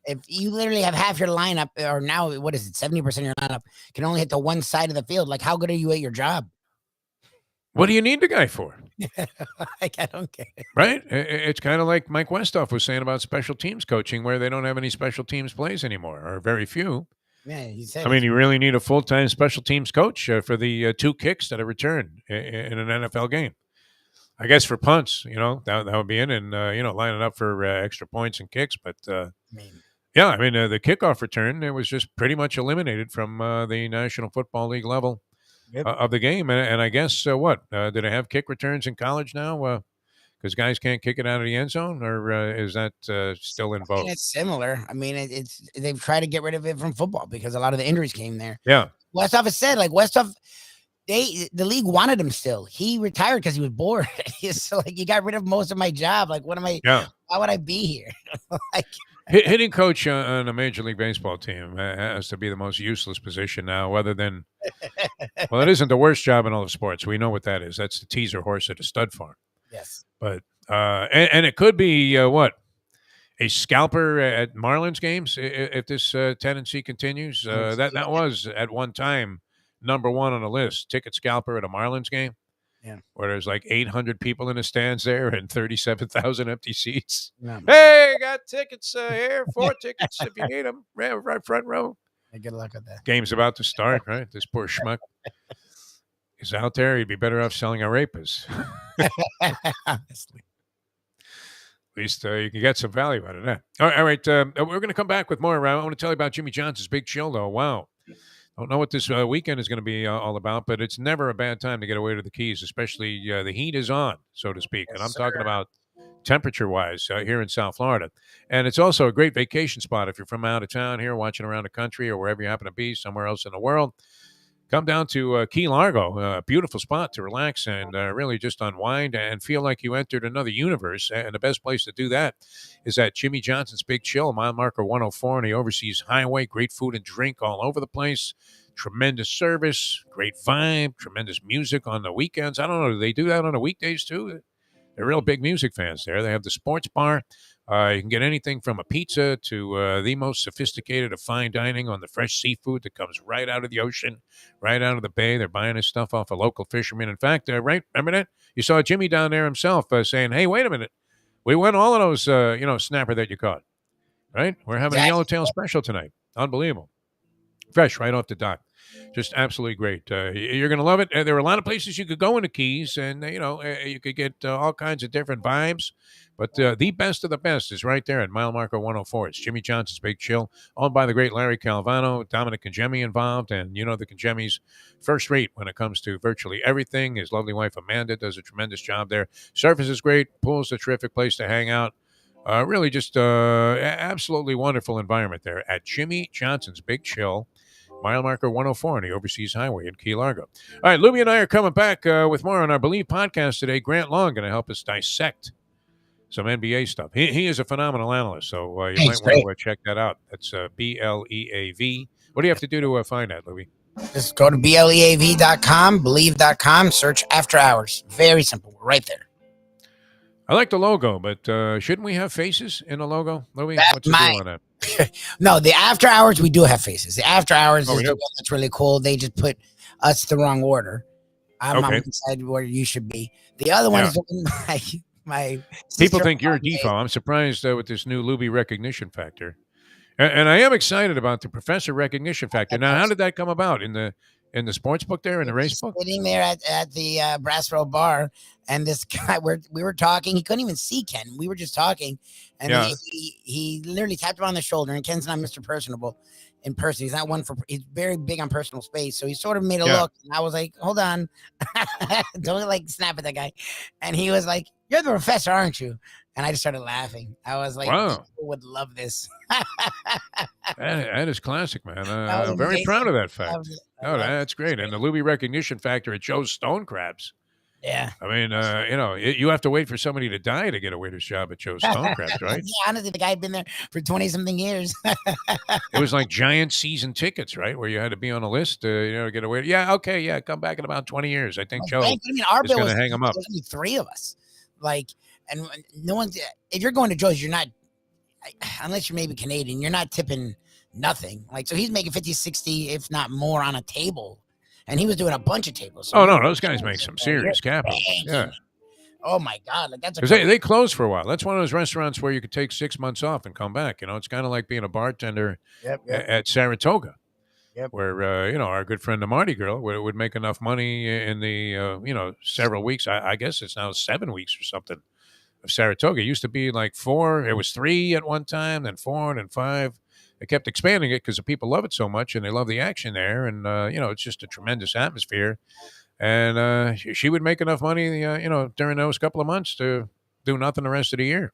If you literally have half your lineup, or now what is it, 70% of your lineup can only hit the one side of the field. Like, how good are you at your job? What do you need the guy for? Like, I don't get it. Right? It's kind of like Mike Westhoff was saying about special teams coaching, where they don't have any special teams plays anymore, or very few. Yeah, he said. I mean, you really need a full-time special teams coach for the 2 kicks that are returned in an NFL game. I guess for punts, that would be in, and lining up for extra points and kicks. But the kickoff return, it was just pretty much eliminated from the National Football League level of the game. And I guess do they have kick returns in college now? Because guys can't kick it out of the end zone, or is that still in vogue? It's similar. I mean, it's they've tried to get rid of it from football because a lot of the injuries came there. Yeah, Westhoff has said, like, Westhoff, the league wanted him still. He retired because he was bored. He's like, you got rid of most of my job. Like, what am I? Yeah. Why would I be here? Like, hitting coach on a Major League Baseball team has to be the most useless position now, other than, well, it isn't the worst job in all of sports. We know what that is. That's the teaser horse at a stud farm. yes. But and it could be a scalper at Marlins games if this tendency continues. That was at one time number one on the list. Ticket scalper at a Marlins game. Yeah. Where there's like 800 people in the stands there and 37,000 empty seats. Yeah. Hey, got tickets here. 4 tickets if you need them. Right front row. Hey, good luck with that. Game's about to start, right? This poor schmuck is out there. He'd be better off selling arepas. Honestly. At least you can get some value out of that. All right. We're going to come back with more. I want to tell you about Jimmy Johnson's Big Chill, though. Wow. Don't know what this weekend is going to be all about, but it's never a bad time to get away to the Keys, especially the heat is on, so to speak. And I'm talking about temperature-wise here in South Florida. And it's also a great vacation spot if you're from out of town here, watching around the country or wherever you happen to be, somewhere else in the world. Come down to Key Largo, a beautiful spot to relax and really just unwind and feel like you entered another universe. And the best place to do that is at Jimmy Johnson's Big Chill, mile marker 104 on the Overseas Highway. Great food and drink all over the place. Tremendous service, great vibe, tremendous music on the weekends. I don't know, do they do that on the weekdays too? They're real big music fans there. They have the sports bar. You can get anything from a pizza to the most sophisticated of fine dining on the fresh seafood that comes right out of the ocean, right out of the bay. They're buying his stuff off a local fisherman. In fact, right, remember that? You saw Jimmy down there himself saying, hey, wait a minute. We won all of those, snapper that you caught, right? We're having a yellowtail special tonight. Unbelievable. Fresh right off the dock. Just absolutely great. You're going to love it. There are a lot of places you could go in the Keys, and, you could get all kinds of different vibes. But the best of the best is right there at mile marker 104. It's Jimmy Johnson's Big Chill, owned by the great Larry Calvano, Dominic Congemi involved. And, the Congemi's first rate when it comes to virtually everything. His lovely wife, Amanda, does a tremendous job there. Service is great. Pool's a terrific place to hang out. Really just absolutely wonderful environment there at Jimmy Johnson's Big Chill. Mile marker 104 on the Overseas Highway in Key Largo. All right, Lubie and I are coming back with more on our Believe podcast today. Grant Long going to help us dissect some NBA stuff. He is a phenomenal analyst, so you might want to check that out. That's BLEAV. What do you have to do to find that, Lubie? Just go to BLEAV.com, Believe.com, search After Hours. Very simple. We're right there. I like the logo, but shouldn't we have faces in the logo, Lubie? What's the deal on that? No, the After Hours, we do have faces. The After Hours is the one that's really cool. They just put us the wrong order. I'm on the side where you should be. The other one is my people think you're a Defo. I'm surprised with this new Lubie recognition factor. And I am excited about the professor recognition factor. Now, how did that come about in the sports book there, in the race book? Sitting there at the Brassville bar, and this guy, we were talking. He couldn't even see Ken. We were just talking, and he literally tapped him on the shoulder. And Ken's not Mr. Personable in person. He's not one for. He's very big on personal space. So he sort of made a look, and I was like, "Hold on, don't snap at that guy." And he was like, you're the professor, aren't you? And I just started laughing. I was like, Wow. people would love this. That is classic, man. That was I'm very amazing. proud of that I fact. loved it. I Oh, loved it. that's great. And the Lubie recognition factor, it shows stone crabs. Yeah. I mean, you have to wait for somebody to die to get a waiter's job at Joe's Stone Crabs, right? Yeah, honestly, the guy had been there for 20-something years. It was like giant season tickets, right? Where you had to be on a list to get a waiter. Yeah, okay, yeah, come back in about 20 years. I think Joe I mean, our is bill going was to hang them up. there's only 3 of us. Like, and no one's, if you're going to Joe's, you're not, unless you're maybe Canadian, you're not tipping nothing. Like, so he's making 50, 60, if not more on a table. And he was doing a bunch of tables. So Oh, no, those guys make some serious capital. Yeah. Oh, my God. Like, that's a Because they closed for a while. That's one of those restaurants where you could take 6 months off and come back. It's kind of like being a bartender at Saratoga. Yep. Where, our good friend, the Marty girl, would make enough money in the, several weeks. I guess it's now 7 weeks or something of Saratoga. It used to be like 4. It was 3 at one time, then 4, and then 5. They kept expanding it because the people love it so much and they love the action there. And, it's just a tremendous atmosphere. And she would make enough money, during those couple of months to do nothing the rest of the year.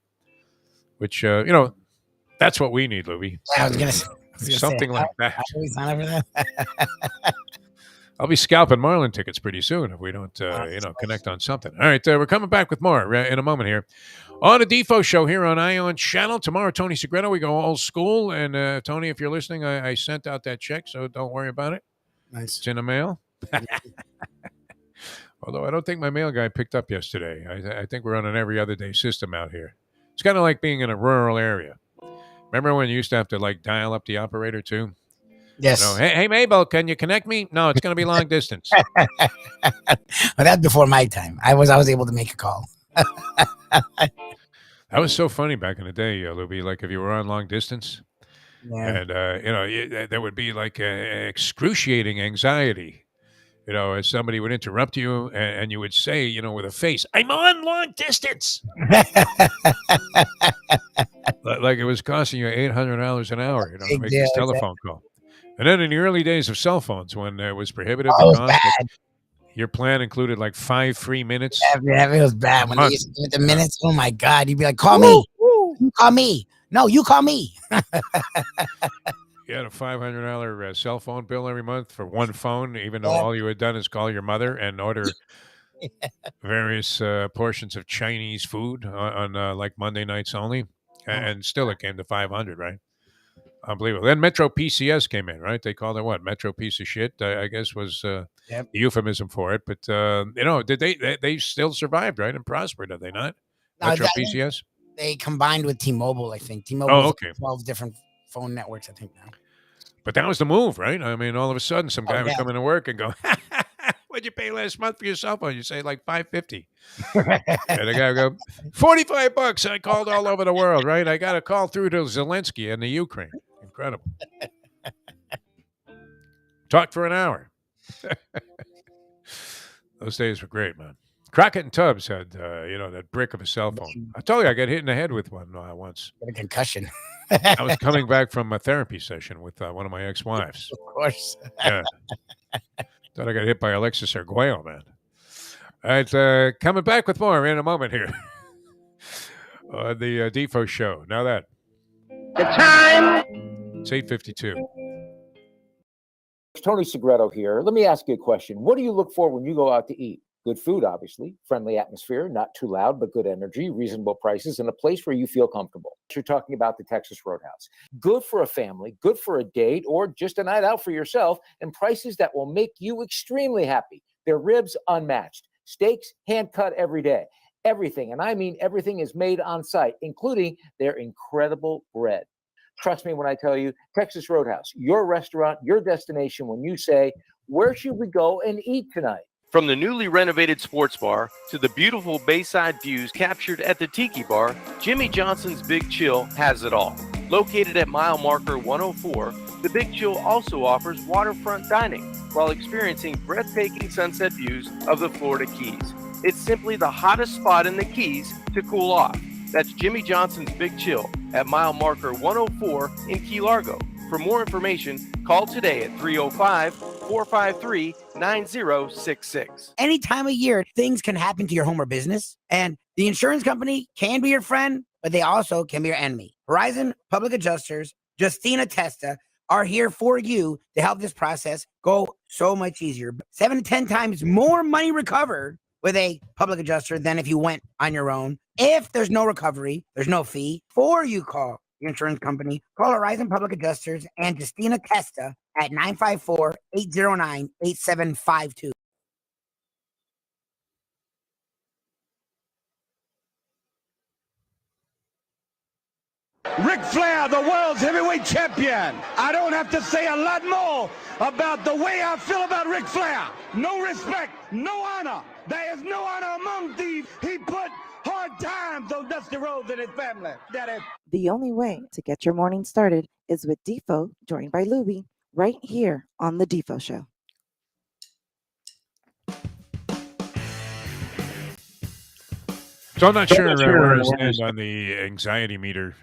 Which, that's what we need, Lubie. I was gonna say Something like that. I always sign up for that. I'll be scalping Marlin tickets pretty soon if we don't, connect on something. All right, we're coming back with more in a moment here on the Defo Show here on Ion Channel. Tomorrow, Tony Segreto, we go old school. And Tony, if you're listening, I sent out that check, so don't worry about it. Nice. It's in the mail. Although I don't think my mail guy picked up yesterday. I think we're on an every other day system out here. It's kind of like being in a rural area. Remember when you used to have to dial up the operator too? Yes. Hey, Mabel, can you connect me? No, it's going to be long distance. Well, that's before my time. I was able to make a call. That was so funny back in the day, Lubie. Like if you were on long distance, and there would be excruciating anxiety. As somebody would interrupt you and you would say, with a face, I'm on long distance. Like it was costing you $800 an hour, to make this telephone call. And then in the early days of cell phones, when it was prohibitive, your plan included 5 free minutes. Yeah, it was bad. When they used to do the minutes, oh my God, you'd be like, call me. You call me. No, you call me. You had a $500 cell phone bill every month for one phone, even though all you had done is call your mother and order various portions of Chinese food on Monday nights only. And still it came to $500, right? Unbelievable. Then Metro PCS came in, right? They called it what? Metro piece of shit, I guess was the euphemism for it. But, did they still survived, right? And prospered, did they not? Metro PCS? They combined with T-Mobile, I think. T-Mobile okay. 12 different phone networks, I think now. But that was the move, right? I mean, all of a sudden, some guy would come into work and go, what'd you pay last month for your cell phone? You say $550. And the guy would go, $45. I called all over the world, right? I got a call through to Zelensky in the Ukraine. Incredible. Talked for an hour. Those days were great, man. Crockett and Tubbs had, that brick of a cell phone. I told you I got hit in the head with one once. Got a concussion. I was coming back from a therapy session with one of my ex-wives. Of course. Yeah. Thought I got hit by Alexis Arguello, man. All right, coming back with more in a moment here on the Defo Show. Now that. The time. It's 8:52. Tony Segreto here. Let me ask you a question. What do you look for when you go out to eat? Good food, obviously, friendly atmosphere, not too loud, but good energy, reasonable prices, and a place where you feel comfortable. You're talking about the Texas Roadhouse. Good for a family, good for a date, or just a night out for yourself, and prices that will make you extremely happy. Their ribs unmatched. Steaks hand-cut every day. Everything, and I mean everything, is made on site, including their incredible bread. Trust me when I tell you, Texas Roadhouse, your restaurant, your destination when you say, where should we go and eat tonight? From the newly renovated sports bar to the beautiful bayside views captured at the Tiki Bar, Jimmy Johnson's Big Chill has it all. Located at mile marker 104, the Big Chill also offers waterfront dining while experiencing breathtaking sunset views of the Florida Keys. It's simply the hottest spot in the Keys to cool off. That's Jimmy Johnson's Big Chill at mile marker 104 in Key Largo. For more information, call today at 305-453-9066. Any time of year, things can happen to your home or business, and The insurance company can be your friend, but they also can be your enemy. Horizon Public Adjusters, Justina Testa, are here for you to help this process go so much easier. 7 to 10 times more money recovered with a public adjuster than if you went on your own. If there's no recovery, there's no fee. Before you call your insurance company, call Horizon Public Adjusters and Justina Testa at 954-809-8752. Ric Flair, the world's heavyweight champion. I don't have to say a lot more about the way I feel about Ric Flair. No respect, no honor. There is no honor among thieves. He put hard times on Dusty Rhodes and his family. That is. The only way to get your morning started is with Defo, joined by Lubie, right here on the Defo Show. So I'm not sure where I stand on the anxiety meter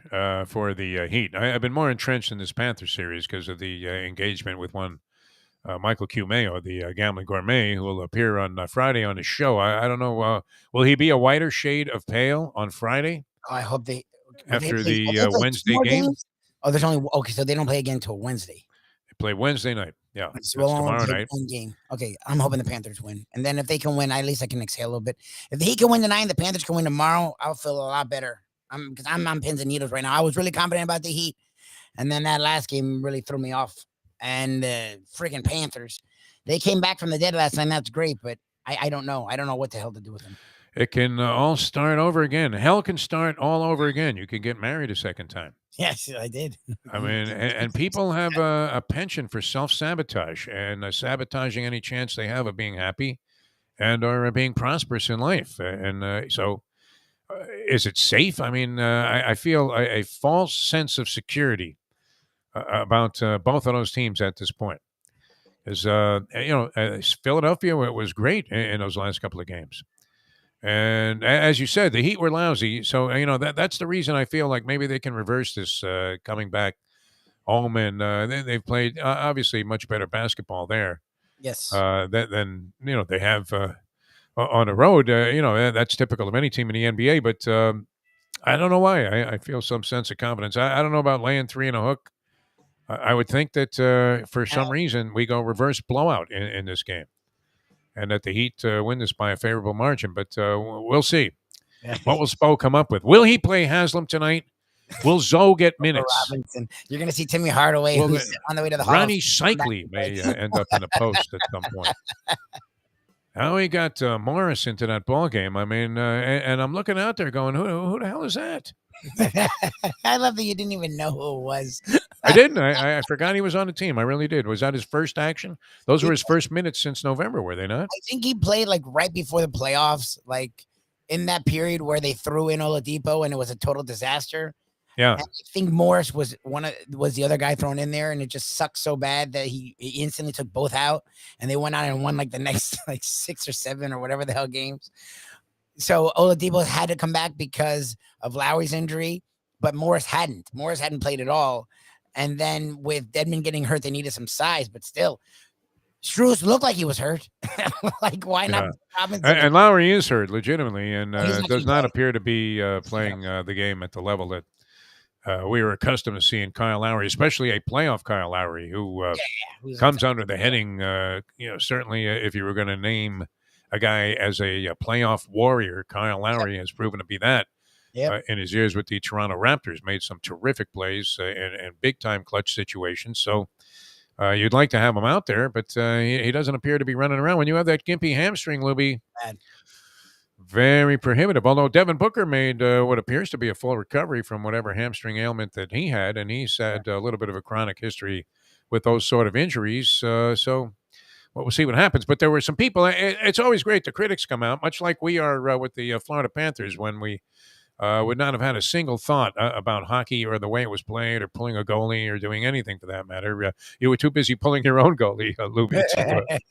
for the Heat. I've been more entrenched in this Panthers series because of the engagement with one Michael Q. Mayo, the gambling gourmet, who will appear on Friday on his show. I don't know. Will he be a whiter shade of pale on Friday? Oh, I hope they after they the Wednesday game. Games? Oh, there's only okay, so they don't play again until Wednesday. They play Wednesday night. Yeah, so tomorrow night. One game. Okay, I'm hoping the Panthers win, and then if they can win, at least I can exhale a little bit. If he can win tonight, and the Panthers can win tomorrow, I'll feel a lot better. Because I'm on pins and needles right now. I was really confident about the Heat, and then that last game really threw me off. And freaking Panthers, they came back from the dead last night. That's great, but I don't know. I don't know what the hell to do with them. It can all start over again. Hell can start all over again. You can get married a second time. Yes, I did. I mean, and people have a penchant for self-sabotage and sabotaging any chance they have of being happy and or being prosperous in life. And so is it safe? I mean, I feel a false sense of security about both of those teams at this point. Because, Philadelphia was great in those last couple of games. And as you said, the Heat were lousy. So, that's the reason I feel like maybe they can reverse this coming back home. And they've played, obviously, much better basketball there. Yes. Than they have on the road. That's typical of any team in the NBA. But I don't know why. I feel some sense of confidence. I don't know about laying 3 and a hook. I would think that for some reason we go reverse blowout in this game. And that the Heat win this by a favorable margin. But we'll see. What will Spo come up with? Will he play Haslam tonight? Will Zoe get minutes? Robinson. You're going to see Timmy Hardaway, who's on the way to the Hall. Ronnie Cycli may end up in the post at some point. How he got Morris into that ball game. I mean, and I'm looking out there going, who the hell is that? I love that you didn't even know who it was. I didn't. I forgot he was on the team. I really did. Was that his first action? Those were his first minutes since November, were they not? I think he played like right before the playoffs, like in that period where they threw in Oladipo and it was a total disaster. Yeah. And I think Morris was the other guy thrown in there, and it just sucked so bad that he instantly took both out, and they went out and won like the next like 6 or 7 or whatever the hell games. So Oladipo had to come back because of Lowry's injury, but Morris hadn't. Morris hadn't played at all. And then with Dedmon getting hurt, they needed some size, but still, Strus looked like he was hurt. Like, why not? And Lowry is hurt legitimately, and does not appear to be playing the game at the level that we were accustomed to seeing Kyle Lowry, especially a playoff Kyle Lowry, who comes under the heading, certainly if you were going to name a guy as a playoff warrior, Kyle Lowry has proven to be that. In his years with the Toronto Raptors, made some terrific plays and big-time clutch situations. So you'd like to have him out there, but he doesn't appear to be running around. When you have that gimpy hamstring, Lubie, very prohibitive. Although Devin Booker made what appears to be a full recovery from whatever hamstring ailment that he had, and he's had a little bit of a chronic history with those sort of injuries. So we'll see what happens. But there were some people. It's always great. The critics come out, much like we are with the Florida Panthers when we would not have had a single thought about hockey or the way it was played or pulling a goalie or doing anything for that matter. You were too busy pulling your own goalie, Lubitz, to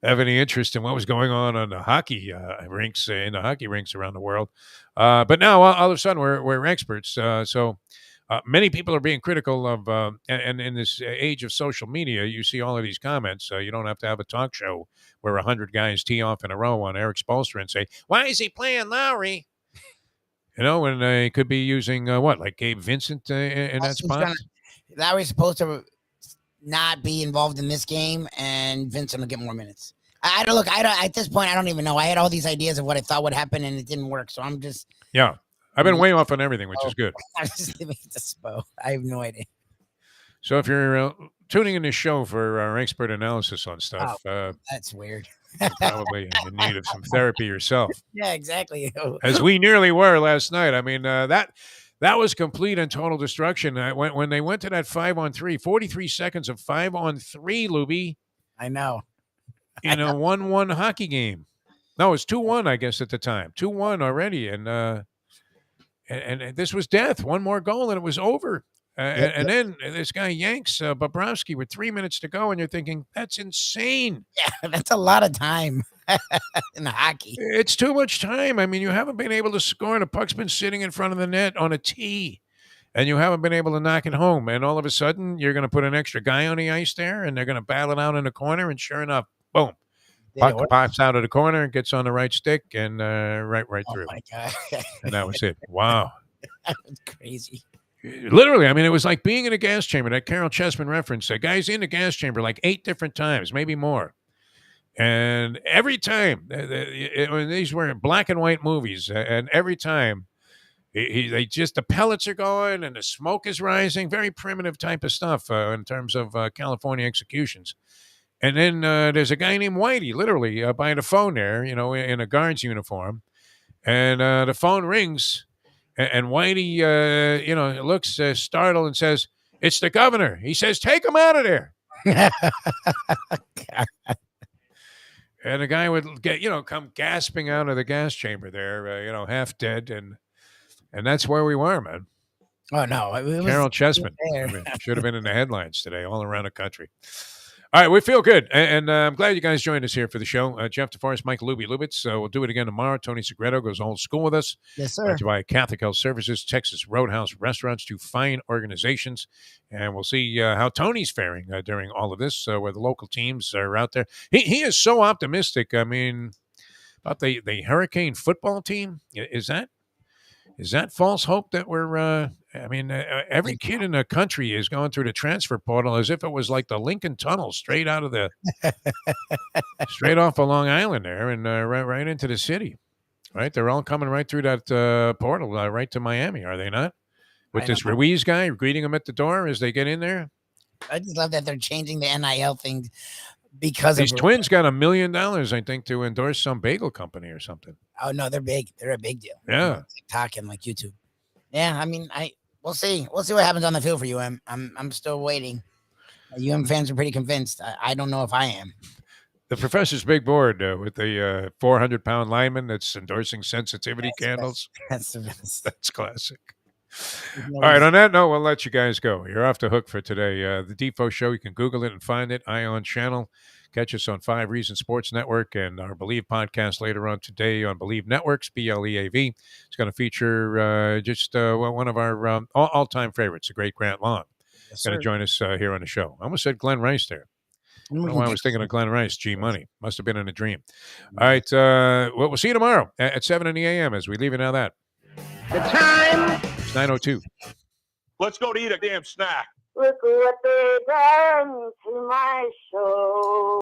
have any interest in what was going on the hockey rinks, in the hockey rinks around the world. But now, all of a sudden, we're experts. So Many people are being critical of, and in this age of social media, you see all of these comments. You don't have to have a talk show where 100 guys tee off in a row on Eric Spoelstra and say, "Why is he playing Lowry?" And they could be using like Gabe Vincent in that spot. Lowry's supposed to not be involved in this game, and Vincent will get more minutes. I don't look. I don't. At this point, I don't even know. I had all these ideas of what I thought would happen, and it didn't work. So I'm just. Yeah. I've been way off on everything, which is good. I'm just leaving it to Spo. I have no idea. So if you're tuning in this show for our expert analysis on stuff, that's weird. You're probably in need of some therapy yourself. Yeah, exactly. As we nearly were last night. I mean, that was complete and total destruction. When they went to that 5-on-3, 43 seconds of 5-on-3, Lubie. I know. In a 1-1 hockey game. No, it's 2-1, I guess, at the time. 2-1 already, and this was death. One more goal, and it was over. And then this guy yanks Bobrovsky with 3 minutes to go, and you're thinking, that's insane. Yeah, that's a lot of time in hockey. It's too much time. I mean, you haven't been able to score, and the puck's been sitting in front of the net on a tee, and you haven't been able to knock it home. And all of a sudden, you're going to put an extra guy on the ice there, and they're going to battle it out in the corner, and sure enough, boom. Puck pops out of the corner and gets on the right stick and right through. Oh, my God. And that was it. Wow. That was crazy. Literally, I mean, it was like being in a gas chamber. That Carol Chessman reference. That guy's in the gas chamber like 8 different times, maybe more. And every time, these were black and white movies, and every time, the pellets are going and the smoke is rising. Very primitive type of stuff in terms of California executions. And then there's a guy named Whitey, literally, by the phone there, in a guard's uniform. And the phone rings, and Whitey, looks startled and says, "It's the governor." He says, "Take him out of there." And the guy would come gasping out of the gas chamber there, half dead. And that's where we were, man. Oh, no. Carol Chessman. Should have been in the headlines today all around the country. All right, we feel good, and I'm glad you guys joined us here for the show. Jeff Deforrest, Mike Lubie, Lubitz. We'll do it again tomorrow. Tony Segreto goes old school with us. Yes, sir. Brought to you by Catholic Health Services, Texas Roadhouse Restaurants, 2 fine organizations. And we'll see how Tony's faring during all of this, where the local teams are out there. He is so optimistic. I mean, about the Hurricane football team. Is that false hope that we're every kid in the country is going through the transfer portal as if it was like the Lincoln Tunnel straight off of Long Island there and right into the city, right? They're all coming right through that portal right to Miami, are they not? With this Ruiz guy greeting them at the door as they get in there. I just love that they're changing the NIL thing because these Twins got $1 million, I think, to endorse some bagel company or something. Oh no, they're big. They're a big deal. Yeah, TikTok and like YouTube. Yeah, I mean, we'll see. We'll see what happens on the field for UM. I'm still waiting. UM fans are pretty convinced. I don't know if I am. The professor's big board with the 400-pound lineman that's endorsing sensitivity candles. That's the best. That's classic. All right, on that note, we'll let you guys go. You're off the hook for today. The Defo Show, you can Google it and find it. Ion Channel. Catch us on 5 Reasons Sports Network and our Believe podcast later on today on Believe Networks, BLEAV. It's going to feature just one of our all-time favorites, the great Grant Long. Yes, going to join us here on the show. I almost said Glenn Rice there. I don't know why I was thinking of Glenn Rice, G-Money. Must have been in a dream. All right, we'll see you tomorrow at 7 in the a.m. as we leave it now that. The time. It's 9:02. Let's go to eat a damn snack. Look what they done to my show.